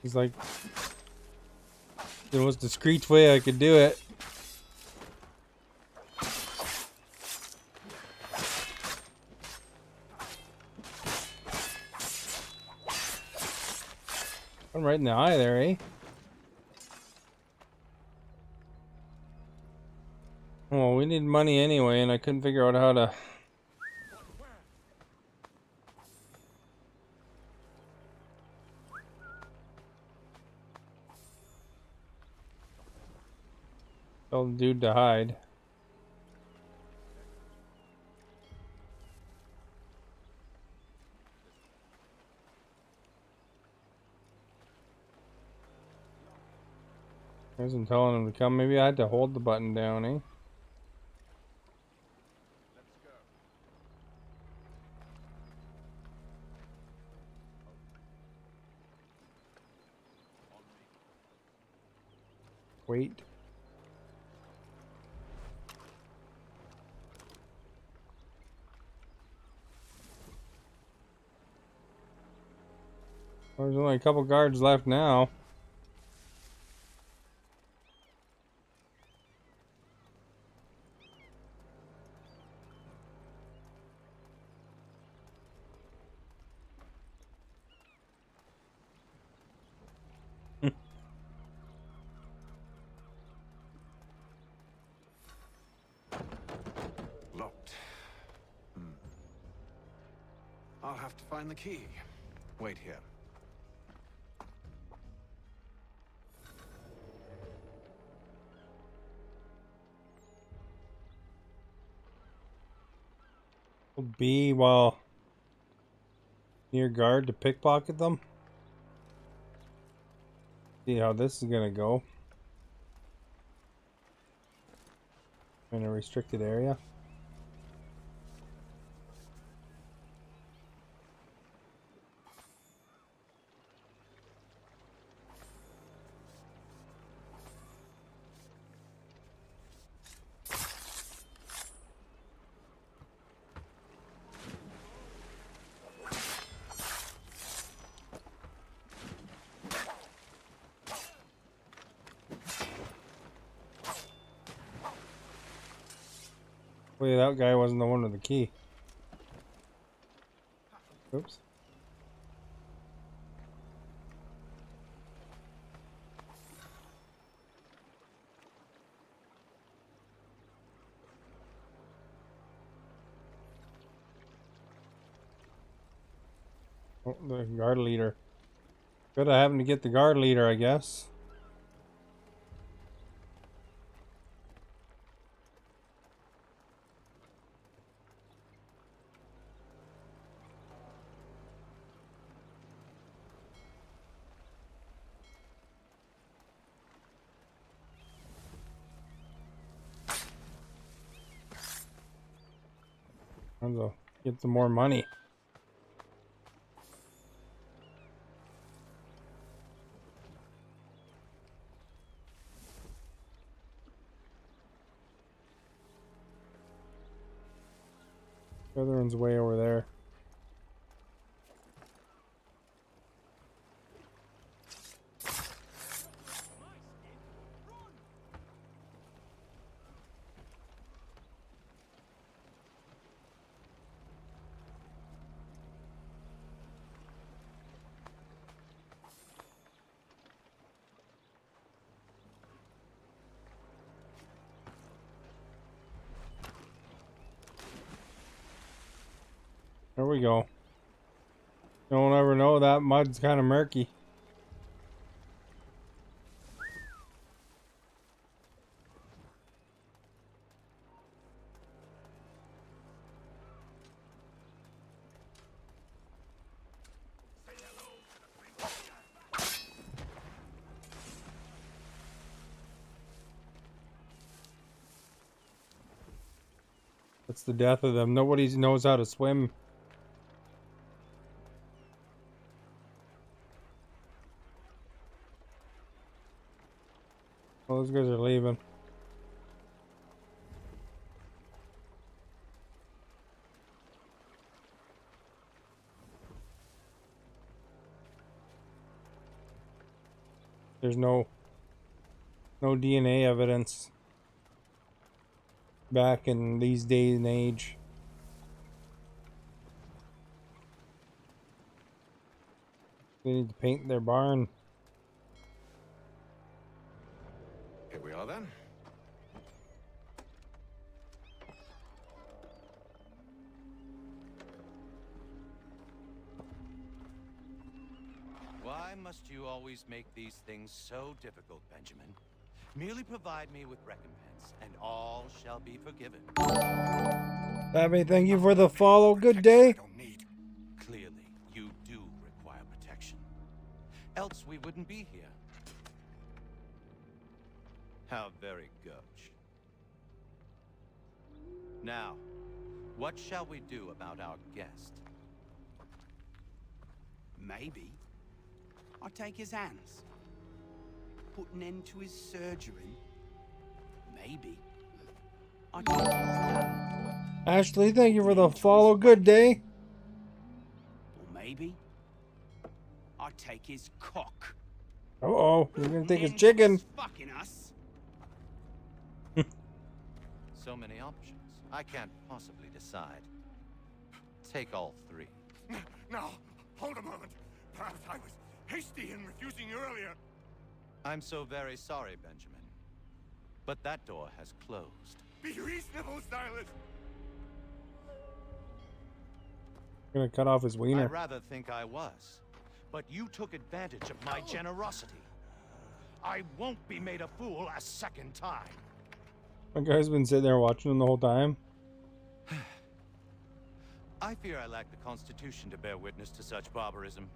He's like the most discreet way I could do it. I'm right in the eye there, eh? Well, we need money anyway, and I couldn't figure out how to. Tell the dude to hide. I wasn't telling him to come. Maybe I had to hold the button down, eh? Wait. There's only a couple guards left now. Locked. I'll have to find the key. Wait here. B while near guard to pickpocket them. See how this is gonna go. In a restricted area. Wait, that guy wasn't the one with the key. Oops. Oh, the guard leader. Good, I happened to get the guard leader, I guess. I'll get some more money. The other one's way over there. There we go. Don't ever know, that mud's kind of murky. That's the death of them. Nobody knows how to swim. Well, those guys are leaving. There's no DNA evidence back in these days and age. They need to paint their barn. Here we are then. Why must you always make these things so difficult, Benjamin? Merely provide me with recompense, and all shall be forgiven. Abby, thank you for the follow. Good day. Clearly, you do require protection. Else we wouldn't be here. How very gauche. Now, what shall we do about our guest? Maybe I'll take his hands. Put an end to his surgery. Maybe I'll take his gun. Ashley, thank you for the follow. Good day. Or maybe I'll take his cock. Uh-oh, you're gonna take his chicken. Fucking us. So many options. I can't possibly decide. Take all three. Now, hold a moment. Perhaps I was hasty in refusing you earlier. I'm so very sorry, Benjamin. But that door has closed. Be reasonable, Silas. Gonna cut off his wiener. I'd rather think I was. But you took advantage of my generosity. I won't be made a fool a second time. My guy's been sitting there watching him the whole time. I fear I lack the constitution to bear witness to such barbarism.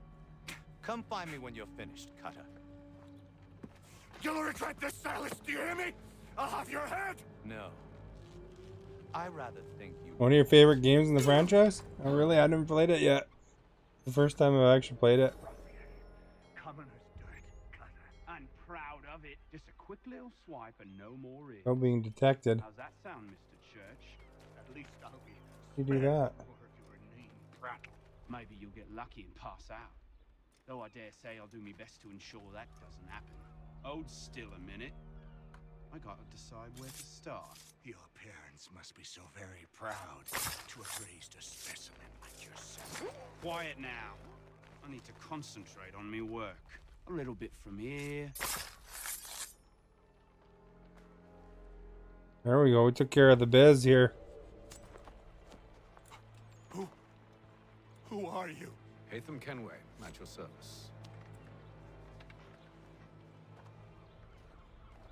Come find me when you're finished, Cutter. You'll regret this, Silas. Do you hear me? I'll have your head. No. I rather think you... One of your favorite games in the franchise? Oh, really? I haven't played it yet. The first time I've actually played it. Commoner's dirt, Cutter. And proud of it. Just a quick little swipe and no more is. No being detected. How's that sound, Mr. Church? At least I'll be... You do that. Maybe you'll get lucky and pass out. Though I dare say I'll do my best to ensure that doesn't happen. Hold still a minute. I gotta decide where to start. Your parents must be so very proud to have raised a specimen like yourself. Quiet now. I need to concentrate on me work. A little bit from here. There we go. We took care of the biz here. Who are you? Hatham Kenway, at your service.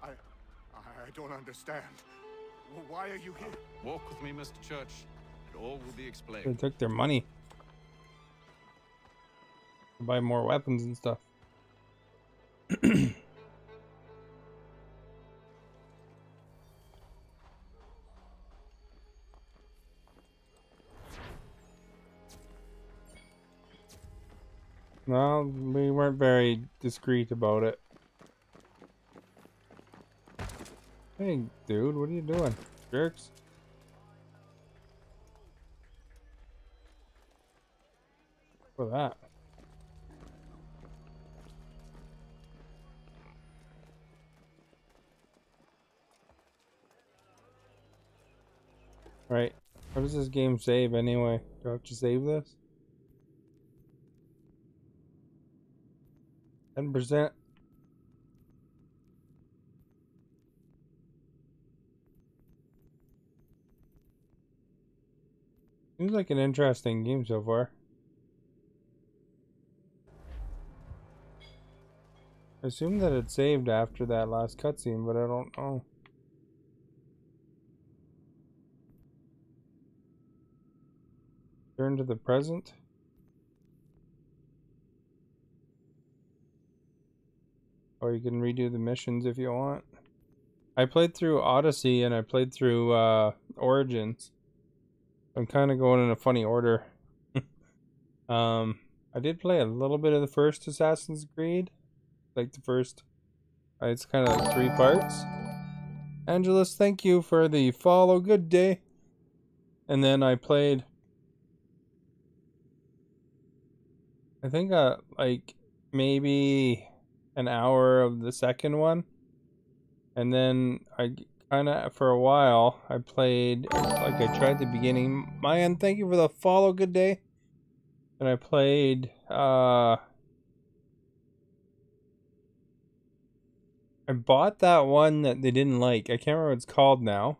I don't understand. Why are you here? Walk with me, Mr. Church, and all will be They explained. took their money. To buy more weapons and stuff. Well, we weren't very discreet about it. Hey, dude, what are you doing? Jerks. For that. Right. How does this game save anyway? Do I have to save this? 10%. Seems like an interesting game so far. I assume that it saved after that last cutscene, but I don't know. Turn to the present. Or you can redo the missions if you want. I played through Odyssey and I played through Origins. I'm kind of going in a funny order. I did play a little bit of the first Assassin's Creed. Like the first... it's kind of like 3 parts. Angelus, thank you for the follow. Good day. And then I played... I think like maybe an hour of the second one. And then I kind of, for a while, I played, like I tried at the beginning. Mayan, thank you for the follow, good day. And I played, I bought that one that they didn't like. I can't remember what it's called now.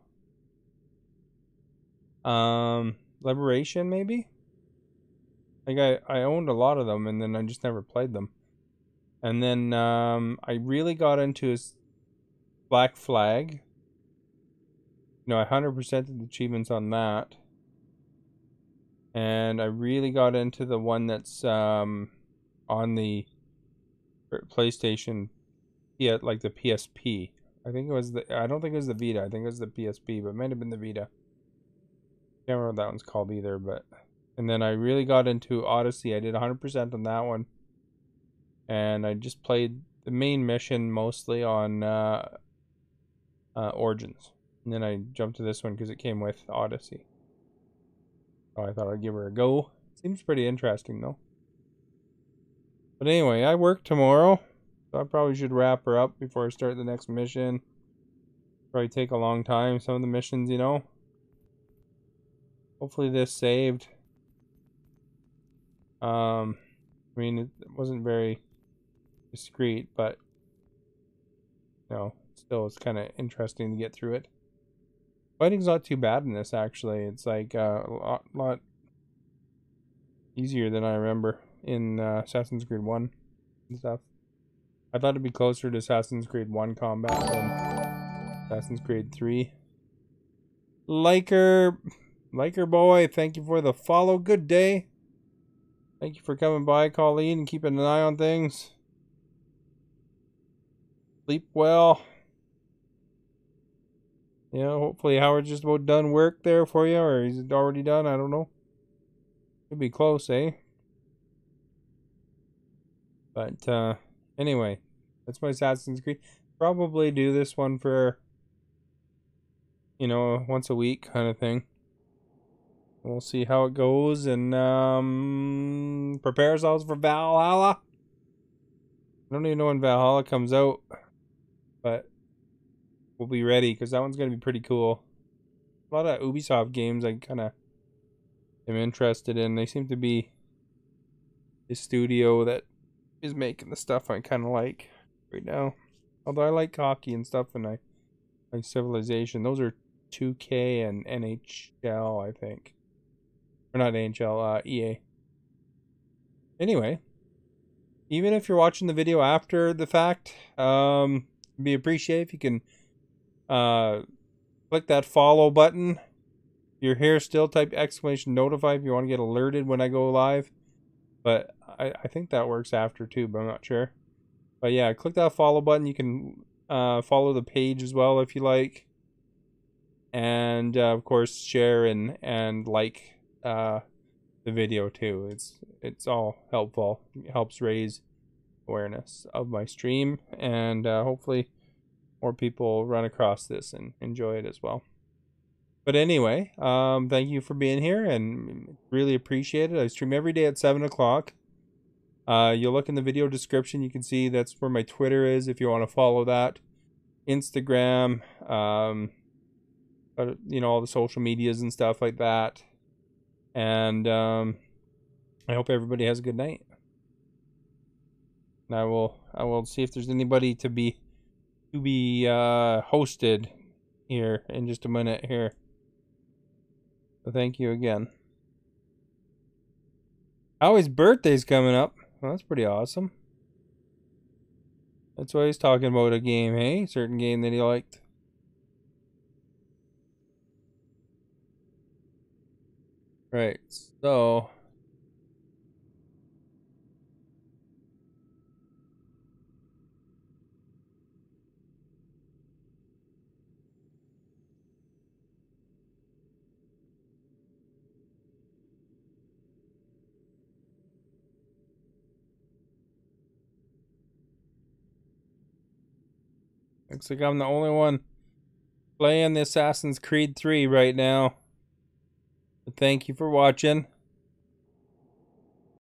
Liberation, maybe? Like, I owned a lot of them, and then I just never played them. And then, I really got into Black Flag. You know, I 100%ed the achievements on that. And I really got into the one that's, on the PlayStation, yeah, like the PSP. I think it was I don't think it was the Vita. I think it was the PSP, but it might have been the Vita. Can't remember what that one's called either, but... And then I really got into Odyssey. I did 100% on that one. And I just played the main mission mostly on Origins. And then I jumped to this one because it came with Odyssey. So I thought I'd give her a go. Seems pretty interesting though. But anyway, I work tomorrow. So I probably should wrap her up before I start the next mission. Probably take a long time, some of the missions, you know. Hopefully this saved. I mean, it wasn't very discreet, but you know, still it's kind of interesting to get through it. Fighting's not too bad in this, actually. It's like a lot easier than I remember in Assassin's Creed 1 and stuff. I thought it'd be closer to Assassin's Creed 1 combat than Assassin's Creed 3. Liker boy, thank you for the follow. Good day. Thank you for coming by, Colleen, and keeping an eye on things. Sleep well. Yeah, hopefully Howard's just about done work there for you, or he's already done, I don't know. Could be close, eh? But, anyway, that's my Assassin's Creed. Probably do this one for, you know, once a week kind of thing. We'll see how it goes, and prepare ourselves for Valhalla. I don't even know when Valhalla comes out, but we'll be ready because that one's going to be pretty cool. A lot of Ubisoft games I kind of am interested in. They seem to be the studio that is making the stuff I kind of like right now. Although I like hockey and stuff, and I like Civilization. Those are 2K and NHL, I think. Or not NHL, EA. Anyway, even if you're watching the video after the fact, be appreciated if you can click that follow button. If you're here still, type exclamation notify if you want to get alerted when I go live. But I think that works after too, but I'm not sure. But yeah, click that follow button. You can follow the page as well if you like. And of course, share and like the video too. It's all helpful. It helps raise awareness of my stream, and hopefully more people run across this and enjoy it as well. But anyway, thank you for being here and really appreciate it. I stream every day at 7 o'clock. You'll look in the video description. You can see that's where my Twitter is if you want to follow that. Instagram, you know, all the social medias and stuff like that. And I hope everybody has a good night. And I will see if there's anybody to be hosted here in just a minute here. So thank you again. Howie's birthday's coming up. Well, that's pretty awesome. That's why he's talking about a game, hey? Certain game that he liked. Right, so looks like I'm the only one playing the Assassin's Creed 3 right now. But thank you for watching.